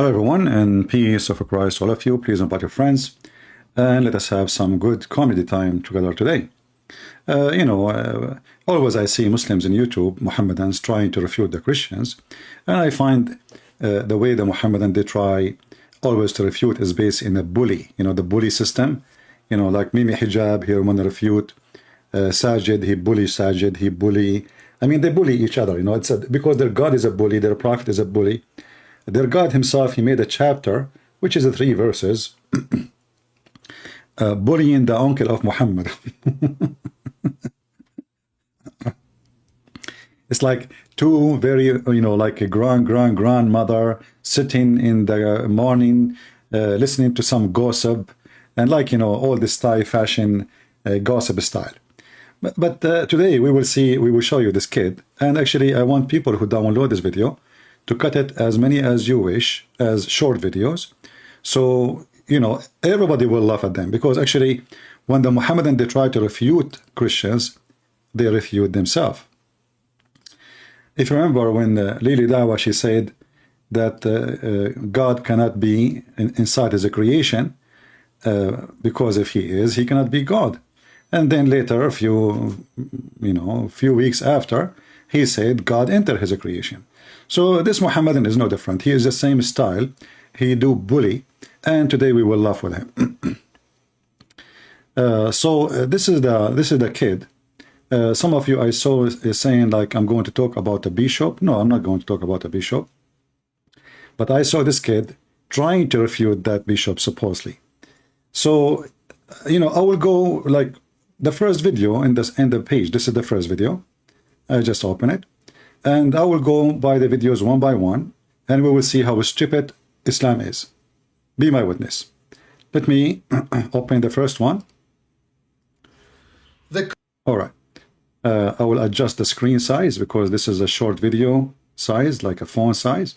Hello everyone, and peace of Christ all of you. Please invite your friends and let us have some good comedy time together today. Always I see Muslims in YouTube, Mohammedans, trying to refute the Christians, and I find the way the Mohammedan they try always to refute is based in a bully, the bully system. Like Mimi Hijab here want to refute Sajid, he bully Sajid, he bully. I mean, they bully each other, because their God is a bully, their prophet is a bully. Their God himself, he made a chapter, which is 3 verses, bullying the uncle of Muhammad. It's like two very, like a grandmother sitting in the morning, listening to some gossip, and all this Thai fashion gossip style. But today we will show you this kid, and actually I want people who download this video to cut it as many as you wish as short videos, so everybody will laugh at them, because actually when the Mohammedan they try to refute Christians, they refute themselves. If you remember when Lily Dawa, she said that God cannot be inside his creation, because if he is, he cannot be God. And then later, a few weeks after, he said God entered his creation. So this Mohammedan is no different. He is the same style. He do bully, and today we will laugh with him. This is the kid. Some of you I saw is saying like I'm going to talk about a bishop. No, I'm not going to talk about a bishop. But I saw this kid trying to refute that bishop supposedly. So I will go like the first video in the page. This is the first video. I just open it, and I will go by the videos one by one, and we will see how stupid Islam is. Be my witness. Let me open the first one. All right. I will adjust the screen size because this is a short video size, like a phone size.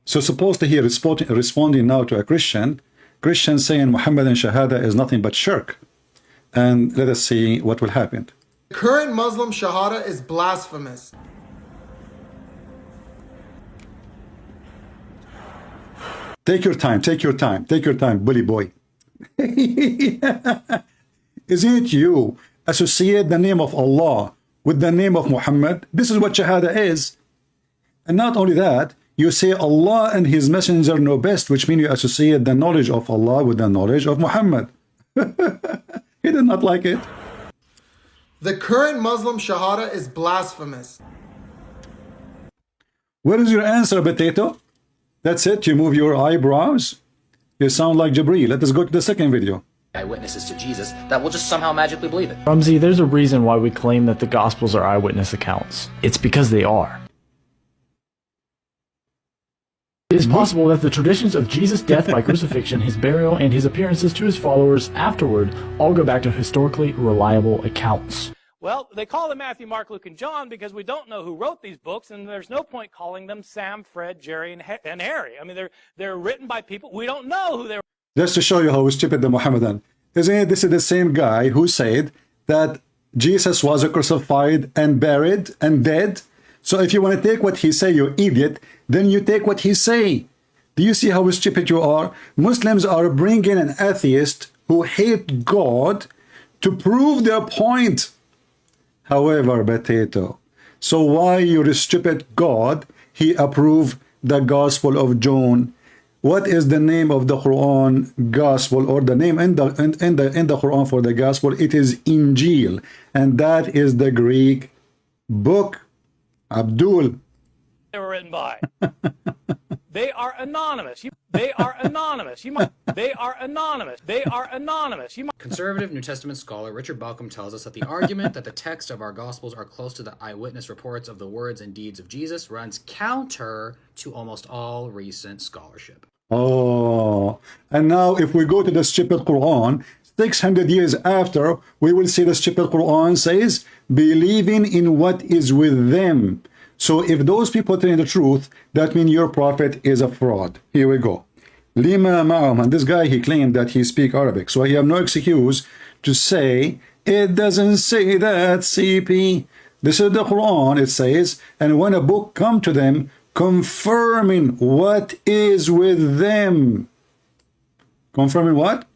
So supposed to hear responding now to a Christian saying Muhammadan Shahada is nothing but shirk. And let us see what will happen. Current Muslim Shahada is blasphemous. Take your time, bully boy. Isn't it you associate the name of Allah with the name of Muhammad? This is what Shahada is. And not only that, you say Allah and his messenger know best, which means you associate the knowledge of Allah with the knowledge of Muhammad. He did not like it. The current Muslim Shahada is blasphemous. What is your answer, potato? That's it? You move your eyebrows? You sound like Jibreel. Let us go to the second video. Eyewitnesses to Jesus that will just somehow magically believe it. Rumsey, there's a reason why we claim that the Gospels are eyewitness accounts. It's because they are. It is possible that the traditions of Jesus' death by crucifixion, his burial, and his appearances to his followers afterward all go back to historically reliable accounts. Well, they call them Matthew, Mark, Luke, and John because we don't know who wrote these books, and there's no point calling them Sam, Fred, Jerry, and Harry. I mean, they're written by people. We don't know who they were. Just to show you how stupid the Mohammedan. Isn't it? This is the same guy who said that Jesus was crucified and buried and dead. So if you want to take what he say, you idiot, then you take what he say. Do you see how stupid you are? Muslims are bringing an atheist who hate God to prove their point. However, potato, so why your stupid God, he approved the Gospel of John? What is the name of the Quran Gospel, or the name in the Quran for the Gospel? It is Injil, and that is the Greek book. Abdul. They were written by. They are anonymous. They are anonymous. They are anonymous. They are anonymous. Conservative New Testament scholar Richard Balcom tells us that the argument that the text of our Gospels are close to the eyewitness reports of the words and deeds of Jesus runs counter to almost all recent scholarship. Oh, and now if we go to the stupid Quran, 600 years after, we will see the stupid Quran says, believing in what is with them. So if those people telling the truth, that means your prophet is a fraud. Here we go. Lima ma'am, and this guy, he claimed that he speak Arabic, so he have no excuse to say, it doesn't say that, CP. This is the Quran, it says, and when a book come to them, confirming what is with them. Confirming what?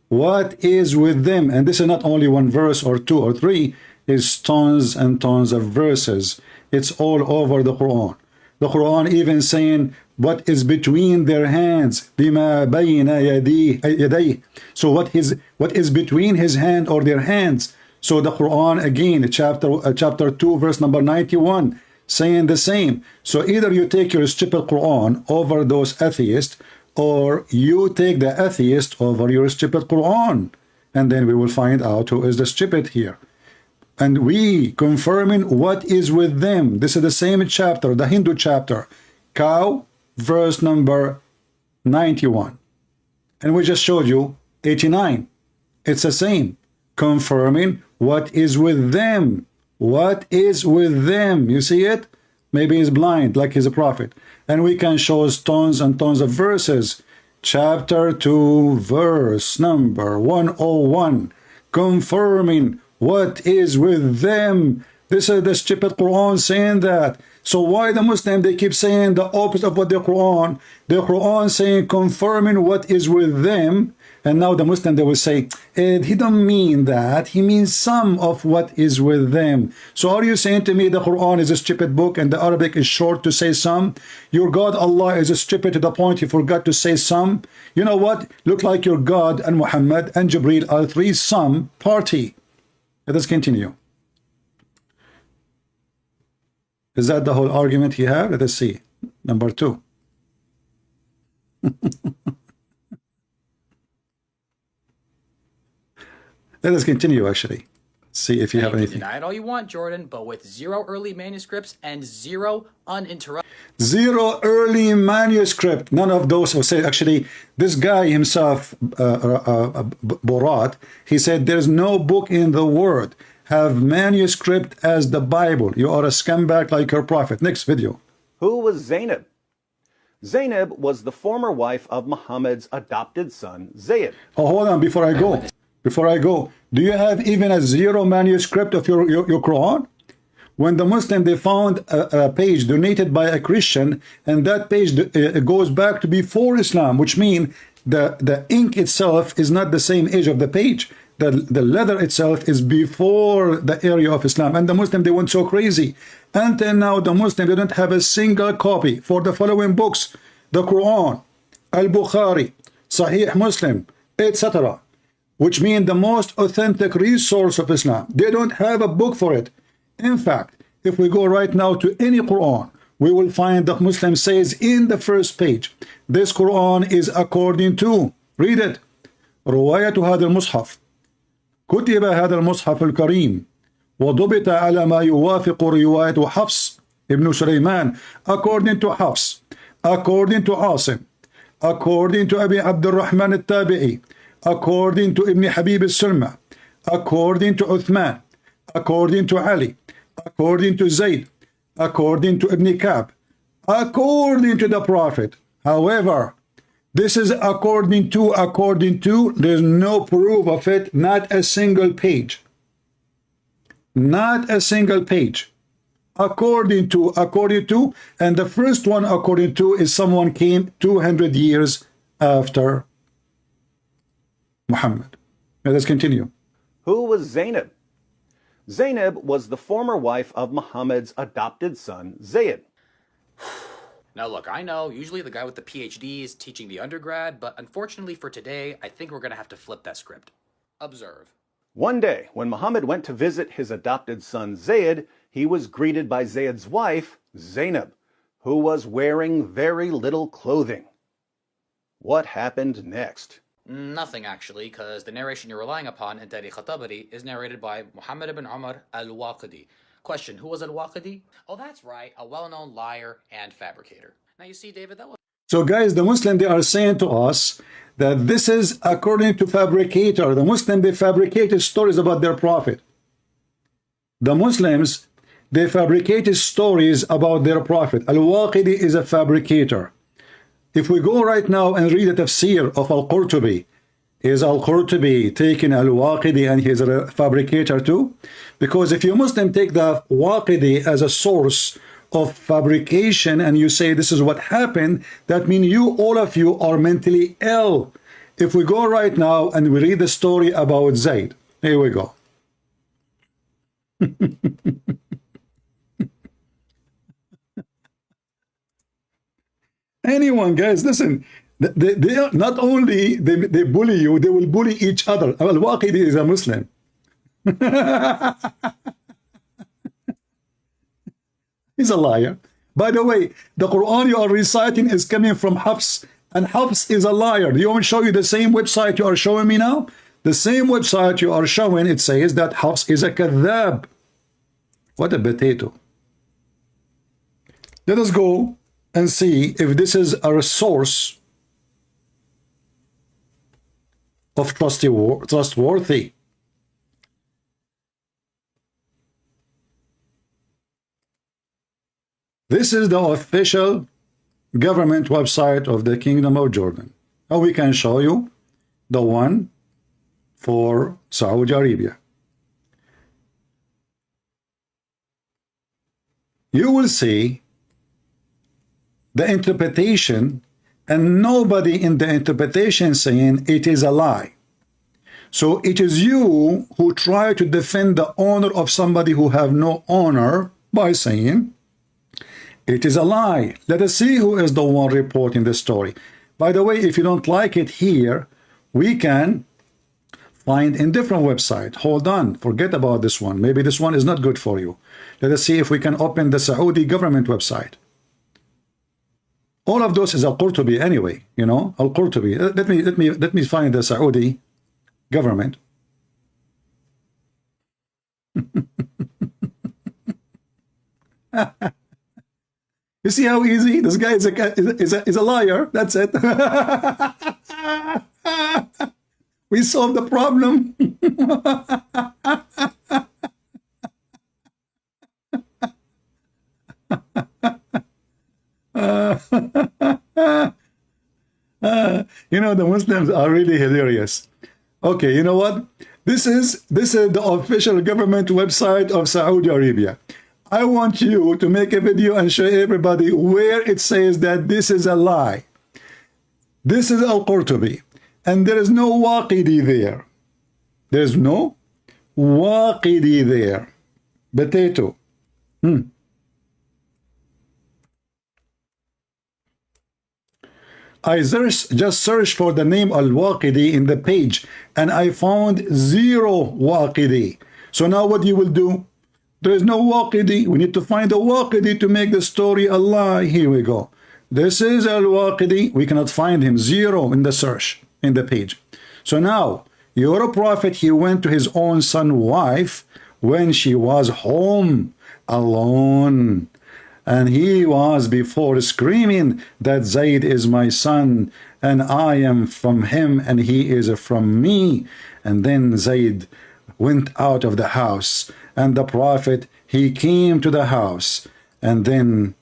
What is with them. And this is not only one verse or two or three, it's tons and tons of verses. It's all over the Quran. The Quran even saying what is between their hands. بِمَا بَيْنَ يَدَيْهِ. So what is between his hand or their hands. So the Quran again, chapter 2, verse number 91, saying the same. So either you take your stupid Quran over those atheists, or you take the atheist over your stupid Quran. And then we will find out who is the stupid here. And we confirming what is with them. This is the same chapter, the Hindu chapter, cow, verse number 91. And we just showed you 89. It's the same. Confirming what is with them. What is with them? You see it? Maybe he's blind, like he's a prophet. And we can show us tons and tons of verses. Chapter 2, verse number 101. Confirming what is with them. This is the stupid Quran saying that. So why the Muslim, they keep saying the opposite of what the Quran saying confirming what is with them. And now the Muslim, they will say, he don't mean that. He means some of what is with them. So are you saying to me the Quran is a stupid book and the Arabic is short to say some? Your God Allah is stupid to the point he forgot to say some? You know what? Look like your God and Muhammad and Jibreel are three some party. Let us continue. Is that the whole argument he had? Let us see. Number 2. Let us continue, actually. See if you have anything. Deny it all you want, Jordan, but with 0 early manuscripts and 0 uninterrupted. 0 early manuscript. None of those who say, actually, this guy himself, Borat, he said, there's no book in the world have manuscript as the Bible. You are a scumbag like your prophet. Next video. Who was Zainab? Zainab was the former wife of Muhammad's adopted son, Zayd. Oh, hold on, before I go. Do you have even a 0 manuscript of your Quran? When the Muslim, they found a page donated by a Christian, and that page goes back to before Islam, which means the ink itself is not the same age of the page. The leather itself is before the area of Islam. And the Muslim, they went so crazy. Until now, the Muslim, they don't have a single copy for the following books: the Quran, Al-Bukhari, Sahih Muslim, etc., which mean the most authentic resource of Islam. They don't have a book for it. In fact, if we go right now to any Quran, we will find that Muslim says in the first page, this Quran is according to, read it, رواية هذا المصحف كتب هذا المصحف الكريم وضبط على ما يوافق رواية حفص ابن سليمان according to Hafs, according to Asim, according to Abi Abdurrahman al-Tabi'i, according to Ibn Habib al-Sulma, according to Uthman, according to Ali, according to Zayd, according to Ibn Ka'b, according to the Prophet. However, this is according to, there's no proof of it, not a single page. Not a single page. According to, and the first one according to is someone came 200 years after Muhammad. Now let's continue. Who was Zainab? Zainab was the former wife of Muhammad's adopted son, Zayd. Now look, I know, usually the guy with the PhD is teaching the undergrad, but unfortunately for today, I think we're going to have to flip that script. Observe. One day, when Muhammad went to visit his adopted son, Zayd, he was greeted by Zayd's wife, Zainab, who was wearing very little clothing. What happened next? Nothing, actually, because the narration you're relying upon in Tarikh al-Tabari is narrated by Muhammad ibn Umar al-Waqidi. Question, who was al-Waqidi? Oh, that's right, a well-known liar and fabricator. Now you see, David, that was... So guys, the Muslim, they are saying to us that this is according to fabricator. The Muslim, they fabricated stories about their prophet. The Muslims, they fabricated stories about their prophet. Al-Waqidi is a fabricator. If we go right now and read the tafsir of Al-Qurtubi, Is Al-Qurtubi taking Al-Waqidi and he's a fabricator too? Because if you Muslim take the Waqidi as a source of fabrication and you say this is what happened, that means you, all of you, are mentally ill. If we go right now and we read the story about Zayd, here we go. Anyone, guys, listen. They are not only they bully you, they will bully each other. Al-Waqidi is a Muslim. He's a liar. By the way, the Quran you are reciting is coming from Hafs, and Hafs is a liar. Do you want me to show you the same website you are showing me now? The same website you are showing, it says that Hafs is a kadhab. What a potato. Let us go and see if this is a source of trustworthy. This is the official government website of the Kingdom of Jordan. Now we can show you the one for Saudi Arabia. You will see the interpretation, and nobody in the interpretation saying it is a lie. So it is you who try to defend the honor of somebody who have no honor by saying it is a lie. Let us see who is the one reporting the story. By the way, if you don't like it here, we can find in different website. Hold on, forget about this one. Maybe this one is not good for you. Let us see if we can open the Saudi government website. All of those is Al-Qurtubi anyway, you know, Al-Qurtubi. Let me find the Saudi government. You see how easy? This guy is a liar. That's it. We solved the problem. You know, the Muslims are really hilarious. Okay, you know what? This is the official government website of Saudi Arabia. I want you to make a video and show everybody where it says that this is a lie. This is Al-Qurtubi, and there is no Waqidi there. There's no Waqidi there. Potato. I just searched for the name Al-Waqidi in the page, and I found 0 Waqidi. So now what you will do? There is no Waqidi. We need to find a Waqidi to make the story a lie. Here we go. This is Al-Waqidi. We cannot find him. 0 in the search, in the page. So now, your prophet, he went to his own son's wife when she was home alone. And he was before screaming that Zayd is my son, and I am from him, and he is from me. And then Zayd went out of the house, and the prophet, he came to the house, and then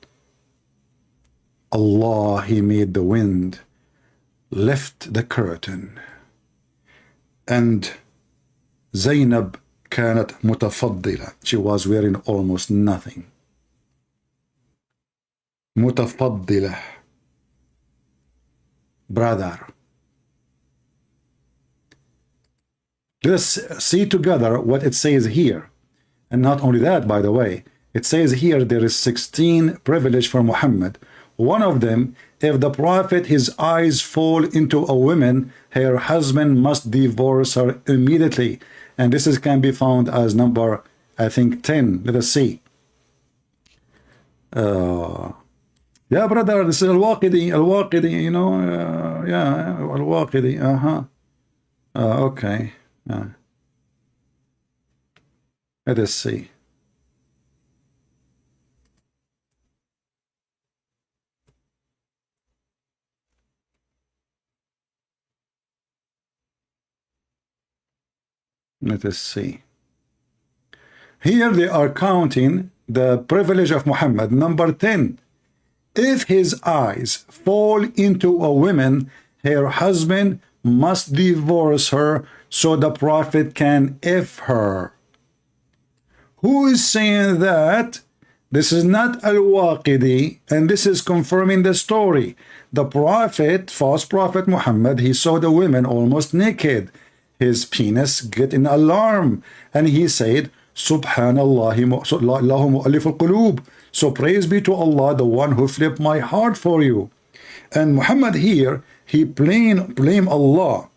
Allah, he made the wind lift the curtain, and Zainab كانت متفضلة. She was wearing almost nothing. متفضلة. Brother. Let us see together what it says here. And not only that, by the way, it says here there is 16 privilege for Muhammad. One of them, if the prophet, his eyes fall into a woman, her husband must divorce her immediately. And this can be found as number, I think, 10. Let us see. Yeah, brother, this is Al-Waqidi, you know, yeah, Al-Waqidi, okay. Let us see. Let us see. Here they are counting the privilege of Muhammad. Number 10. If his eyes fall into a woman, her husband must divorce her so the Prophet can F her. Who is saying that? This is not Al-Waqidi, and this is confirming the story. The Prophet, false Prophet Muhammad, he saw the women almost naked. His penis get in alarm, and he said, Subhanallah, Allahu mu'allif al-qulub. So praise be to Allah, the one who flipped my heart for you. And Muhammad here, he blame Allah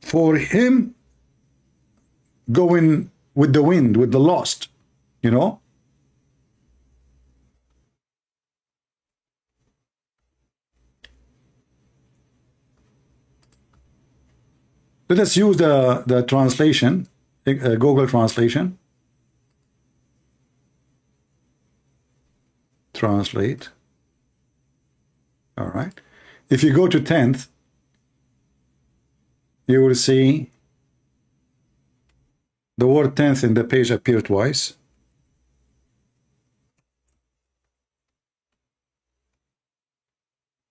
for him going with the wind, with the lost, you know. Let us use the translation, Google translation. Translate. All right. If you go to 10th, you will see the word 10th in the page appear twice.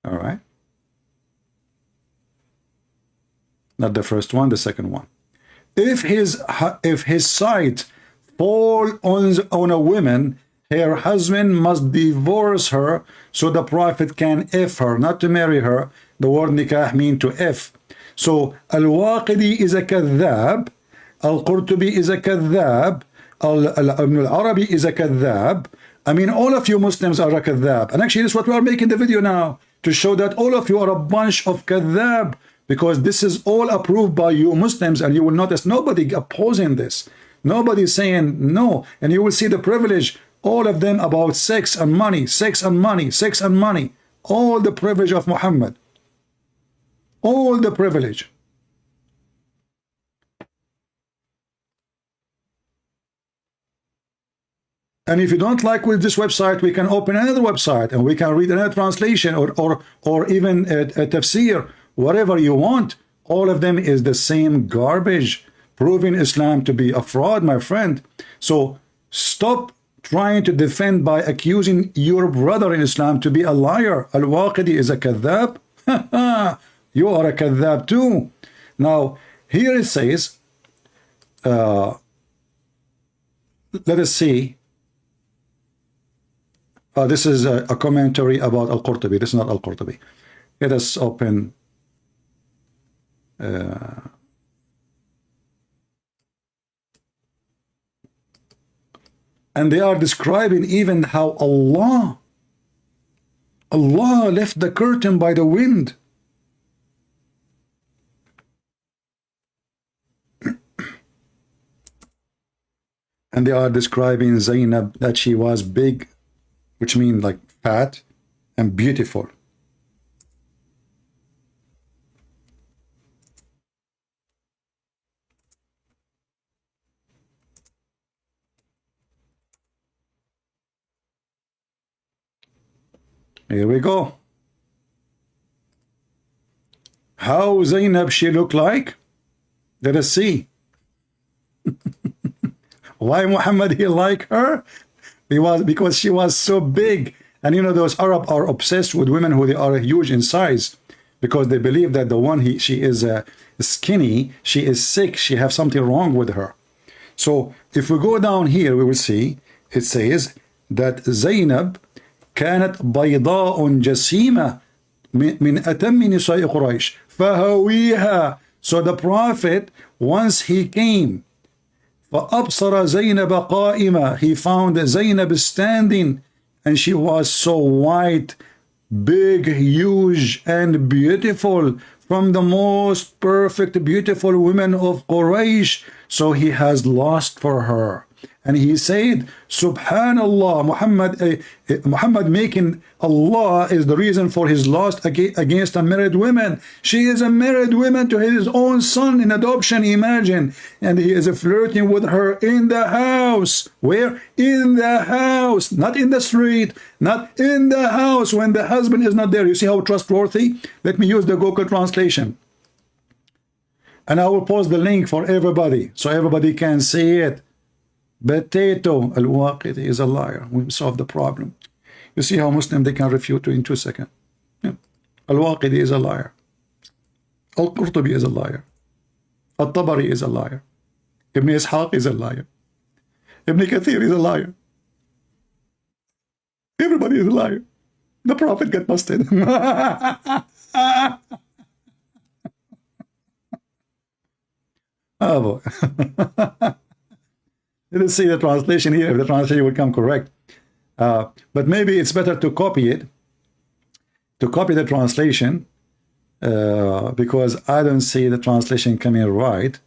All right. Not the first one, the second one. If his sight fall on a woman, her husband must divorce her so the Prophet can F her, not to marry her. The word nikah mean to F. So Al-Waqidi is a kadhab, Al-Qurtubi is a kadhab, Ibn al-Arabi is a kadhab. I mean, all of you Muslims are a kadhab. And actually, this is what we are making the video now, to show that all of you are a bunch of kadhab, because this is all approved by you Muslims, and you will notice nobody opposing this. Nobody saying no. And you will see the privilege, all of them about sex and money, sex and money, sex and money. All the privilege of Muhammad. All the privilege. And if you don't like with this website, we can open another website and we can read another translation or even a tafsir, whatever you want. All of them is the same garbage, proving Islam to be a fraud, my friend. So stop trying to defend by accusing your brother in Islam to be a liar. Al-Waqidi is a kadhab. You are a kadhab too. Now, here it says, let us see. This is a commentary about Al-Qurtubi. This is not Al-Qurtubi. Let us open. And they are describing even how Allah left the curtain by the wind. And they are describing Zainab that she was big, which means like fat and beautiful. Here we go. How Zainab she look like? Let us see. Why Muhammad he like her? Because she was so big. And you know, those Arab are obsessed with women who they are huge in size, because they believe that the one she is skinny, she is sick, she have something wrong with her. So if we go down here, we will see it says that Zainab كانت بيضاء جسيمة من أتم نساء قريش فهويها. So the Prophet, once he came, فأبصر زينب قائمة, he found Zainab standing, and she was so white, big, huge, and beautiful, from the most perfect, beautiful women of Quraysh. So he has lust for her. And he said, Subhanallah, Muhammad making Allah is the reason for his lust against a married woman. She is a married woman to his own son in adoption, imagine. And he is flirting with her in the house. Where? In the house, not in the street, not in the house when the husband is not there. You see how trustworthy? Let me use the Google translation. And I will post the link for everybody so everybody can see it. Potato, Al-Waqidi is a liar. We solve the problem. You see how Muslim they can refute you in 2 seconds. Yeah. Al-Waqidi is a liar. Al-Qurtubi is a liar. Al-Tabari is a liar. Ibn Ishaq is a liar. Ibn Kathir is a liar. Everybody is a liar. The Prophet got busted. Oh boy. Let's see the translation here, if the translation will come correct. But maybe it's better to copy it, to copy the translation, because I don't see the translation coming right.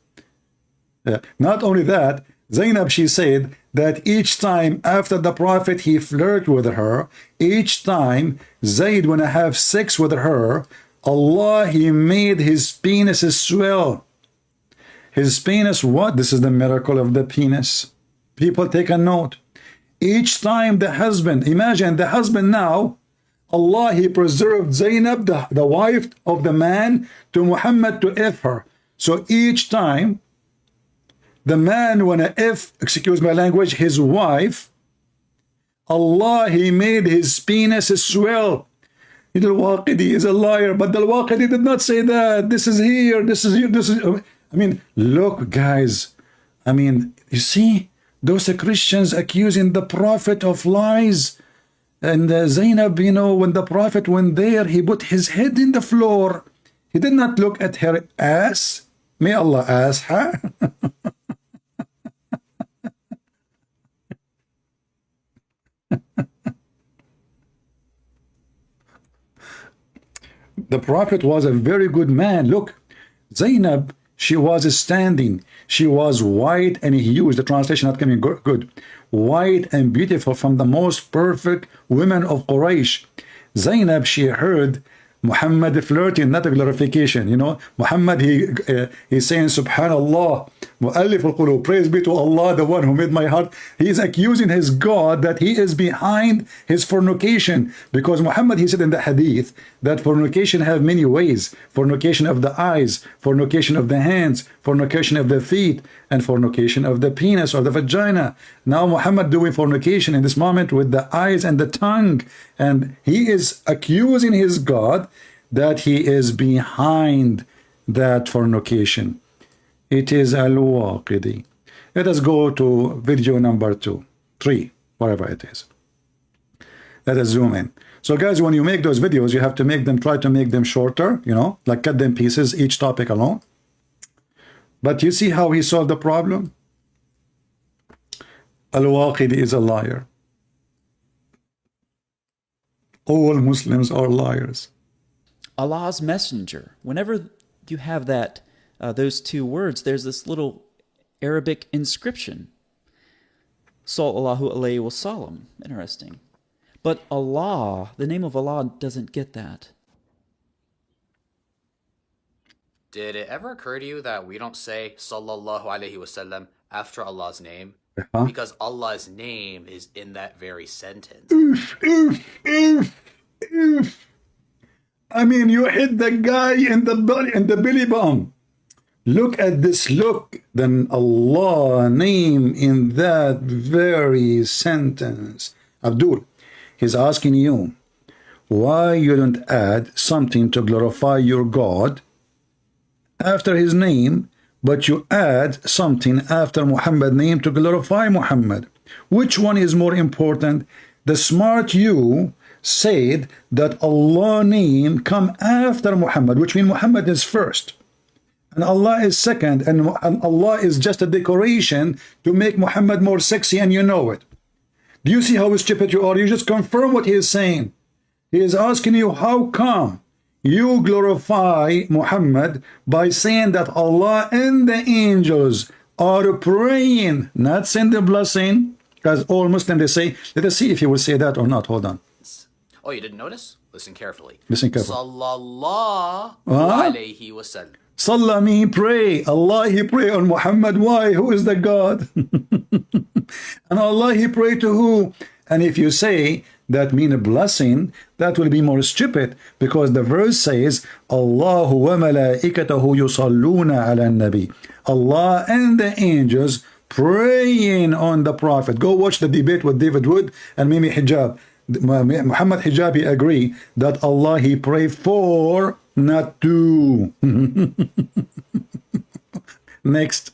Not only that, Zainab, she said that each time after the Prophet he flirted with her, each time Zayd wanna have sex with her, Allah, he made his penis swell. His penis, what? This is the miracle of the penis. People take a note. Each time the husband, imagine the husband now, Allah, he preserved Zainab, the wife of the man, to Muhammad to F her. So each time the man wanna F, excuse my language, his wife, Allah, he made his penis swell. Al-Waqidi is a liar, but Al-Waqidi did not say that. This is here, this is here, this is... I mean, look, guys. I mean, you see, those Christians accusing the Prophet of lies. And Zainab, you know, when the Prophet went there, he put his head in the floor. He did not look at her ass. May Allah ask her. The Prophet was a very good man. Look, Zainab, she was standing. She was white and huge. The translation not coming good. White and beautiful, from the most perfect women of Quraysh. Zainab, she heard Muhammad flirting, not a glorification. You know, Muhammad, he's saying, Subhanallah, Mu'allif al-Qulub, praise be to Allah, the one who made my heart. He is accusing his God that he is behind his fornication. Because Muhammad, he said in the hadith that fornication have many ways. Fornication of the eyes, fornication of the hands, fornication of the feet, and fornication of the penis or the vagina. Now Muhammad doing fornication in this moment with the eyes and the tongue. And he is accusing his God that he is behind that fornication. It is Al-Waqidi. Let us go to video number 2, 3, whatever it is. Let us zoom in. So guys, when you make those videos, you have to make them, try to make them shorter, you know, like cut them pieces, each topic alone. But you see how he solved the problem? Al-Waqidi is a liar. All Muslims are liars. Allah's messenger. Whenever you have that, those two words, there's this little Arabic inscription. Sallallahu alayhi wa sallam. Interesting. But Allah, the name of Allah, doesn't get that. Did it ever occur to you that we don't say Sallallahu Alaihi Wasallam after Allah's name? Huh? Because Allah's name is in that very sentence. I mean, you hit the guy in the belly button. Look at this look. Then Allah name in that very sentence. Abdul, he's asking you why you don't add something to glorify your God after his name, but you add something after Muhammad's name to glorify Muhammad. Which one is more important? The smart you said that Allah name come after Muhammad, which means Muhammad is first and Allah is second, and Allah is just a decoration to make Muhammad more sexy, and you know it. Do you see how stupid you are? You just confirm what he is saying. He is asking you, how come you glorify Muhammad by saying that Allah and the angels are praying, not send a blessing? Because all Muslims, they say, let us see if he will say that or not. Hold on. Oh, you didn't notice? Listen carefully. Listen carefully. Sallallahu alayhi wasallam. Salah mean pray. Allah, he pray on Muhammad. Why? Who is the God? And Allah, he pray to who? And if you say that mean a blessing, that will be more stupid, because the verse says, Allahu wa malaikatahu yusalluna ala nabi. Allah and the angels praying on the Prophet. Go watch the debate with David Wood and Mimi Hijab. Muhammad Hijabi agree that Allah, he pray for not two. Next.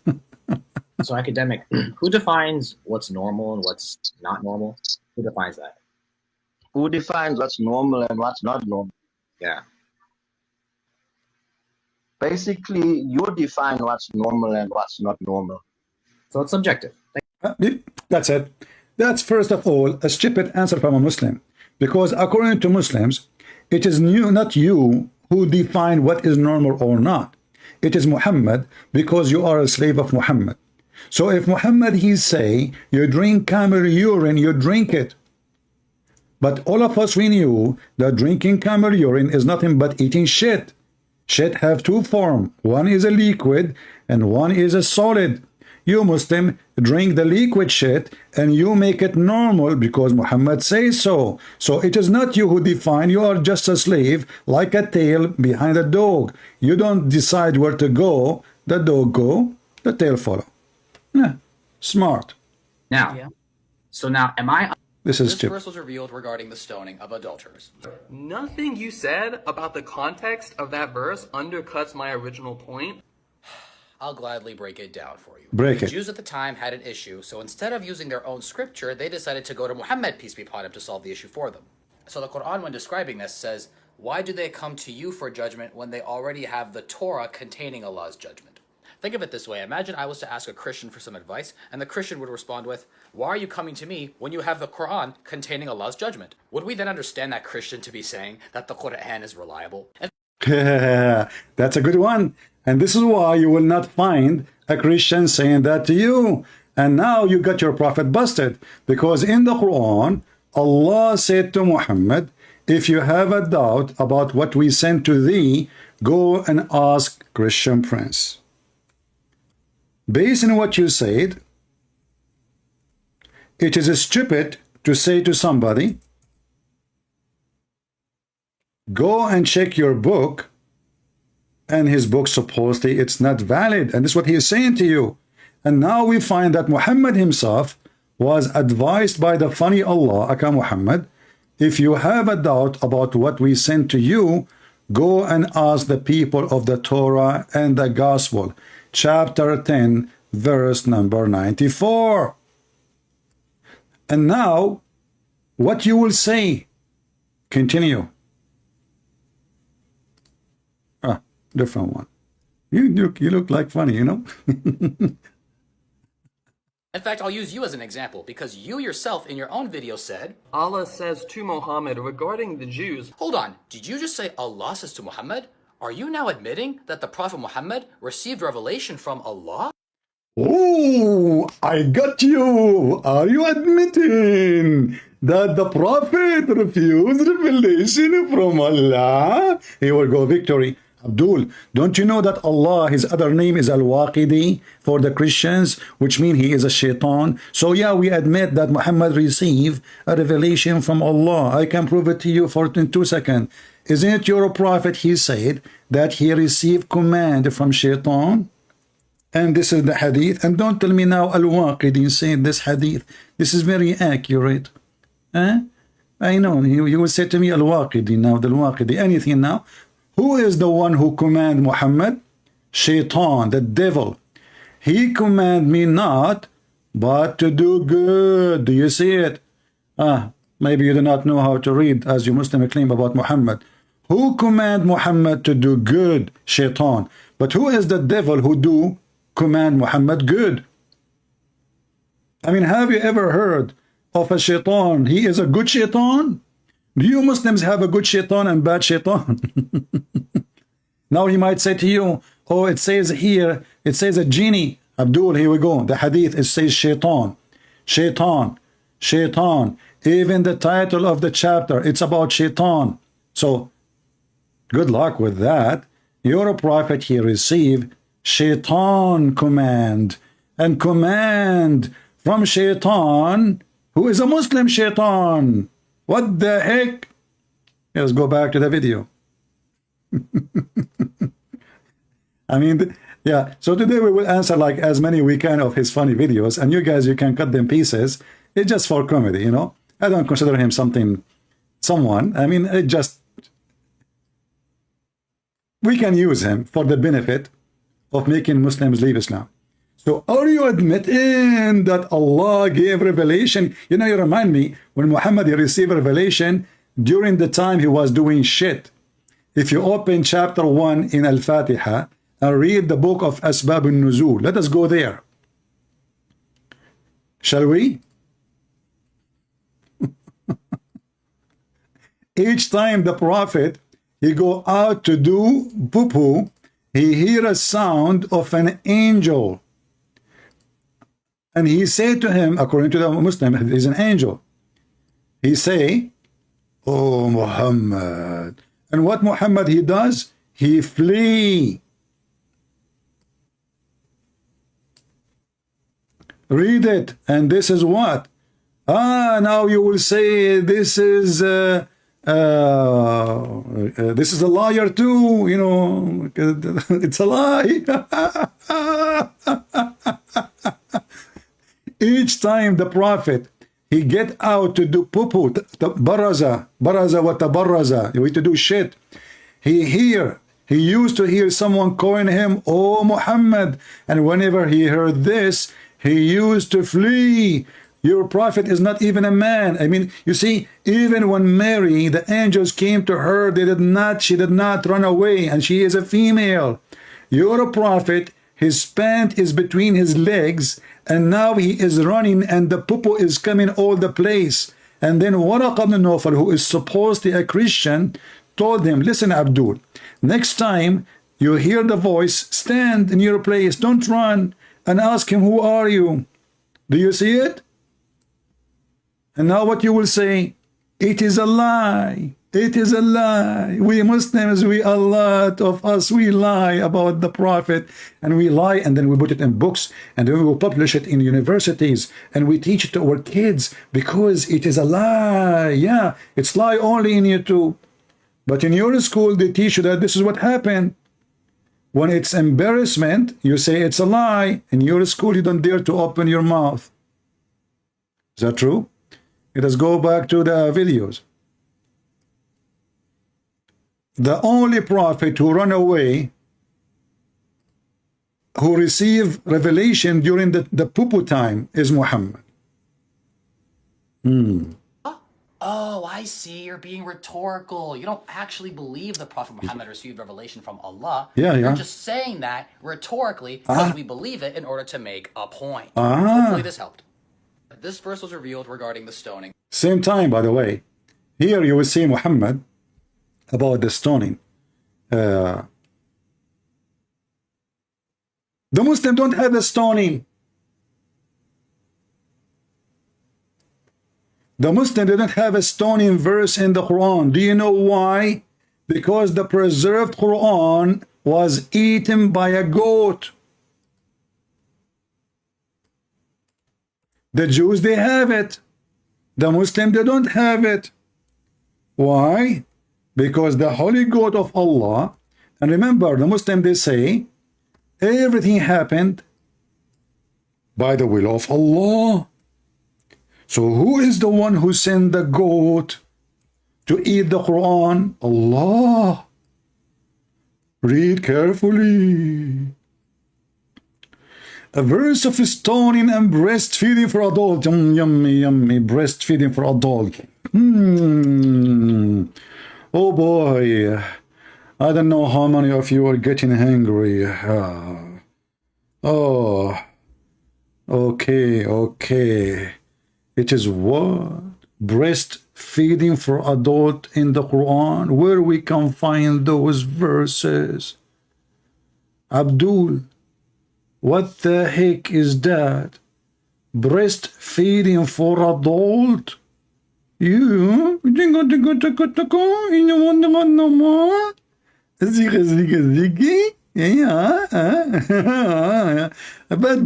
So academic, who defines what's normal and what's not normal? Who defines that? Who defines what's normal and what's not normal? Yeah. Basically, you define what's normal and what's not normal. So it's subjective. That's it. That's first of all a stupid answer from a Muslim, because according to Muslims, it is not you who define what is normal or not. It is Muhammad, because you are a slave of Muhammad. So if Muhammad he say you drink camel urine, you drink it. But all of us we knew that drinking camel urine is nothing but eating shit. Shit have two forms. One is a liquid and one is a solid. You Muslim drink the liquid shit and you make it normal because Muhammad says so. So it is not you who define. You are just a slave, like a tail behind a dog. You don't decide where to go. The dog go, the tail follow. Yeah, smart. Now, so now am I? This is This stupid. verse was revealed regarding the stoning of adulterers. Nothing you said about the context of that verse undercuts my original point. I'll gladly break it down for you. Break the it. Jews at the time had an issue, so instead of using their own scripture, they decided to go to Muhammad, peace be upon him, to solve the issue for them. So the Quran, when describing this, says, "Why do they come to you for judgment when they already have the Torah containing Allah's judgment?" Think of it this way. Imagine I was to ask a Christian for some advice, and the Christian would respond with, "Why are you coming to me when you have the Quran containing Allah's judgment?" Would we then understand that Christian to be saying that the Quran is reliable? And That's a good one. And this is why you will not find a Christian saying that to you. And now you got your prophet busted, because in the Quran, Allah said to Muhammad, if you have a doubt about what we sent to thee, go and ask Christian Prince. Based on what you said, it is stupid to say to somebody, go and check your book, and his book supposedly it's not valid, and this is what he is saying to you. And now we find that Muhammad himself was advised by the funny Allah, Aka Muhammad, if you have a doubt about what we sent to you, go and ask the people of the Torah and the Gospel, chapter 10, verse number 94. And now, what you will say? Continue. Ah, different one. You look like funny, you know? in fact, I'll use you as an example, because you yourself in your own video said, Allah says to Muhammad regarding the Jews, hold on, did you just say Allah says to Muhammad? Are you now admitting that the Prophet Muhammad received revelation from Allah? Oh, I got you. Are you admitting that the Prophet refused revelation from Allah? Here we go, victory. Abdul, don't you know that Allah, his other name is Al-Waqidi for the Christians, which means he is a shaitan? So yeah, we admit that Muhammad received a revelation from Allah. I can prove it to you in 2 seconds. Isn't it your prophet, he said, that he received command from shaitan? And this is the hadith. And don't tell me now Al-Waqidi said this hadith. This is very accurate. Huh? I know, you will say to me Al-Waqidi now, the Al-Waqidi, anything now. Who is the one who command Muhammad? Shaitan, the devil. He command me not, but to do good. Do you see it? Maybe you do not know how to read, as you Muslim claim about Muhammad. Who command Muhammad to do good? Shaitan. But who is the devil who do command Muhammad good? I mean, have you ever heard of a shaitan? He is a good shaitan? Do you Muslims have a good shaitan and bad shaitan? Now he might say to you, oh, it says here, it says a genie. Abdul, here we go. The hadith, it says shaitan. Shaitan. Shaitan. Even the title of the chapter, it's about shaitan. So, good luck with that. Your prophet, he received shaitan command. And command from shaitan, who is a Muslim shaitan. What the heck? Let's go back to the video. I mean, yeah. So today we will answer like as many we can of his funny videos, and you guys, you can cut them pieces. It's just for comedy, you know. I don't consider him someone. I mean, it just we can use him for the benefit of making Muslims leave Islam. So are you admitting that Allah gave revelation? You know, you remind me when Muhammad received revelation during the time he was doing shit. If you open chapter 1 in Al-Fatiha and read the book of Asbab al-Nuzul, let us go there. Shall we? Each time the Prophet, he go out to do poo-poo, he hear a sound of an angel. And he said to him, according to the Muslim, he's an angel. He say, oh Muhammad. And what Muhammad he does? He flee. Read it. And this is what? Now you will say this is a liar too, you know, it's a lie. Each time the Prophet, he get out to do poo-poo, baraza wa tabaraza, we to do shit. He used to hear someone calling him, oh Muhammad, and whenever he heard this, he used to flee. Your prophet is not even a man. I mean, you see, even when Mary, the angels came to her, she did not run away, and she is a female. You're a prophet, his pant is between his legs, and now he is running, and the poo-poo is coming all the place. And then Waraq ibn Nawfal, who is supposedly a Christian, told him, listen, Abdul, next time you hear the voice, stand in your place, don't run, and ask him, who are you? Do you see it? And now what you will say? It is a lie. It is a lie. We Muslims, a lot of us, we lie about the Prophet, and we lie, and then we put it in books, and then we will publish it in universities, and we teach it to our kids because it is a lie. Yeah, it's lie only in YouTube. But in your school, they teach you that this is what happened. When it's embarrassment, you say it's a lie. In your school, you don't dare to open your mouth. Is that true? Let us go back to the videos. The only prophet who ran away, who received revelation during the poo-poo time, is Muhammad. Oh, I see. You're being rhetorical. You don't actually believe the Prophet Muhammad received revelation from Allah. Yeah. You're just saying that rhetorically because we believe it in order to make a point. Hopefully this helped. This verse was revealed regarding the stoning. Same time, by the way. Here you will see Muhammad about the stoning. The Muslims don't have the stoning. The Muslim didn't have a stoning verse in the Quran. Do you know why? Because the preserved Quran was eaten by a goat. The Jews, they have it. The Muslim, they don't have it. Why? Because the holy goat of Allah, and remember, the Muslim, they say, everything happened by the will of Allah. So who is the one who sent the goat to eat the Quran? Allah. Read carefully. A verse of stoning and breastfeeding for adult. Yummy, yummy, breastfeeding for adult. Oh boy. I don't know how many of you are getting hungry. Oh. Okay. It is what? Breastfeeding for adult in the Quran. Where we can find those verses? Abdul, what the heck is that? Breastfeeding for adult? You? Yeah. Bad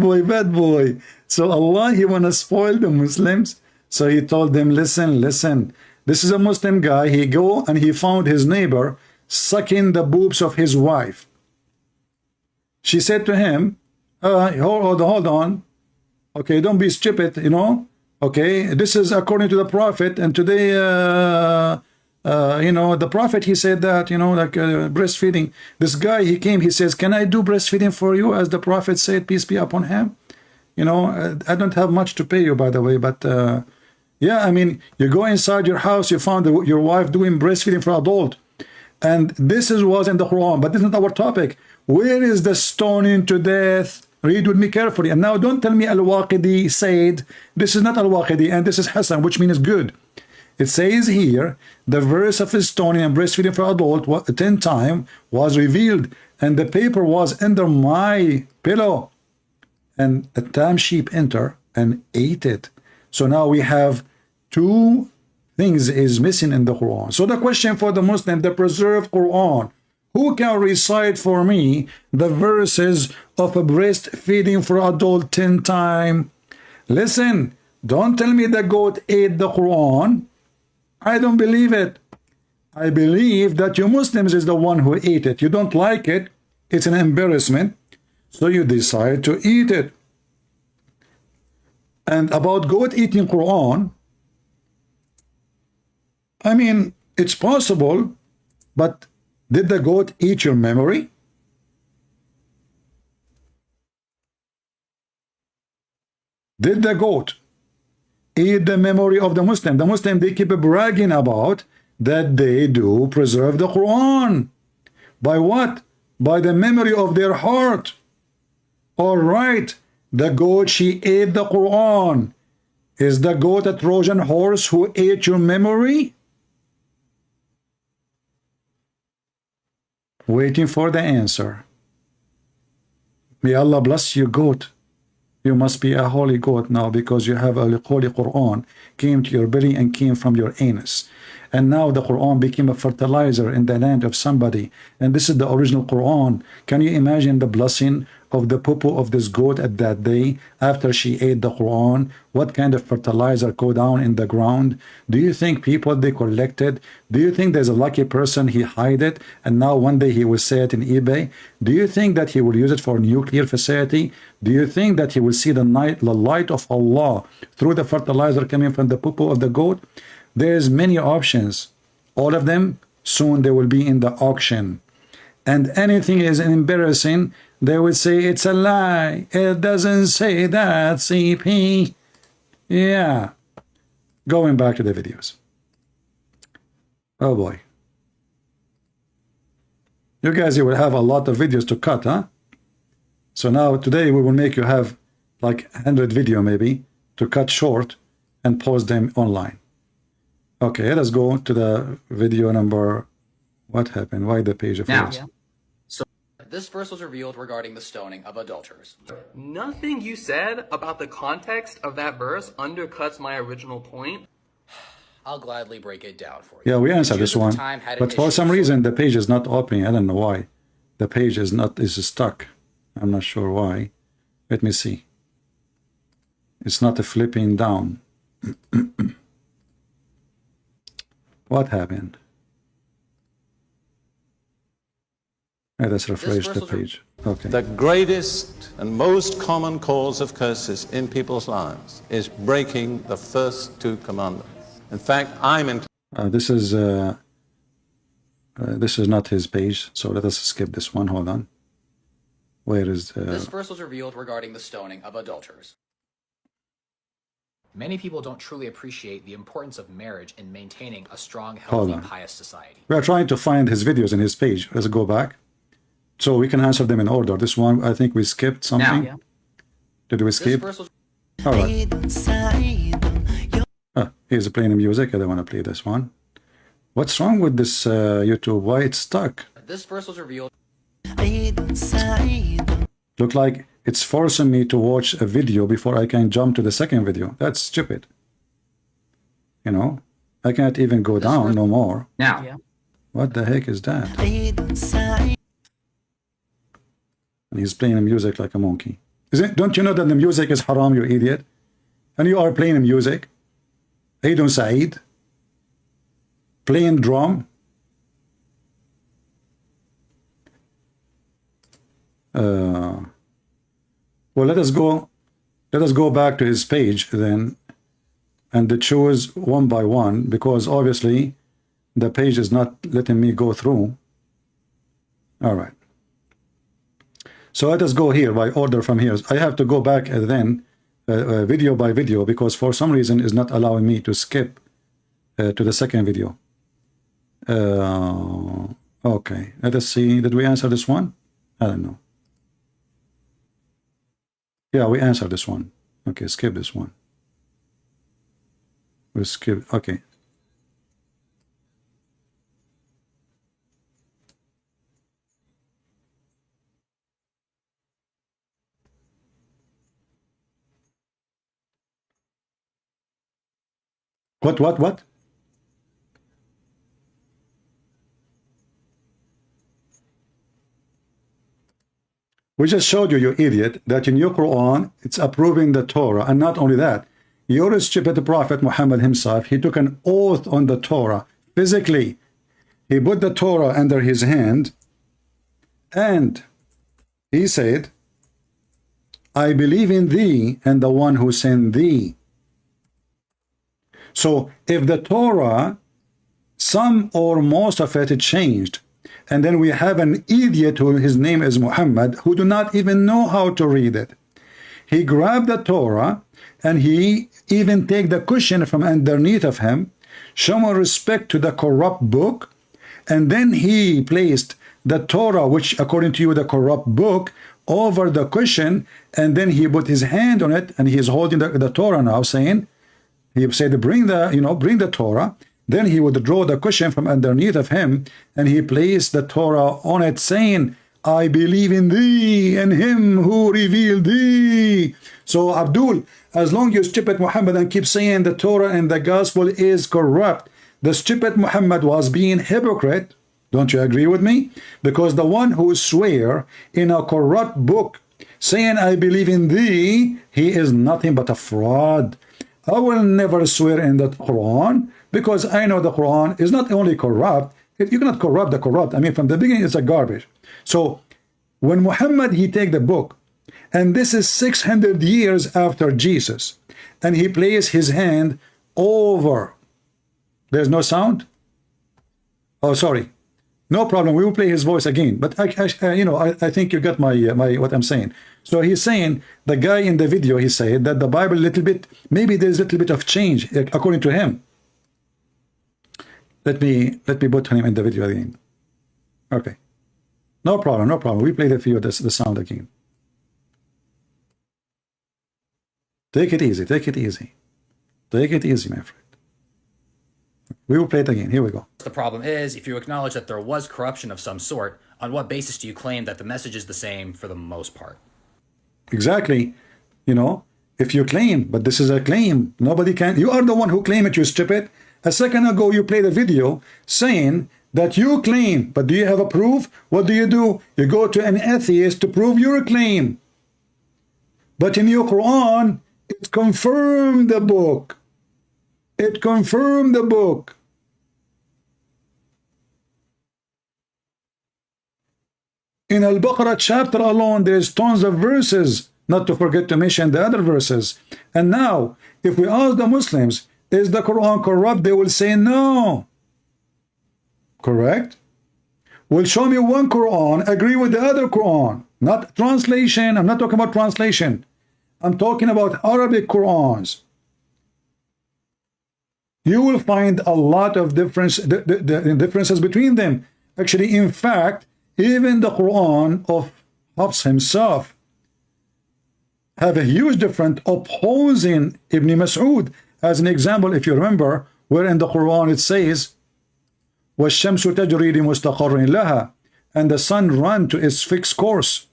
boy. So Allah, he wanna spoil the Muslims. So he told them, listen. This is a Muslim guy. He go and he found his neighbor sucking the boobs of his wife. She said to him, hold on. Okay, don't be stupid, you know. Okay, this is according to the Prophet, and today The prophet, he said that, like breastfeeding. This guy, he came, he says, can I do breastfeeding for you? As the prophet said, peace be upon him. I don't have much to pay you, by the way, but yeah, I mean, you go inside your house, you found your wife doing breastfeeding for adult. And this was in the Quran, but this is not our topic. Where is the stoning to death? Read with me carefully. And now don't tell me Al-Waqidi said, this is not Al-Waqidi, and this is Hassan, which means good. It says here, the verse of stoning and breastfeeding for adult 10 times was revealed, and the paper was under my pillow. And a tam sheep entered and ate it. So now we have two things is missing in the Quran. So the question for the Muslim, the preserved Quran, who can recite for me the verses of a breastfeeding for adult 10 times? Listen, don't tell me the goat ate the Quran. I don't believe it. I believe that you Muslims is the one who ate it. You don't like it. It's an embarrassment. So you decide to eat it. And about goat eating Quran, I mean, it's possible, but did the goat eat your memory? Did the goat eat the memory of the Muslim? The Muslim, they keep bragging about that they do preserve the Quran. By what? By the memory of their heart. All right, the goat, she ate the Quran. Is the goat a Trojan horse who ate your memory? Waiting for the answer. May Allah bless you, goat. You must be a holy goat now, because you have a holy Quran came to your belly and came from your anus. And now the Quran became a fertilizer in the land of somebody. And this is the original Quran. Can you imagine the blessing of the poo of this goat at that day after she ate the Quran? What kind of fertilizer go down in the ground? Do you think people, they collected? Do you think there's a lucky person, he hide it and now one day he will sell it in eBay? Do you think that he will use it for nuclear facility? Do you think that he will see the light of Allah through the fertilizer coming from the poo of the goat? There's many options. All of them, soon they will be in the auction. And anything is embarrassing, they would say it's a lie. It doesn't say that, CP. Yeah. Going back to the videos. Oh boy. You guys, you will have a lot of videos to cut, huh? So now today we will make you have like 100 video maybe to cut short and post them online. Okay, let's go to the video number. What happened? Why the page of yours? This verse was revealed regarding the stoning of adulterers. Nothing you said about the context of that verse undercuts my original point. I'll gladly break it down for you. Yeah, we answered this one, but for some reason the page is not opening. I don't know why. The page is stuck. I'm not sure why. Let me see. It's not flipping down. What happened? Let's refresh the page. Okay. The greatest and most common cause of curses in people's lives is breaking the first two commandments. In fact, this is not his page, so let us skip this one. Hold on. Where is This verse was revealed regarding the stoning of adulterers. Many people don't truly appreciate the importance of marriage in maintaining a strong, healthy, pious society. We are trying to find his videos in his page. Let's go back. So we can answer them in order. This one, I think we skipped something. Now, Did we skip? All right. He's playing music. I don't want to play this one. What's wrong with this YouTube? Why it's stuck? This verse was revealed. Look like it's forcing me to watch a video before I can jump to the second video. That's stupid. You know, I can't even go down no more. Now. What the heck is that? And he's playing music like a monkey. Don't you know that the music is haram, you idiot? And you are playing music. Aidun Saeed. Playing drum. Well, let us go back to his page then and choose one by one, because obviously The page is not letting me go through. All right. So let us go here by order from here. I have to go back and then video by video because for some reason is not allowing me to skip to the second video. Okay, let us see. Did we answer this one? I don't know. Yeah, we answered this one. Okay, skip this one. We'll skip. Okay. What? We just showed you, you idiot, that in your Quran, it's approving the Torah. And not only that, your stupid Prophet Muhammad himself, he took an oath on the Torah. Physically, he put the Torah under his hand, and he said, I believe in thee and the one who sent thee. So if the Torah, some or most of it changed, and then we have an idiot who his name is Muhammad, who do not even know how to read it. He grabbed the Torah and he even take the cushion from underneath of him, show respect to the corrupt book, and then he placed the Torah, which according to you the corrupt book, over the cushion, and then he put his hand on it, and he is holding the Torah now, saying, he said, bring the Torah. Then he would draw the cushion from underneath of him, and he placed the Torah on it, saying, I believe in thee and him who revealed thee. So Abdul, as long as you stupid Muhammad and keep saying the Torah and the gospel is corrupt, the stupid Muhammad was being hypocrite. Don't you agree with me? Because the one who swear in a corrupt book, saying I believe in thee, he is nothing but a fraud. I will never swear in the Quran, because I know the Quran is not only corrupt, you cannot corrupt the corrupt. I mean, from the beginning, it's a garbage. So when Muhammad, he take the book, and this is 600 years after Jesus, and he placed his hand over, there's no sound? Oh, sorry. No problem. We will play his voice again. But I think you got my what I'm saying. So he's saying, the guy in the video, he said that the Bible little bit, maybe there's a little bit of change according to him. Let me put him in the video again. Okay. No problem. We play the video, the sound again. Take it easy, my friend. We will play it again. Here we go. The problem is, if you acknowledge that there was corruption of some sort, on what basis do you claim that the message is the same for the most part? Exactly. If you claim, but this is a claim, nobody can. You are the one who claim it, you stupid. A second ago, you played a video saying that you claim, but do you have a proof? What do? You go to an atheist to prove your claim. But in your Quran, it confirmed the book. It confirmed the book. In Al-Baqarah chapter alone, there's tons of verses, not to forget to mention the other verses. And now, if we ask the Muslims, is the Quran corrupt? They will say no. Correct? Well, show me one Quran, agree with the other Quran. Not translation. I'm not talking about translation. I'm talking about Arabic Qurans. You will find a lot of differences between them. Actually, in fact, even the Quran of Hafs himself have a huge difference opposing Ibn Mas'ud. As an example, if you remember, where in the Quran it says, وَالشَّمْسُ تَجْرِي لِمُسْتَقَرٍ لَهَا, and the sun ran to its fixed course.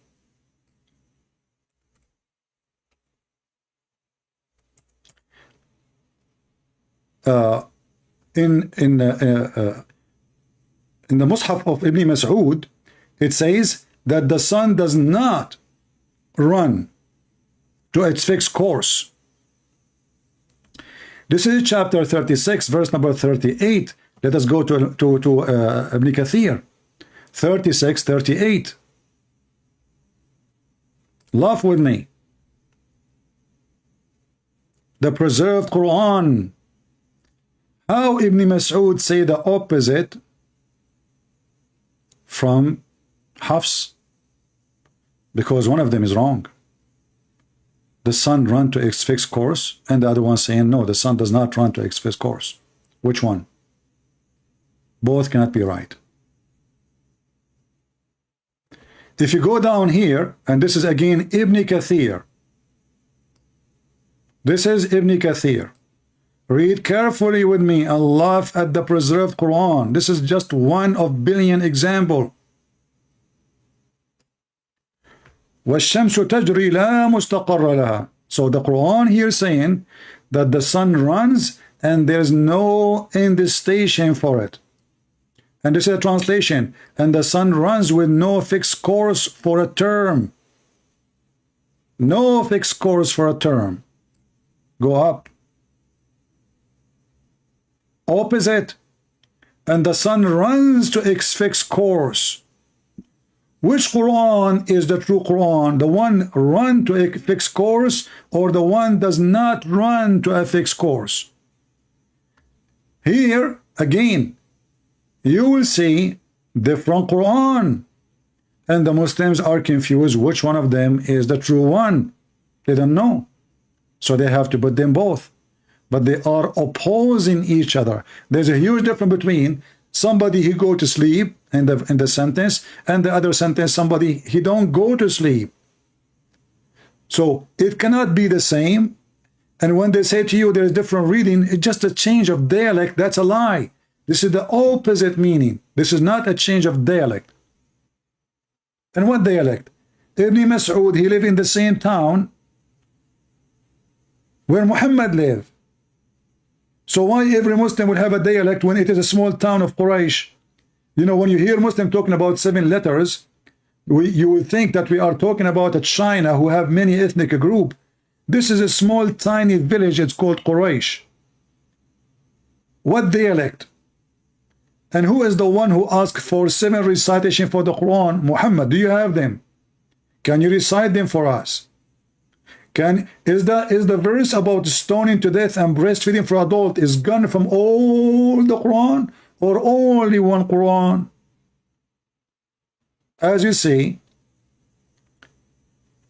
In the Mus'haf of Ibn Mas'ud, it says that the sun does not run to its fixed course. This is chapter 36, verse number 38. Let us go to Ibn Kathir. 36:38. Laugh with me. The preserved Quran How Ibn Mas'ud say the opposite from Hafs? Because one of them is wrong. The sun run to its fixed course, and the other one saying no, the sun does not run to its fixed course. Which one? Both cannot be right. If you go down here, and this is again Ibn Kathir. This is Ibn Kathir. Read carefully with me and laugh at the preserved Quran. This is just one of billion example. وَالشَّمْسُ تَجْرِي لَا مُسْتَقَرَّ لَهَا. So the Quran here saying that the sun runs and there's no end station for it. And this is a translation. And the sun runs with no fixed course for a term. No fixed course for a term. Go up. Opposite. And the sun runs to its fixed course. Which Quran is the true Quran? The one run to a fixed course, or the one does not run to a fixed course? Here, again, you will see different Quran. And the Muslims are confused which one of them is the true one. They don't know. So they have to put them both. But they are opposing each other. There's a huge difference between somebody who go to sleep in the sentence, and the other sentence, somebody he don't go to sleep. So it cannot be the same. And when they say to you there is different reading, it's just a change of dialect. That's a lie. This is the opposite meaning. This is not a change of dialect. And what dialect? Ibn Mas'ud, he lived in the same town where Muhammad lived. So why every Muslim would have a dialect when it is a small town of Quraysh? You know, when you hear Muslim talking about 7 letters, you would think that we are talking about a China who have many ethnic group. This is a small tiny village. It's called Quraysh. What dialect? And who is the one who asked for 7 recitation for the Quran? Muhammad. Do you have them? Can you recite them for us? Is the verse about stoning to death and breastfeeding for adult is gone from all the Quran, or only one Quran? As you see,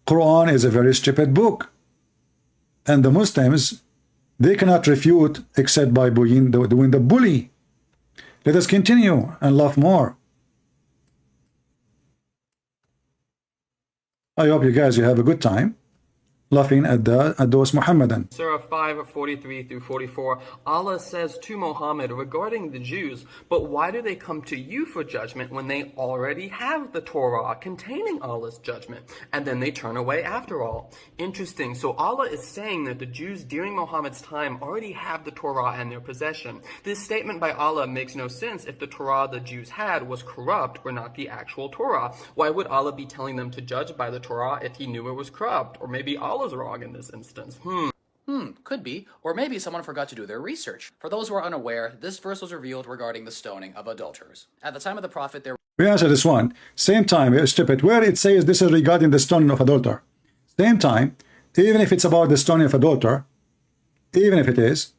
Quran is a very stupid book, and the Muslims, they cannot refute except by doing the bully. Let us continue and laugh more. I hope you guys have a good time laughing at those Muhammadan. Surah 5:43 through 44, Allah says to Muhammad regarding the Jews, but why do they come to you for judgment when they already have the Torah containing Allah's judgment, and then they turn away after all? Interesting. So Allah is saying that the Jews during Muhammad's time already have the Torah in their possession. This statement by Allah makes no sense if the Torah the Jews had was corrupt or not the actual Torah. Why would Allah be telling them to judge by the Torah if he knew it was corrupt? Or maybe Allah is wrong in this instance. Could be. Or maybe someone forgot to do their research. For those who are unaware, this verse was revealed regarding the stoning of adulterers. At the time of the Prophet, there We answer this one. Same time, stupid. Where it says this is regarding the stoning of adulterer. Same time, even if it's about the stoning of adulterer, even if it is,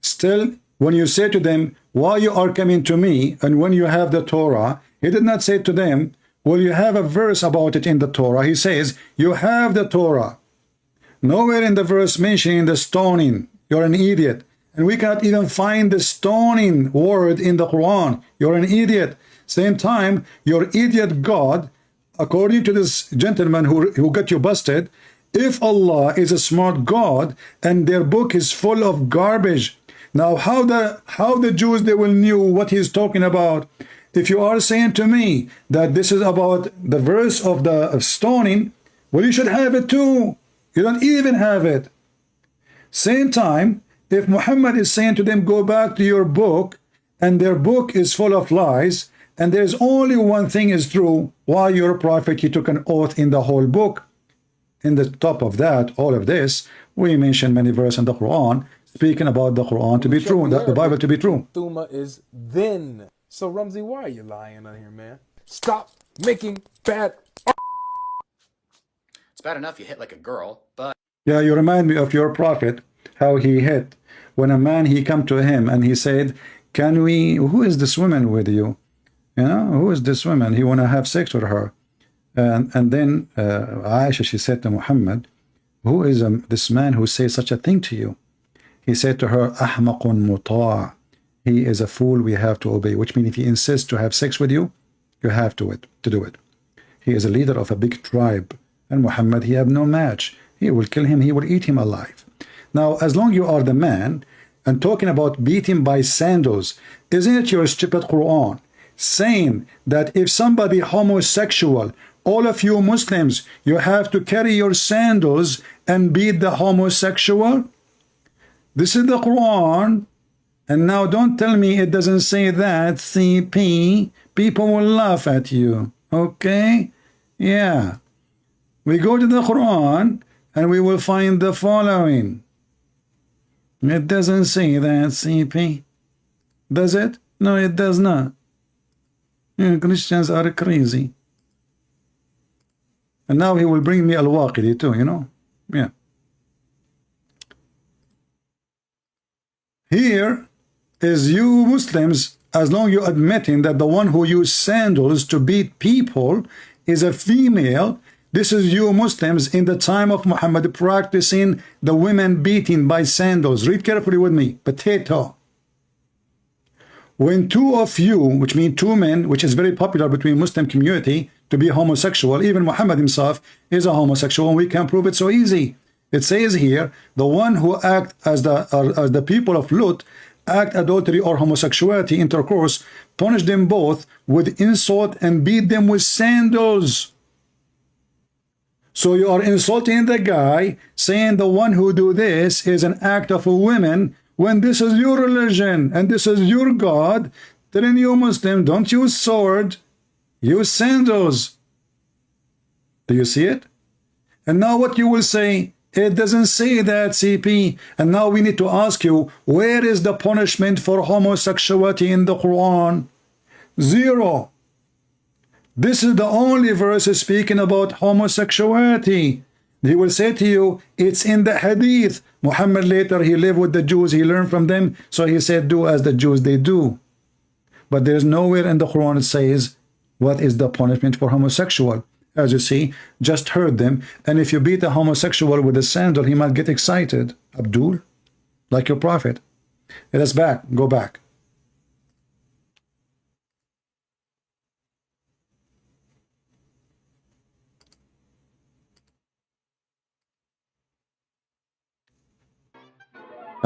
still, when you say to them, why you are coming to me, and when you have the Torah, he did not say to them, well, you have a verse about it in the Torah. He says, you have the Torah. Nowhere in the verse mentioning the stoning. You're an idiot. And we cannot even find the stoning word in the Quran. You're an idiot. Same time, your idiot God, according to this gentleman who got you busted, if Allah is a smart God and their book is full of garbage, now how the Jews, they will knew what he's talking about? If you are saying to me that this is about the verse of the stoning, well, you should have it too. You don't even have it. Same time, if Muhammad is saying to them, go back to your book, and their book is full of lies, and there's only one thing is true, why your prophet, he took an oath in the whole book. In the top of that, all of this, we mention many verses in the Quran, speaking about the Quran to be true, that the Bible to be true. Thuma is then. So Rumsey, why are you lying on here, man? Stop making bad art. It's bad enough you hit like a girl, but... Yeah, you remind me of your prophet, how he hit When a man, he come to him and he said, can we, who is this woman with you? You know, who is this woman? He want to have sex with her. And then Aisha, she said to Muhammad, who is this man who says such a thing to you? He said to her, Ahmaqun muta'. He is a fool we have to obey, which means if he insists to have sex with you, you have to do it. He is a leader of a big tribe. And Muhammad, he have no match. He will kill him, he will eat him alive. Now, as long you are the man, and talking about beating by sandals, isn't it your stupid Quran saying that if somebody homosexual, all of you Muslims, you have to carry your sandals and beat the homosexual? This is the Quran. And now don't tell me it doesn't say that, CP. People will laugh at you. Okay? Yeah. We go to the Quran and we will find the following. It doesn't say that, CP. Does it? No, it does not. Yeah, Christians are crazy. And now he will bring me Al-Waqidi too, you know? Yeah. Here is you Muslims, as long you admitting that the one who used sandals to beat people is a female. This is you Muslims in the time of Muhammad practicing the women beating by sandals. Read carefully with me. Potato. When two of you, which mean two men, which is very popular between Muslim community to be homosexual, even Muhammad himself is a homosexual, and we can prove it so easy. It says here, the one who act as the people of Lut, act adultery or homosexuality, intercourse, punish them both with insult and beat them with sandals. So you are insulting the guy, saying the one who do this is an act of a woman, when this is your religion and this is your God, telling you Muslim, don't use sword, use sandals. Do you see it? And now what you will say, it doesn't say that, CP. And now we need to ask you, where is the punishment for homosexuality in the Quran? Zero. This is the only verse speaking about homosexuality. He will say to you, it's in the hadith. Muhammad later, he lived with the Jews, he learned from them, so he said, do as the Jews they do. But there's nowhere in the Quran it says, what is the punishment for homosexual? As you see, just heard them, and if you beat a homosexual with a sandal, he might get excited. Abdul, like your prophet. Let us back, go back.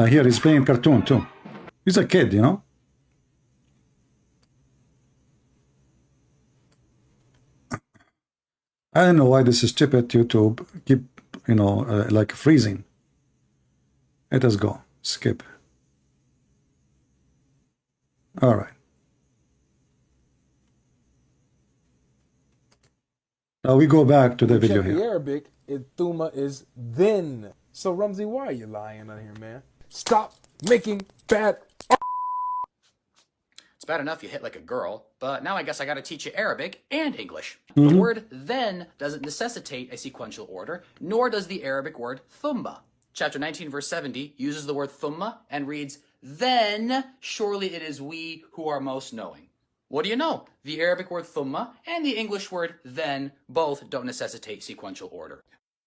Here he's playing cartoon too. He's a kid, you know. I don't know why this is stupid YouTube keep, you know, like freezing. Let us go. Skip. All right. Now we go back to the video here. In Arabic, Thumma is then. So Rumsey, why are you lying on here, man? Stop making bad art. It's bad enough you hit like a girl, but now I guess I gotta teach you Arabic and English. Mm-hmm. The word then doesn't necessitate a sequential order, nor does the Arabic word thumma. Chapter 19, verse 70 uses the word thumma and reads, then surely it is we who are most knowing. What do you know? The Arabic word thumma and the English word then both don't necessitate sequential order.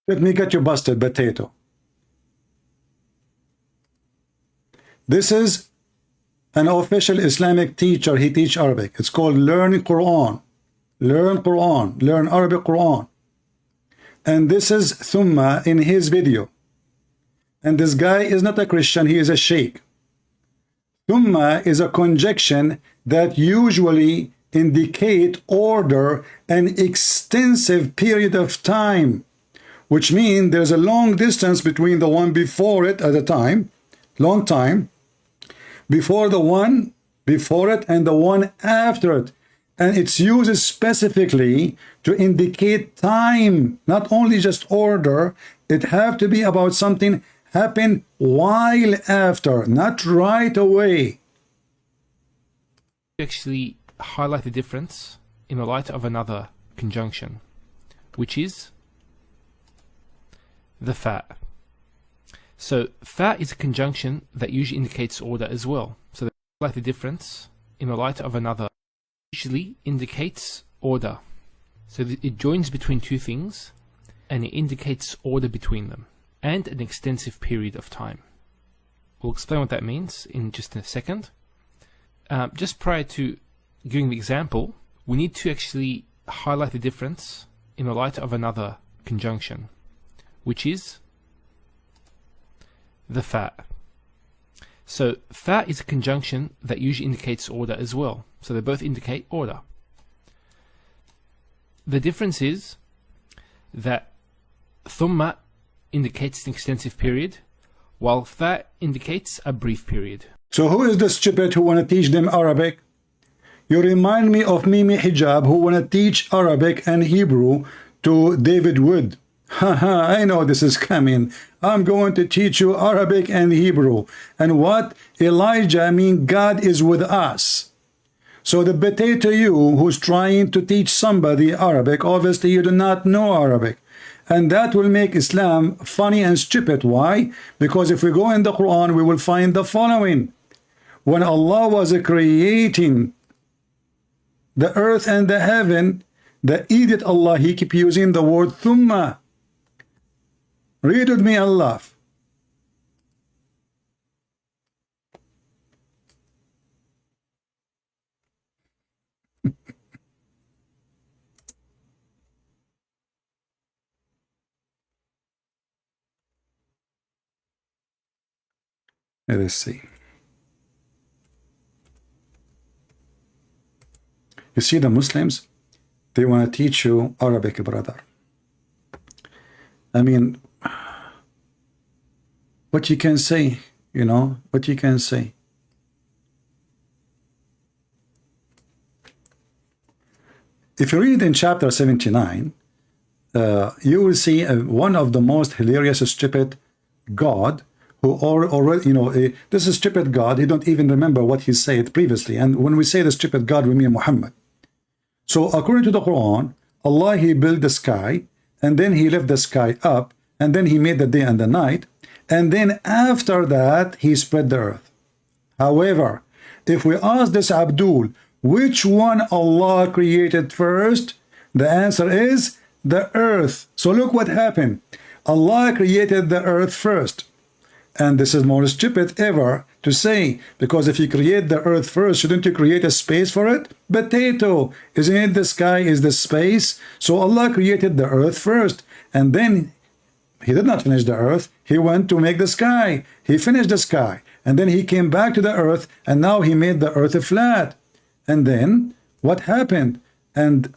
Let me get you busted, potato. This is an official Islamic teacher. He teaches Arabic. It's called Learn Quran. Learn Quran. Learn Arabic Quran. And this is Thumma in his video. And this guy is not a Christian. He is a sheikh. Thumma is a conjunction that usually indicate order and extensive period of time, which means there's a long distance between the one before it at a time, long time, before the one before it and the one after it. And it's used specifically to indicate time, not only just order. It have to be about something happen while after, not right away. Actually highlight the difference in the light of another conjunction, which is the fa. So fa is a conjunction that usually indicates order as well. So the difference in the light of another usually indicates order. So it joins between two things and it indicates order between them and an extensive period of time. We'll explain what that means in just a second. Just prior to giving the example, we need to actually highlight the difference in the light of another conjunction, which is the fa. So fa is a conjunction that usually indicates order as well. So they both indicate order. The difference is that thumma indicates an extensive period, while fa indicates a brief period. So who is the stupid who want to teach them Arabic? You remind me of Mimi Hijab, who want to teach Arabic and Hebrew to David Wood. Haha, I know this is coming. I'm going to teach you Arabic and Hebrew. And what? Elijah, I mean God is with us. So the potato you who's trying to teach somebody Arabic, obviously you do not know Arabic. And that will make Islam funny and stupid. Why? Because if we go in the Quran, we will find the following. When Allah was creating the earth and the heaven, the idiot Allah, he keep using the word thumma. Read with me, Allah. Let us see. You see, the Muslims, they want to teach you Arabic, brother. I mean, what you can say, you know, what you can say. If you read in chapter 79, you will see one of the most hilarious, stupid God who already, you know, this is stupid God. He don't even remember what he said previously. And when we say the stupid God, we mean Muhammad. So according to the Quran, Allah, he built the sky, and then he left the sky up, and then he made the day and the night, and then after that, he spread the earth. However, if we ask this Abdul, which one Allah created first? The answer is the earth. So look what happened. Allah created the earth first. And this is more stupid ever to say, because if you create the earth first, shouldn't you create a space for it? Potato, isn't it the sky is the space? So Allah created the earth first, and then he did not finish the earth. He went to make the sky. He finished the sky, and then he came back to the earth, and now he made the earth flat. And then what happened? And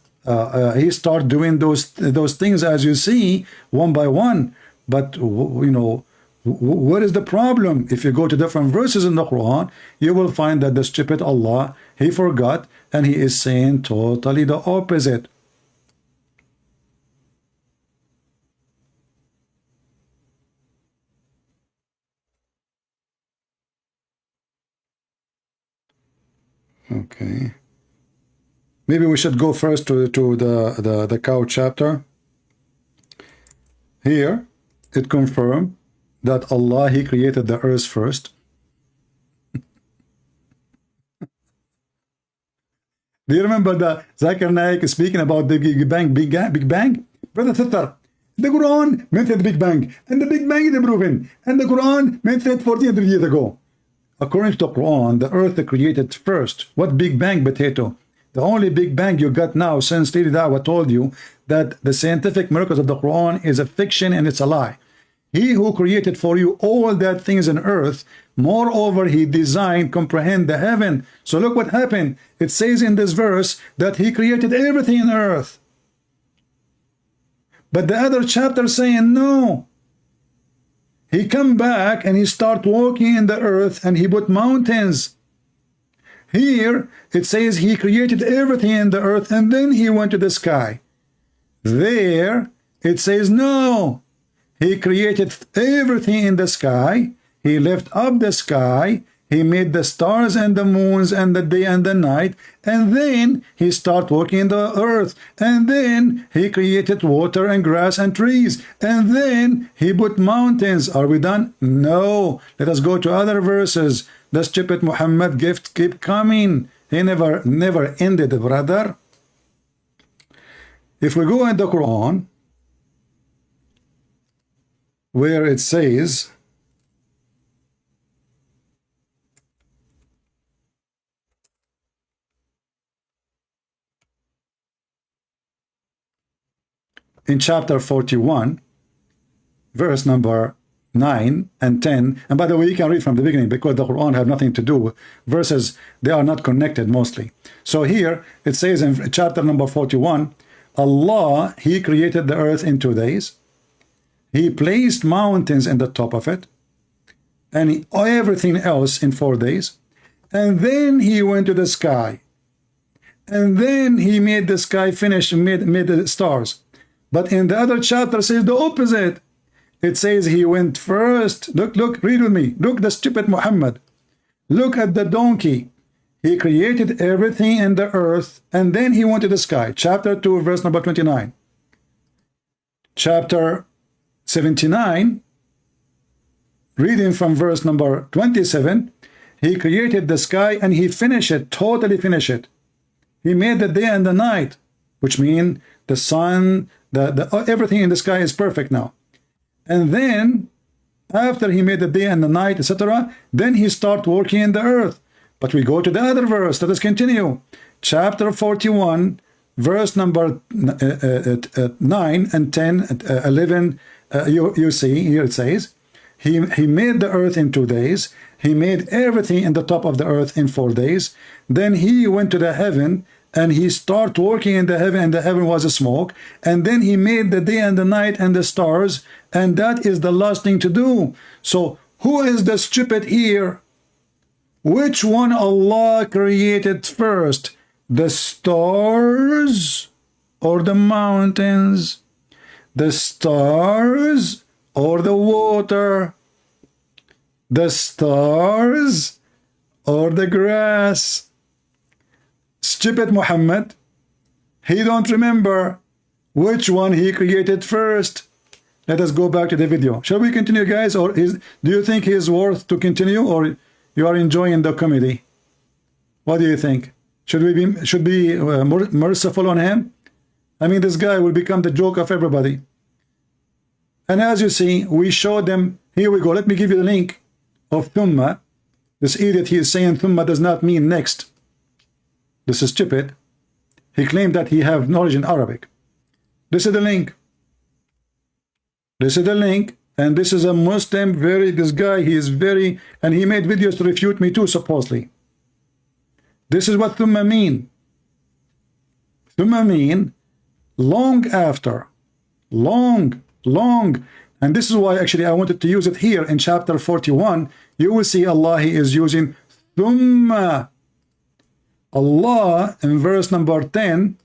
he started doing those things, as you see, one by one. But you know, what is the problem? If you go to different verses in the Quran, you will find that the stupid Allah, he forgot, and he is saying totally the opposite. Okay. Maybe we should go first to the cow chapter. Here, it confirmed that Allah, he created the earth first. Do you remember the Zakir Naik speaking about the Big Bang? Brother Sister, the Quran mentioned the Big Bang, and the Big Bang is proven, and the Quran mentioned it 1400 years ago. According to the Quran, the earth created first. What Big Bang, potato? The only Big Bang you got now, since Lady Dawa told you that the scientific miracles of the Quran is a fiction and it's a lie. He who created for you all that things on earth, moreover, he designed, comprehend the heaven. So look what happened. It says in this verse that he created everything on earth. But the other chapter saying no. He come back and he start walking in the earth and he put mountains. Here it says he created everything in the earth and then he went to the sky. There it says no. He created everything in the sky. He left up the sky he made the stars and the moons and the day and the night, and then he started working the earth, and then he created water and grass and trees, and then he put mountains. Are we done? No. Let us go to other verses. The stupid Muhammad gift keep coming. He never ended, brother. If we go in the Quran, where it says, in chapter 41, verse number 9 and 10, and by the way, you can read from the beginning because the Quran have nothing to do with verses. They are not connected mostly. So here it says in chapter number 41, Allah, he created the earth in 2 days. He placed mountains in the top of it, and everything else in 4 days. And then he went to the sky, and then he made the sky finish, made the stars. But in the other chapter says the opposite. It says he went first. Look, read with me. Look, the stupid Muhammad. Look at the donkey. He created everything in the earth, and then he went to the sky. Chapter 2, verse number 29. Chapter 79, reading from verse number 27, he created the sky and he finished it, totally finished it. He made the day and the night, which means the sun, everything in the sky is perfect now. And then, after he made the day and the night, etc., then he started working in the earth. But we go to the other verse. Let us continue. Chapter 41, verse number 9 and 10, 11, you see, here it says, he made the earth in 2 days. He made everything in the top of the earth in 4 days. Then he went to the heaven, and he started working in the heaven, and the heaven was a smoke. And then he made the day and the night and the stars, and that is the last thing to do. So who is the stupid here? Which one Allah created first? The stars or the mountains? The stars or the water? The stars or the grass? Stupid Muhammad, he don't remember which one he created first. Let us go back to the video. Shall we continue, guys, or do you think he is worth to continue, or you are enjoying the comedy? What do you think? Should we be merciful on him? I mean, this guy will become the joke of everybody. And as you see, we showed them. Here we go. Let me give you the link of thumma. This idiot, he is saying thumma does not mean next. This is stupid. He claimed that he have knowledge in Arabic. This is the link. This is the link. And this is a Muslim, this guy, he is very, and he made videos to refute me too, supposedly. This is what thumma mean. Thumma mean long after. Long. And this is why actually I wanted to use it here in chapter 41. You will see Allah, he is using thumma. Allah in verse number 10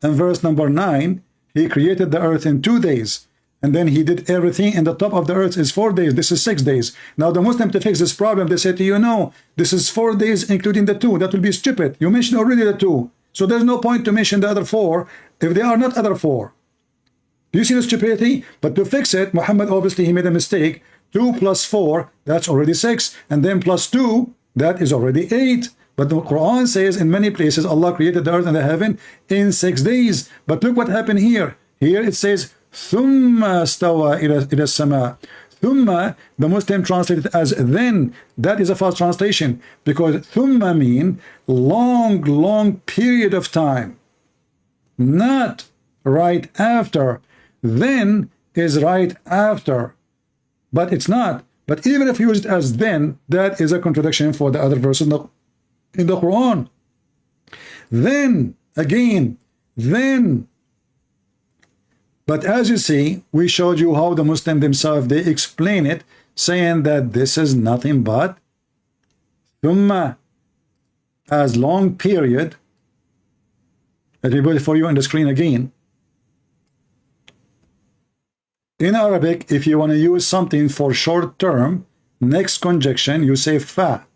and verse number 9, he created the earth in 2 days, and then he did everything, and the top of the earth is 4 days. This is 6 days. Now the Muslim, to fix this problem, they say to you, no, this is 4 days including the 2. That will be stupid. You mentioned already the 2, so there's no point to mention the other 4 if they are not other 4. Do you see the stupidity? But to fix it, Muhammad, obviously he made a mistake. 2 plus 4, that's already 6, and then plus 2, that is already 8. But the Quran says in many places Allah created the earth and the heaven in 6 days. But look what happened here. Here it says thumma stawa ila sama. Thumma, the Muslim translated as then. That is a false translation, because thumma mean long period of time, not right after. Then is right after, but it's not. But even if you use it as then, that is a contradiction for the other verses in the Quran. Then, again, then. But as you see, we showed you how the Muslim themselves, they explain it, saying that this is nothing but thumma, as long period. Let me put it for you on the screen again. In Arabic, if you want to use something for short term, Next conjunction, you say fa.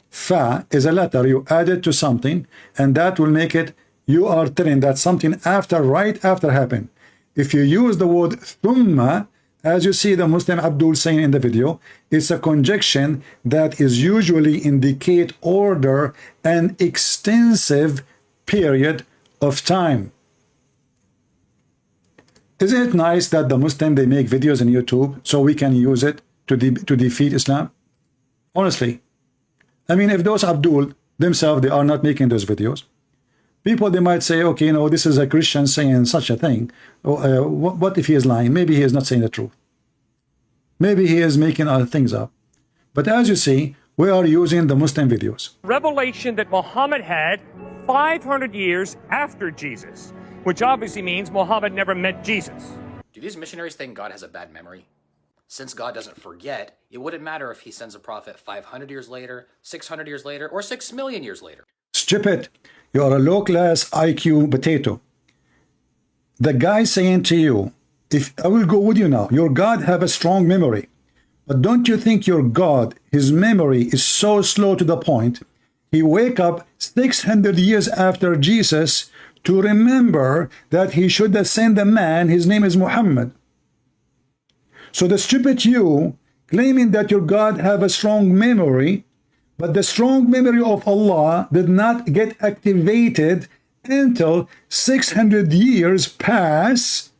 Fa is a letter you added to something, and that will make it, you are telling that something after, right after happened. If you use the word thumma, as you see the Muslim Abdul saying in the video, it's a conjunction that is usually indicate order and extensive period of time. Isn't it nice that the Muslim, they make videos on YouTube so we can use it to defeat Islam? Honestly. I mean, if those Abdul themselves, they are not making those videos, people, they might say, okay, you know, this is a Christian saying such a thing. What if he is lying? Maybe he is not saying the truth. Maybe he is making other things up. But as you see, we are using the Muslim videos. Revelation that Muhammad had 500 years after Jesus, which obviously means Muhammad never met Jesus. Do these missionaries think God has a bad memory? Since God doesn't forget, it wouldn't matter if he sends a prophet 500 years later, 600 years later, or 6 million years later. Stupid. You are a low-class IQ potato. The guy saying to you, if I will go with you now, your God have a strong memory. But don't you think your God, his memory is so slow to the point, he wake up 600 years after Jesus to remember that he should have sent a man, his name is Muhammad. So the stupid you, claiming that your God have a strong memory, but the strong memory of Allah did not get activated until 600 years pass.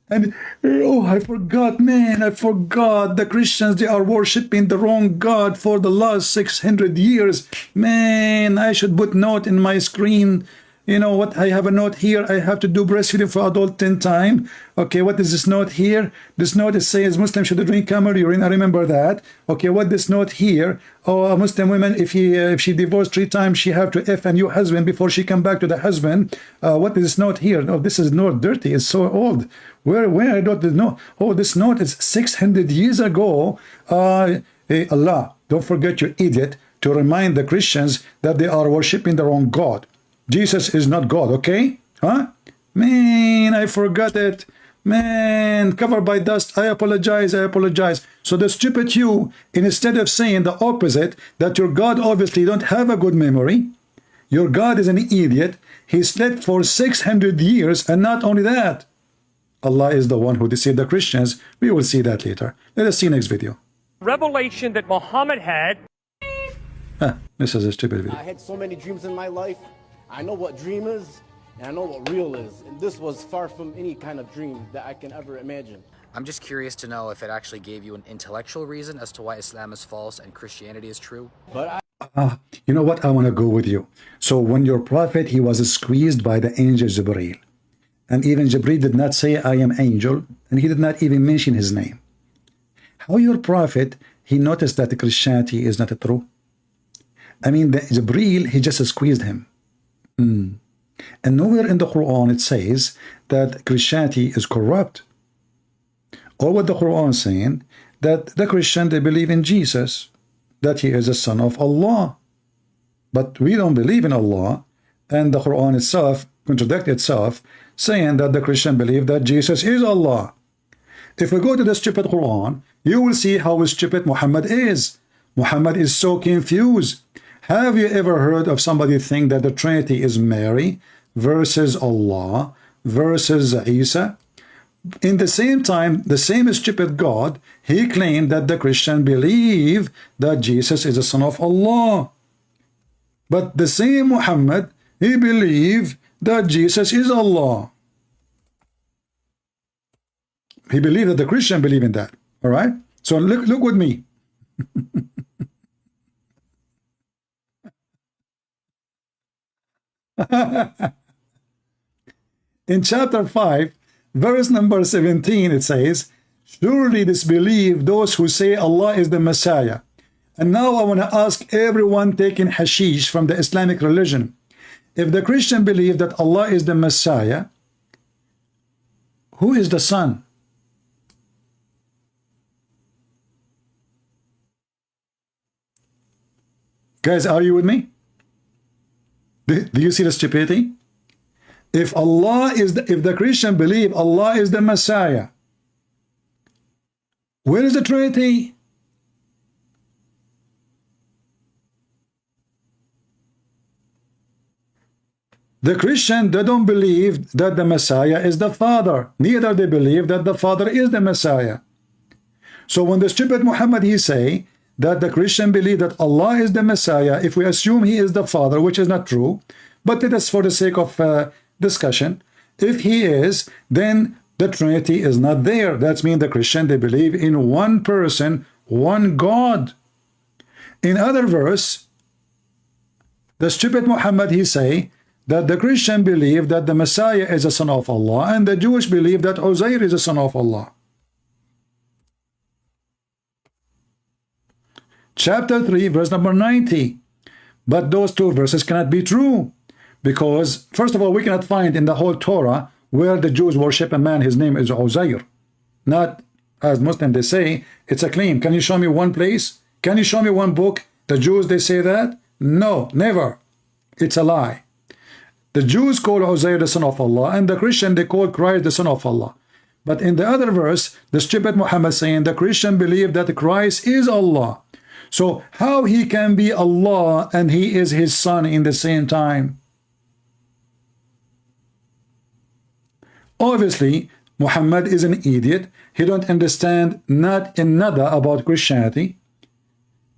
And, oh, I forgot, man, I forgot. The Christians, they are worshiping the wrong God for the last 600 years. Man, I should put note in my screen. You know what? I have a note here. I have to do breastfeeding for adult 10 time. Okay, what is this note here? This note is says Muslims should drink camel urine. I remember that. Okay, what this note here? Oh, a Muslim woman, if she divorced 3 times, she have to F a new husband before she come back to the husband. What is this note here? Oh, this is note dirty. It's so old. Where I don't know. Oh, this note is 600 years ago. Hey, Allah, don't forget, you idiot, to remind the Christians that they are worshiping the wrong God. Jesus is not God, okay? Huh? Man, I forgot it. Man, covered by dust. I apologize, I apologize. So the stupid you, instead of saying the opposite, that your God obviously don't have a good memory, your God is an idiot, he slept for 600 years, and not only that, Allah is the one who deceived the Christians. We will see that later. Let us see next video. Revelation that Muhammad had. This is a stupid video. I had so many dreams in my life. I know what dream is, and I know what real is. And this was far from any kind of dream that I can ever imagine. I'm just curious to know if it actually gave you an intellectual reason as to why Islam is false and Christianity is true. But you know what? I want to go with you. So when your prophet, he was squeezed by the angel Jibreel. And even Jibreel did not say, I am angel. And he did not even mention his name. How your prophet, he noticed that Christianity is not true? I mean, the Jibreel, he just squeezed him. And nowhere in the Quran it says that Christianity is corrupt. Or what the Quran is saying, that the Christian, they believe in Jesus, that he is a son of Allah. But we don't believe in Allah, and the Quran itself contradicts itself, saying that the Christian believe that Jesus is Allah. If we go to the stupid Quran, you will see how stupid Muhammad is. Muhammad is so confused. Have you ever heard of somebody think that the Trinity is Mary versus Allah versus Isa? In the same time, the same stupid God, he claimed that the Christian believe that Jesus is the son of Allah. But the same Muhammad, he believed that Jesus is Allah. He believed that the Christian believe in that. All right? So look with me. In chapter 5, verse number 17, it says, surely disbelieve those who say Allah is the Messiah. And now I want to ask everyone taking hashish from the Islamic religion, if the Christian believe that Allah is the Messiah, who is the Son? Guys, are you with me? Do you see the stupidity? If Allah is if the Christian believe Allah is the Messiah, Where is the Trinity? The Christian, they don't believe that the Messiah is the Father. Neither they believe that the Father is the Messiah. So when the stupid Muhammad, he say that the Christian believe that Allah is the Messiah, if we assume he is the Father, which is not true, but it is for the sake of discussion, if he is, then the Trinity is not there. That means the Christian, they believe in one person, one God. In other verse, the stupid Muhammad, he say that the Christian believe that the Messiah is a son of Allah, and the Jewish believe that Uzair is a son of Allah. Chapter 3, verse number 90. But those two verses cannot be true, because first of all, we cannot find in the whole Torah where the Jews worship a man, his name is Uzair. Not as Muslims they say, it's a claim. Can you show me one place? Can you show me one book? The Jews, they say that? No, never. It's a lie. The Jews call Uzair the son of Allah, and the Christian, they call Christ the son of Allah. But in the other verse, the stupid Muhammad saying the Christian believe that Christ is Allah. So how he can be Allah and he is his son in the same time? Obviously, Muhammad is an idiot. He don't understand not in nada about Christianity.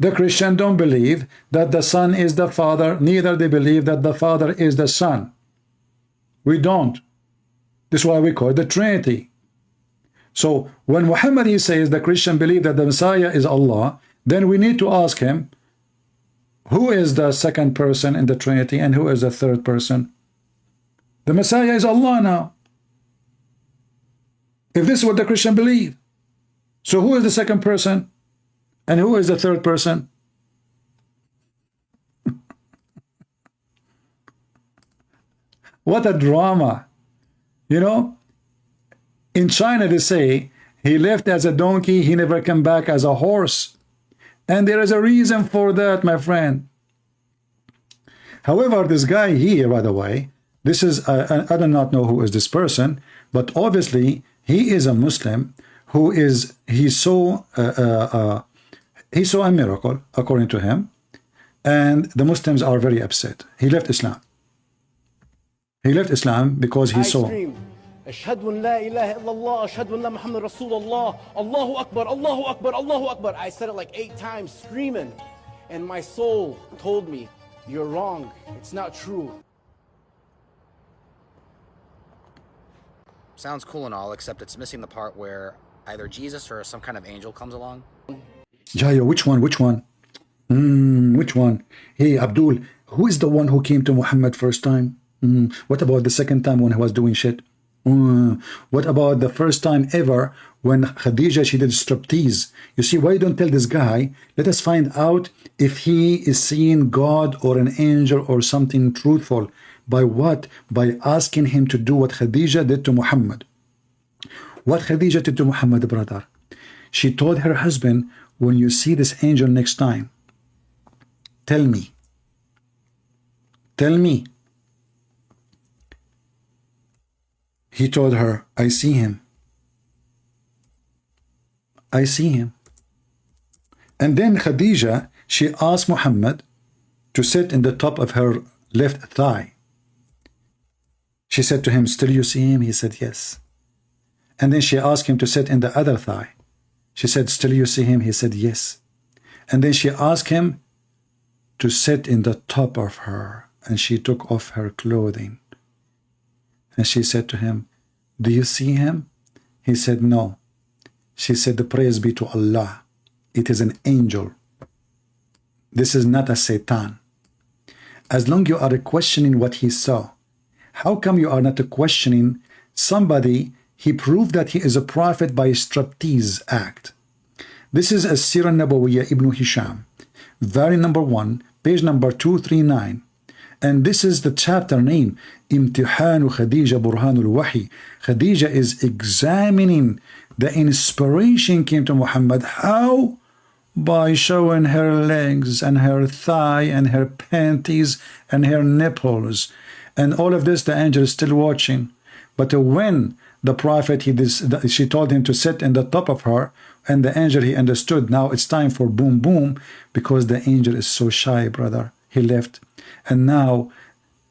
The Christian don't believe that the Son is the Father, neither they believe that the Father is the Son. We don't. This is why we call it the Trinity. So when Muhammad he says the Christian believe that the Messiah is Allah, then we need to ask him, who is the second person in the Trinity and who is the third person? The Messiah is Allah now. If this is what the Christian believe, so who is the second person and who is the third person? What a drama. You know, in China they say he left as a donkey, he never came back as a horse. And there is a reason for that, my friend. However, this guy here, by the way, this is, I do not know who is this person, but obviously he is a Muslim who is, he saw a miracle, according to him, and the Muslims are very upset. He left Islam. He left Islam because he saw. أشهد أن لا إله إلا الله أشهد أن محمد رسول الله الله أكبر الله أكبر الله أكبر. I said it like 8 times screaming, and my soul told me, you're wrong, it's not true. Sounds cool and all, except it's missing the part where either Jesus or some kind of angel comes along. Yeah, which one? Which one? Which one? Hey, Abdul, who is the one who came to Muhammad first time? What about the second time when he was doing shit? What about the first time ever when Khadija, she did striptease? You see, why don't tell this guy? Let us find out if he is seeing God or an angel or something truthful. By what? By asking him to do what Khadija did to Muhammad. What Khadija did to Muhammad, brother? She told her husband, when you see this angel next time, tell me. Tell me. He told her, I see him. I see him. And then Khadija, she asked Muhammad to sit in the top of her left thigh. She said to him, still you see him? He said, yes. And then she asked him to sit in the other thigh. She said, still you see him? He said, yes. And then she asked him to sit in the top of her, and she took off her clothing. And she said to him, do you see him? He said, no. She said, the praise be to Allah. It is an angel. This is not a Satan. As long you are questioning what he saw, how come you are not questioning somebody? He proved that he is a prophet by striptease act. This is a Sirah Nabawiyya Ibn Hisham, volume number 1, page number 239. And this is the chapter name, Imtihanu Khadija Burhanul Wahi. Khadija is examining the inspiration came to Muhammad. How? By showing her legs and her thigh and her panties and her nipples. And all of this, the angel is still watching. But when the prophet, she told him to sit in the top of her, and the angel, he understood. Now it's time for boom boom, because the angel is so shy, brother. He left. And now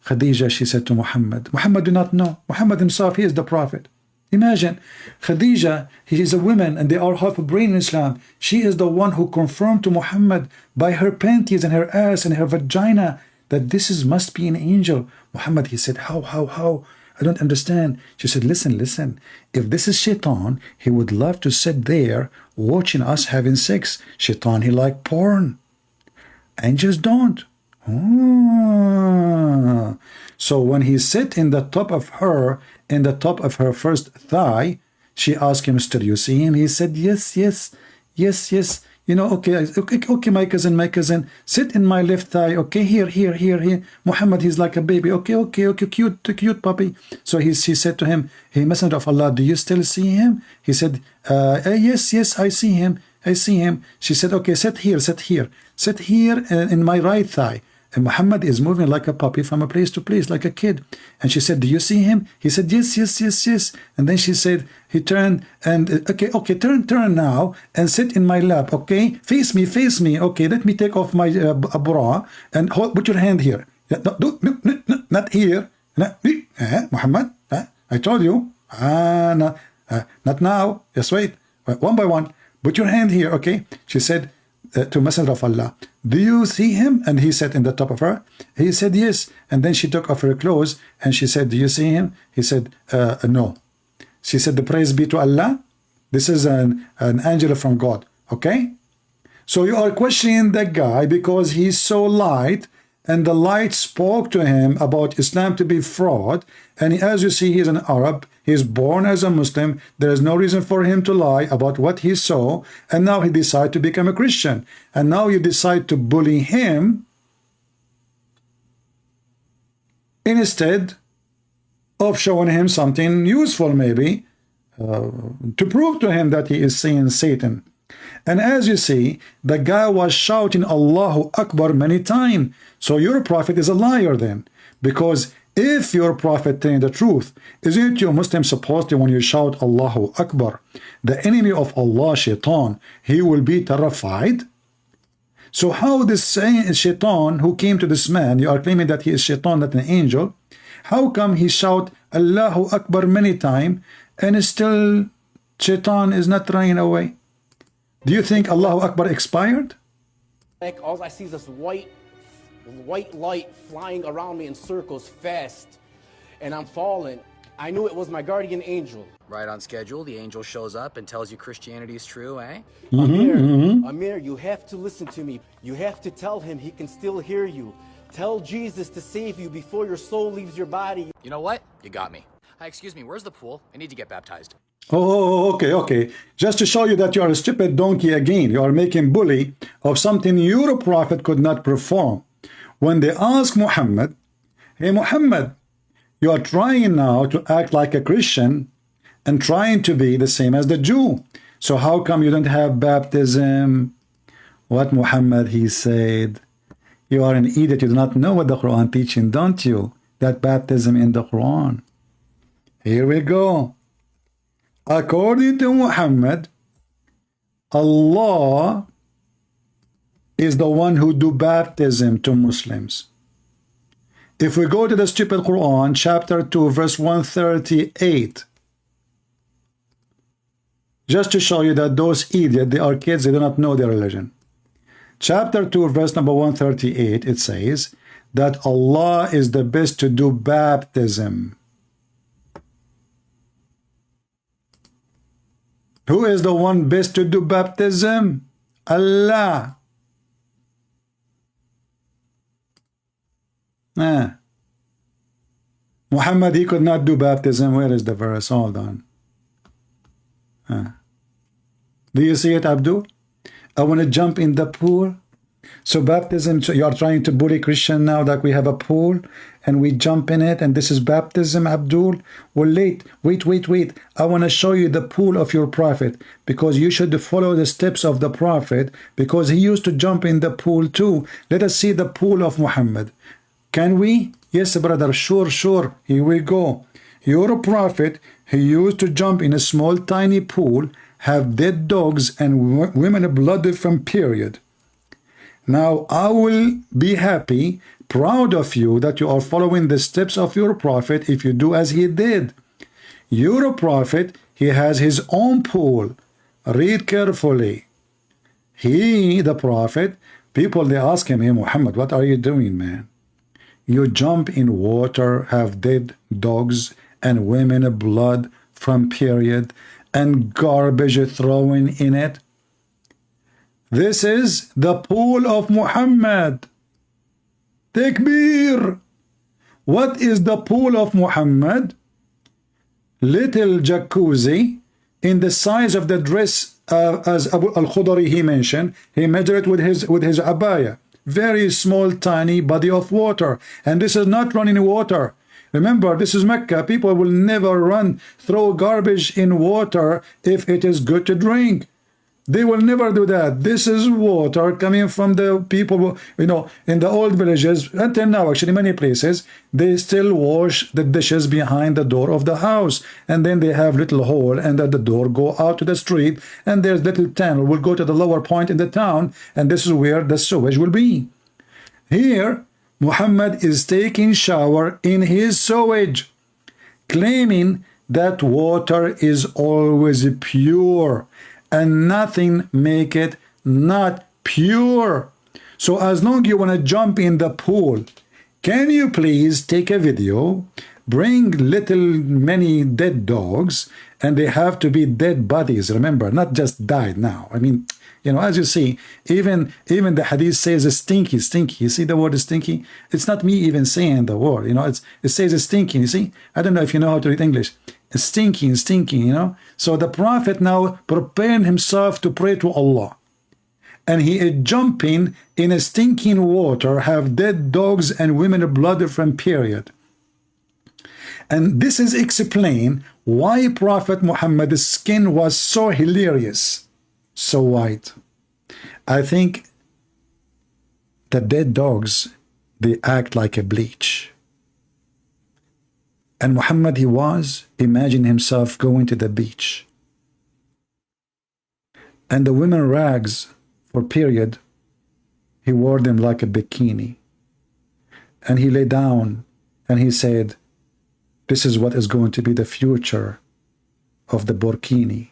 Khadija, she said to Muhammad, Muhammad do not know. Muhammad himself, he is the prophet. Imagine, Khadija, he is a woman, and they are half a brain in Islam. She is the one who confirmed to Muhammad by her panties and her ass and her vagina that this must be an angel. Muhammad, he said, how? I don't understand. She said, listen. If this is Shaitan, he would love to sit there watching us having sex. Shaitan, he like porn. Angels don't. So when he sit in the top of her, first thigh, she asked him, "Still you see him?" He said, yes. You know, okay, my cousin, sit in my left thigh. Okay, here. Muhammad, he's like a baby. Okay, cute puppy. So she said to him, "Hey, Messenger of Allah, do you still see him?" He said, yes, I see him. She said, okay, sit here in my right thigh. And Muhammad is moving like a puppy from a place to place, like a kid. And she said, "Do you see him?" He said, yes. And then she said, he turned and, okay, turn now and sit in my lap, okay? Face me. Okay, let me take off my bra and put your hand here. No, not here. Muhammad, I told you. Not now. Just wait. One by one. Put your hand here, okay? She said to Messenger of Allah, "Do you see him?" And he sat in the top of her. He said, yes. And then she took off her clothes and she said, "Do you see him?" He said, no. She said, "The praise be to Allah. This is an angel from God." Okay? So you are questioning that guy because he's so light, and the light spoke to him about Islam to be fraud. And as you see, he's an Arab. He's born as a Muslim. There is no reason for him to lie about what he saw. And now he decided to become a Christian. And now you decide to bully him instead of showing him something useful, maybe, to prove to him that he is seeing Satan. And as you see, the guy was shouting Allahu Akbar many times. So your prophet is a liar then. Because if your prophet telling the truth, isn't you Muslim supposed to, when you shout Allahu Akbar, the enemy of Allah, Shaitan, he will be terrified? So how this saying is Shaitan who came to this man, you are claiming that he is Shaitan, not an angel, how come he shout Allahu Akbar many times and still Shaitan is not running away? Do you think Allahu Akbar expired? Like, all I see is this white light flying around me in circles fast, and I'm falling. I knew it was my guardian angel. Right on schedule, the angel shows up and tells you Christianity is true, eh? Amir, you have to listen to me. You have to tell him he can still hear you. Tell Jesus to save you before your soul leaves your body. You know what? You got me. Hi, excuse me, where's the pool? I need to get baptized. Oh, okay. Just to show you that you are a stupid donkey again. You are making bully of something your prophet could not perform. When they ask Muhammad, "Hey Muhammad, you are trying now to act like a Christian and trying to be the same as the Jew. So how come you don't have baptism?" What Muhammad, he said, "You are an idiot. You do not know what the Quran teaching, don't you? That baptism in the Quran." Here we go. According to Muhammad, Allah is the one who do baptism to Muslims. If we go to the stupid Quran, chapter 2, verse 138, just to show you that those idiots, they are kids, they do not know their religion. Chapter 2, verse number 138, it says that Allah is the best to do baptism. Who is the one best to do baptism? Allah. Muhammad, he could not do baptism. Where is the verse? Hold on. Do you see it, Abdul? I want to jump in the pool. So baptism, so you are trying to bully Christian now that we have a pool and we jump in it and this is baptism, Abdul? Well, wait. I want to show you the pool of your prophet, because you should follow the steps of the prophet, because he used to jump in the pool too. Let us see the pool of Muhammad. Can we? Yes, brother, sure. Here we go. Your prophet, he used to jump in a small tiny pool, have dead dogs and women blooded from period. Now I will be happy, proud of you that you are following the steps of your prophet if you do as he did. Your prophet, he has his own pool. Read carefully. He, the prophet, people, they ask him, hey Muhammad, what are you doing, man? You jump in water, have dead dogs and women blood from period and garbage thrown in it. This is the pool of Muhammad. Takbir. What is the pool of Muhammad? Little jacuzzi in the size of the dress, as Abu al-Khudari he mentioned. He measured it with his abaya. Very small tiny body of water, and this is not running water. Remember, this is Mecca. People will never throw garbage in water if it is good to drink. They will never do that. This is water coming from the people, in the old villages. Until now, actually, many places, they still wash the dishes behind the door of the house. And then they have little hole, and at the door go out to the street, and there's little tunnel will go to the lower point in the town, and this is where the sewage will be. Here, Muhammad is taking shower in his sewage, claiming that water is always pure, and nothing make it not pure. So as long as you want to jump in the pool, can you please take a video, bring many dead dogs, and they have to be dead bodies, remember, not just died now. I mean, as you see, even the hadith says stinky. You see the word stinky? It's not me even saying the word, it says stinky, you see? I don't know if you know how to read English. Stinking, So the Prophet now preparing himself to pray to Allah. And he is jumping in a stinking water, have dead dogs and women blood from period. And this is explained why Prophet Muhammad's skin was so hilarious, so white. I think the dead dogs, they act like a bleach. And Muhammad, imagine himself going to the beach. And the women rags for period, he wore them like a bikini. And he lay down and he said, this is what is going to be the future of the burkini.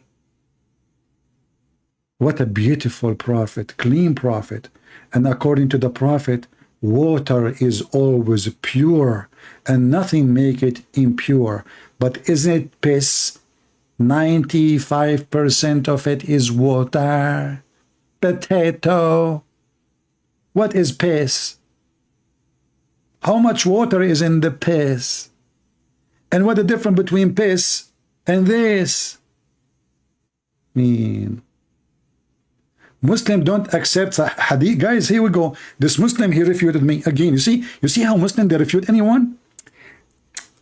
What a beautiful prophet, clean prophet. And according to the prophet, water is always pure and nothing make it impure. But isn't it piss? 95% of it is water. Potato. What is piss? How much water is in the piss? And what the difference between piss and this? Muslim don't accept hadith. Guys, here we go. This Muslim, he refuted me again. You see how Muslim, they refute anyone?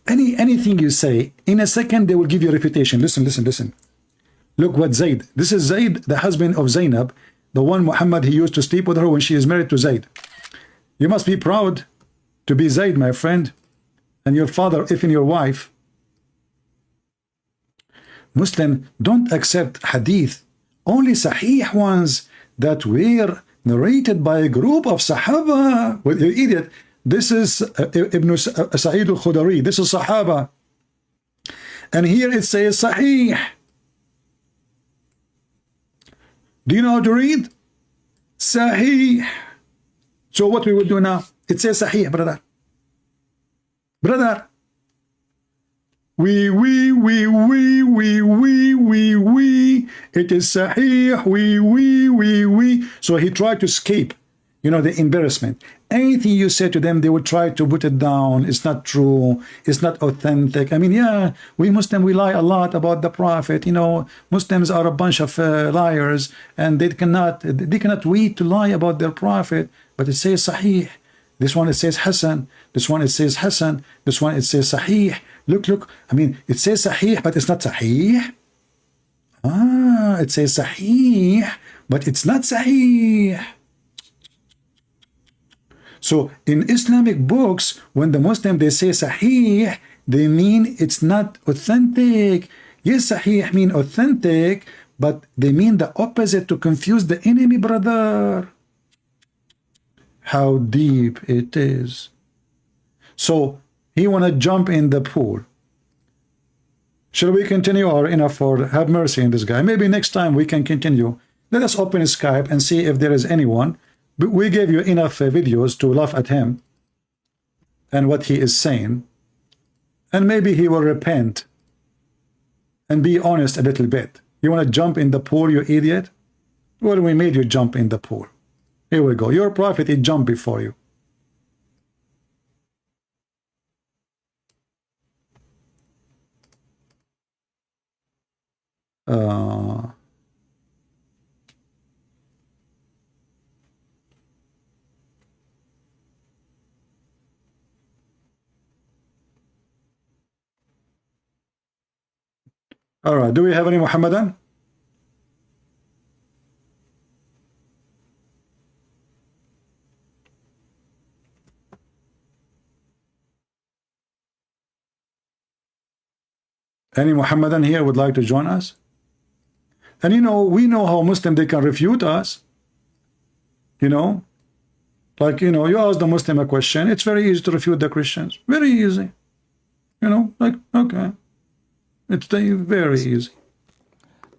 Anything you say, in a second they will give you a refutation. Listen. Look what Zayd. This is Zayd, the husband of Zainab, the one Muhammad, he used to sleep with her when she is married to Zayd. You must be proud to be Zayd, my friend, and your father, even your wife. Muslim don't accept hadith, only sahih ones that were narrated by a group of Sahaba. Well, you idiot. This is Ibn Sa'id al-Khudari. This is Sahaba. And here it says Sahih. Do you know how to read? Sahih. So what we will do now? It says Sahih, brother. We. It is Sahih. We. So he tried to escape, the embarrassment. Anything you say to them, they will try to put it down. It's not true. It's not authentic. I mean, yeah, we Muslims, we lie a lot about the Prophet. Muslims are a bunch of liars, and they cannot wait to lie about their Prophet. But it says Sahih. This one it says Hassan. This one it says Hassan. This one it says Sahih. Look. I mean, it says Sahih, but it's not Sahih. It says Sahih, but it's not Sahih. So in Islamic books, when the Muslim, they say Sahih, they mean it's not authentic. Yes, sahih mean authentic, but they mean the opposite to confuse the enemy, brother. How deep it is. So he want to jump in the pool. Shall we continue or enough for have mercy in this guy? Maybe next time we can continue. Let us open Skype and see if there is anyone. We gave you enough videos to laugh at him and what he is saying. And maybe he will repent and be honest a little bit. You want to jump in the pool, you idiot? Well, we made you jump in the pool. Here we go. Your prophet, he jumped before you. All right. Do we have any Muhammadan? Any Muhammadan here would like to join us? And you know, we know how Muslim they can refute us. You know, like, you know, you ask the Muslim a question, it's very easy to refute the Christians. Very easy. You know, like, okay. It's very easy.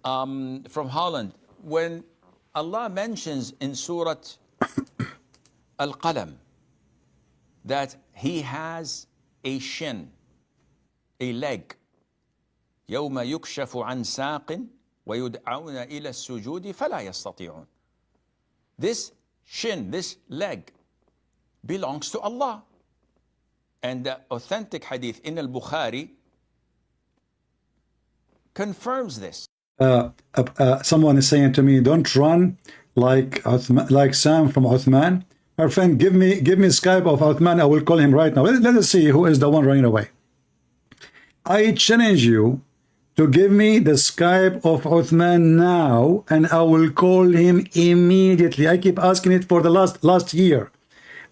From Holland, when Allah mentions in Surah Al-Qalam that He has a shin, a leg, يوم يكشف عن ساق ويدعون إلى السجود فلا يستطيعون. This shin, this leg, belongs to Allah. And the authentic hadith in Al-Bukhari confirms this. Someone is saying to me, don't run like Sam from Uthman. My friend, give me Skype of Uthman. I will call him right now. Let us see who is the one running away. I challenge you to give me the Skype of Uthman now, and I will call him immediately. I keep asking it for the last year,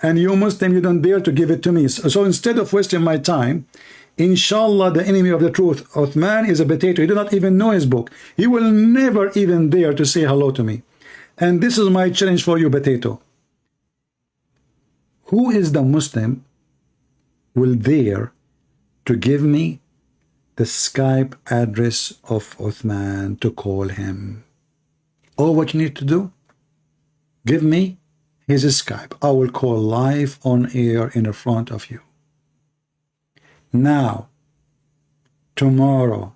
and you Muslim, you don't dare to give it to me. So instead of wasting my time, inshallah, the enemy of the truth, Uthman, is a potato. He does not even know his book. He will never even dare to say hello to me. And this is my challenge for you, potato. Who is the Muslim will dare to give me the Skype address of Uthman to call him? All what you need to do, give me his Skype. I will call live on air in front of you. Now, tomorrow,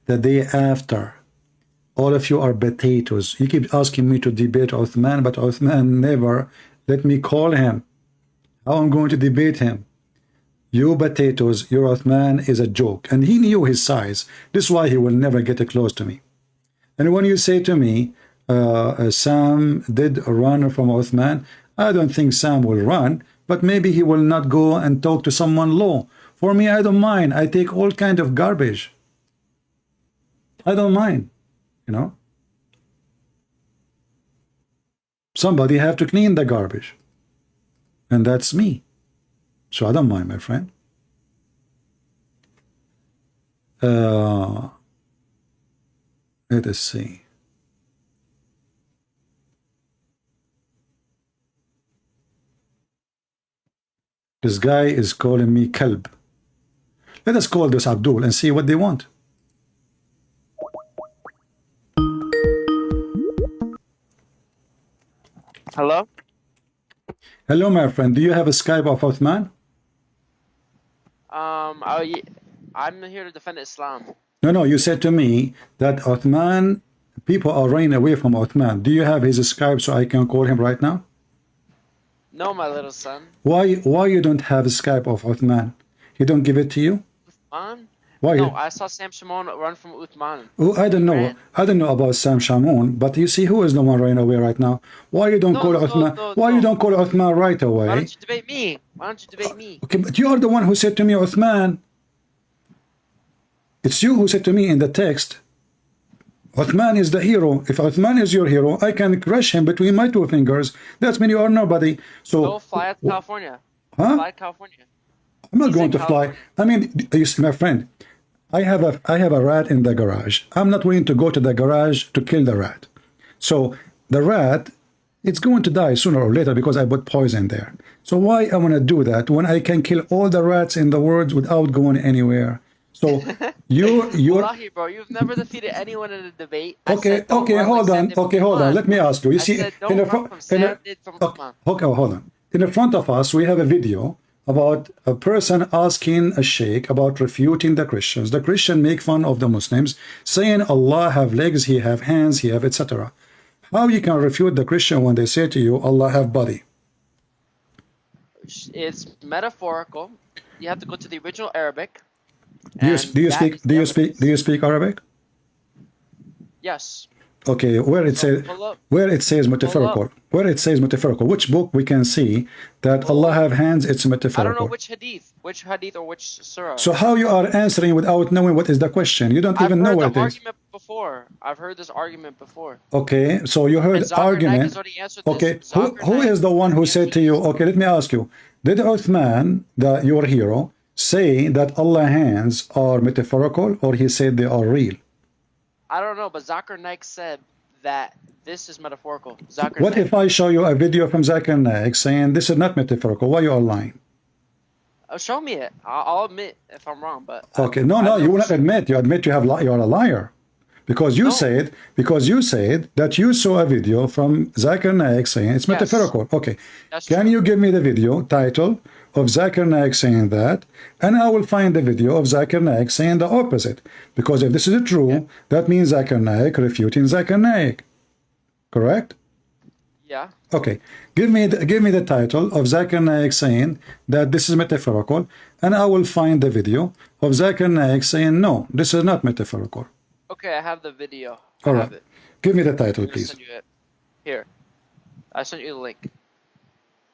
the day after, all of you are potatoes. You keep asking me to debate Uthman, but Uthman never let me call him. How I'm going to debate him? You potatoes, your Uthman is a joke. And he knew his size. This is why he will never get close to me. And when you say to me, Sam did run from Uthman, I don't think Sam will run, but maybe he will not go and talk to someone low. For me, I don't mind. I take all kind of garbage. I don't mind, you know. Somebody have to clean the garbage. And that's me. So I don't mind, my friend. Let us see. This guy is calling me Kalb. Let us call this Abdul and see what they want. Hello? Hello, my friend. Do you have a Skype of Uthman? I'm here to defend Islam. No, you said to me that Uthman, people are running away from Uthman. Do you have his Skype so I can call him right now? No, my little son. Why you don't have a Skype of Uthman? He don't give it to you? Uthman? Why? No, I saw Sam Shimon run from Uthman. Oh, I don't know. I don't know about Sam Shamoun, but you see who is the one running away right now? Why you don't call Uthman? Why you don't call Uthman right away? Why don't you debate me? Why don't you debate me? Okay, but you are the one who said to me, Uthman. It's you who said to me in the text, Uthman is the hero. If Uthman is your hero, I can crush him between my two fingers. That's mean you are nobody. So go fly out to California. Huh? Fly to California. I'm not going to fly. I mean, you see, my friend, I have a rat in the garage. I'm not willing to go to the garage to kill the rat. So the rat, it's going to die sooner or later because I put poison there. So why I want to do that when I can kill all the rats in the world without going anywhere? So you're Wallahi, bro, you've never defeated anyone in a debate. okay. Hold on. Let me ask you. You see, in the front, hold on. In the front of us, we have a video about a person asking a sheikh about refuting the Christians. The Christian make fun of the Muslims, saying Allah have legs, He have hands, He have etc. How you can refute the Christian when they say to you Allah have body? It's metaphorical. You have to go to the original Arabic. Do you speak Arabic? Yes. Okay, where it says metaphorical. Where it says metaphorical, which book we can see that Allah have hands, it's metaphorical. I don't know which hadith or which surah. So how you are answering without knowing what is the question? You don't even know what it is. I've heard this argument before. Okay, so you heard argument. Okay, who is the one who said to you, okay, let me ask you, did Uthman, your hero, say that Allah's hands are metaphorical, or he said they are real? I don't know, but Zakir Naik said that this is metaphorical. What if I show you a video from Zakir Naik saying this is not metaphorical? Why you are lying? Show me it. I'll admit if I'm wrong, but okay, no, you will not admit. You admit you are a liar, because you said that you saw a video from Zakir Naik saying it's metaphorical. Okay, can you give me the video title of Zakir Naik saying that, and I will find the video of Zakir Naik saying the opposite, because if this is true, that means Zakir Naik refuting Zakir Naik, correct? Yeah. Okay, give me the title of Zakir Naik saying that this is metaphorical, and I will find the video of Zakir Naik saying no, this is not metaphorical. Okay, I have the video. All right, give me the title, please. Here, I sent you the link.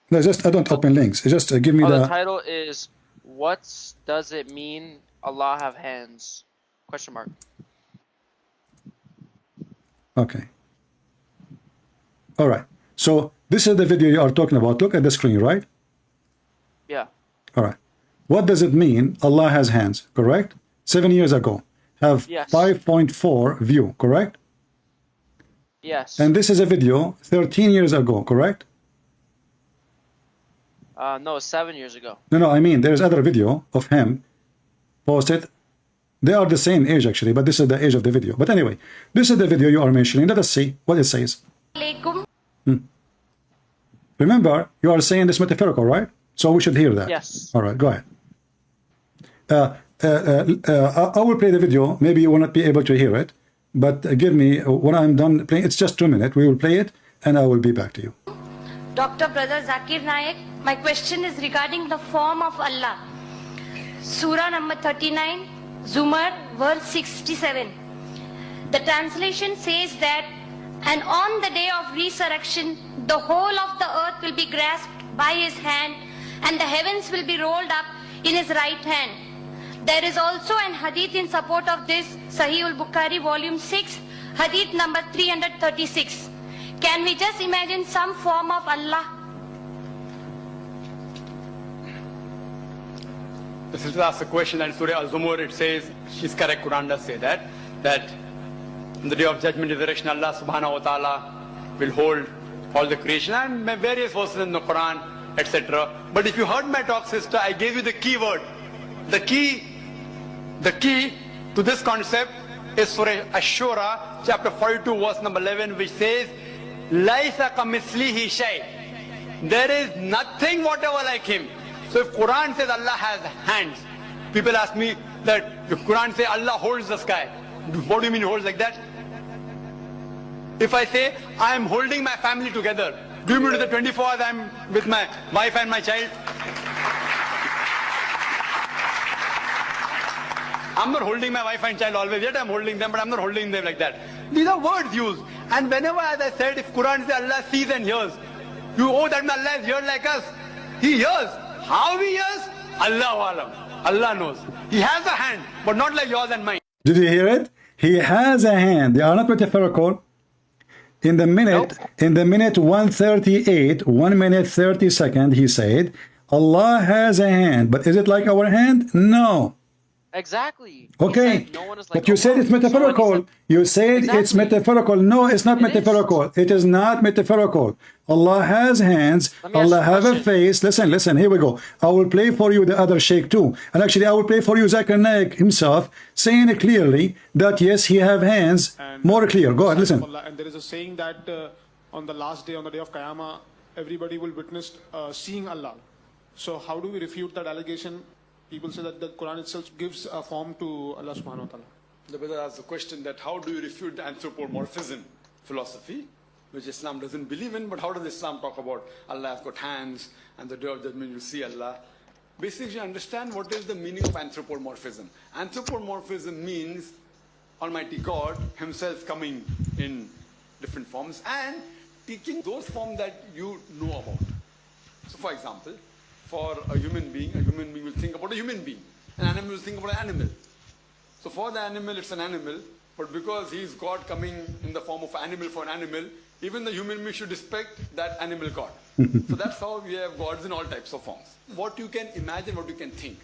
No, I don't open links. Just give me the title is "What does it mean Allah have hands?" Question mark. Okay. All right. So this is the video you are talking about. Look at the screen, right? Yeah. All right. What does it mean Allah has hands? Correct? 7 years ago. Have 5.4 view. Correct? Yes. And this is a video 13 years ago. Correct? No, 7 years ago. No, I mean, there's other video of him posted. They are the same age, actually, but this is the age of the video. But anyway, this is the video you are mentioning. Let us see what it says. Remember, you are saying this metaphorical, right? So we should hear that. Yes. All right, go ahead. I will play the video. Maybe you will not be able to hear it, but give me, when I'm done playing, it's just 2 minutes. We will play it, and I will be back to you. Dr. Brother Zakir Naik, my question is regarding the form of Allah. Surah number 39, Zumar, verse 67. The translation says that, and on the day of resurrection, the whole of the earth will be grasped by His hand, and the heavens will be rolled up in His right hand. There is also an hadith in support of this, Sahih al-Bukhari, volume 6, hadith number 336. Can we just imagine some form of Allah? The sister asked a question, and Surah Al-Zumur, it says, she's correct, Quran does say that on the day of judgment, resurrection, Allah subhanahu wa ta'ala will hold all the creation, and various verses in the Quran, etc. But if you heard my talk, sister, I gave you the key word. The key to this concept is Surah Ash-Shura, chapter 42, verse number 11, which says, Laisa kamithlihi shay. There is nothing whatever like Him. So if Quran says Allah has hands, people ask me that if Quran says Allah holds the sky, what do you mean He holds like that? If I say I am holding my family together, do you mean to the 24 hours I am with my wife and my child? I'm not holding my wife and child always, yet I'm holding them, but I'm not holding them like that. These are words used. And whenever, as I said, if Quran says Allah sees and hears, that means Allah is here like us. He hears. How He hears? Allahu Alam. Allah knows. He has a hand, but not like yours and mine. Did you hear it? He has a hand. They are not metaphorical. In the minute 138, 1 minute 30 seconds, he said, Allah has a hand, but is it like our hand? No. Exactly. Okay, No one is like but you said it's metaphorical. You said it's metaphorical. No, it's not metaphorical. It is not metaphorical. Allah has hands. Allah have a face. Listen, listen. Here we go. I will play for you the other sheikh too, and actually I will play for you Zakir Naik himself, saying clearly that yes, he have hands. More clear. Go ahead. Listen. And there is a saying that on the last day, on the day of Qiyamah, everybody will witness seeing Allah. So how do we refute that allegation? People say that the Quran itself gives a form to Allah subhanahu wa ta'ala. The brother asked the question that how do you refute the anthropomorphism philosophy, which Islam doesn't believe in, but how does Islam talk about Allah has got hands and the day of judgment you see Allah? Basically, understand what is the meaning of anthropomorphism. Anthropomorphism means Almighty God himself coming in different forms and teaching those forms that you know about. So for example, for a human being will think about a human being. An animal will think about an animal. So for the animal, it's an animal, but because he is God coming in the form of an animal for an animal, even the human being should respect that animal God. So that's how we have gods in all types of forms. What you can imagine, what you can think.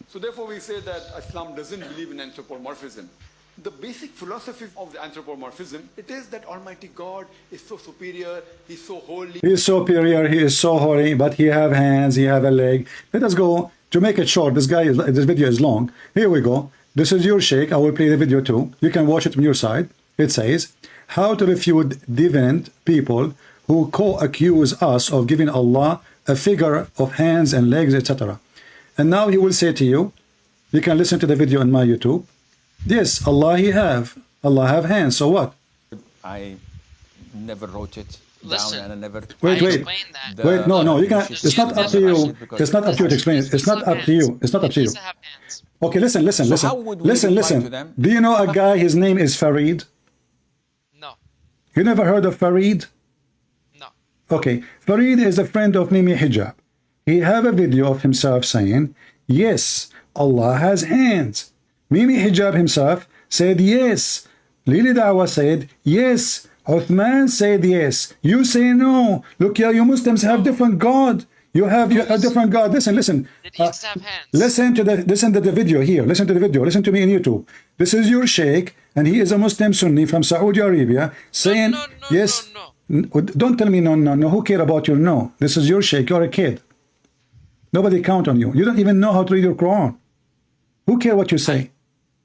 So therefore we say that Islam doesn't believe in anthropomorphism. The basic philosophy of the anthropomorphism, it is that Almighty God is so superior, He's so holy. He is superior, he is so holy, but he have hands, he have a leg. Let us go, to make it short, this video is long. Here we go. This is your sheikh. I will play the video too. You can watch it from your side. It says, how to refute deviant people who co-accuse us of giving Allah a figure of hands and legs, etc. And now he will say to you, you can listen to the video on my YouTube. Yes, Allah Allah have hands, so what? I never wrote it down and I never... Wait, no, you can, it's not up to you. It's not up to you to explain it. It's not up to you. It's not up to you. Okay, listen. Do you know a guy, his name is Farid? No. You never heard of Farid? No. Okay, Farid is a friend of Mimi Hijab. He have a video of himself saying, yes, Allah has hands. Mimi Hijab himself said yes. Lili Dawa said yes. Uthman said yes. You say no. Look here, you Muslims have different God. You have a different God. Listen. Listen to the video here. Listen to the video. Listen to me on YouTube. This is your sheikh, and he is a Muslim Sunni from Saudi Arabia saying yes. Don't tell me no. Who care about your no? This is your sheikh. You're a kid. Nobody count on you. You don't even know how to read your Quran. Who care what you say?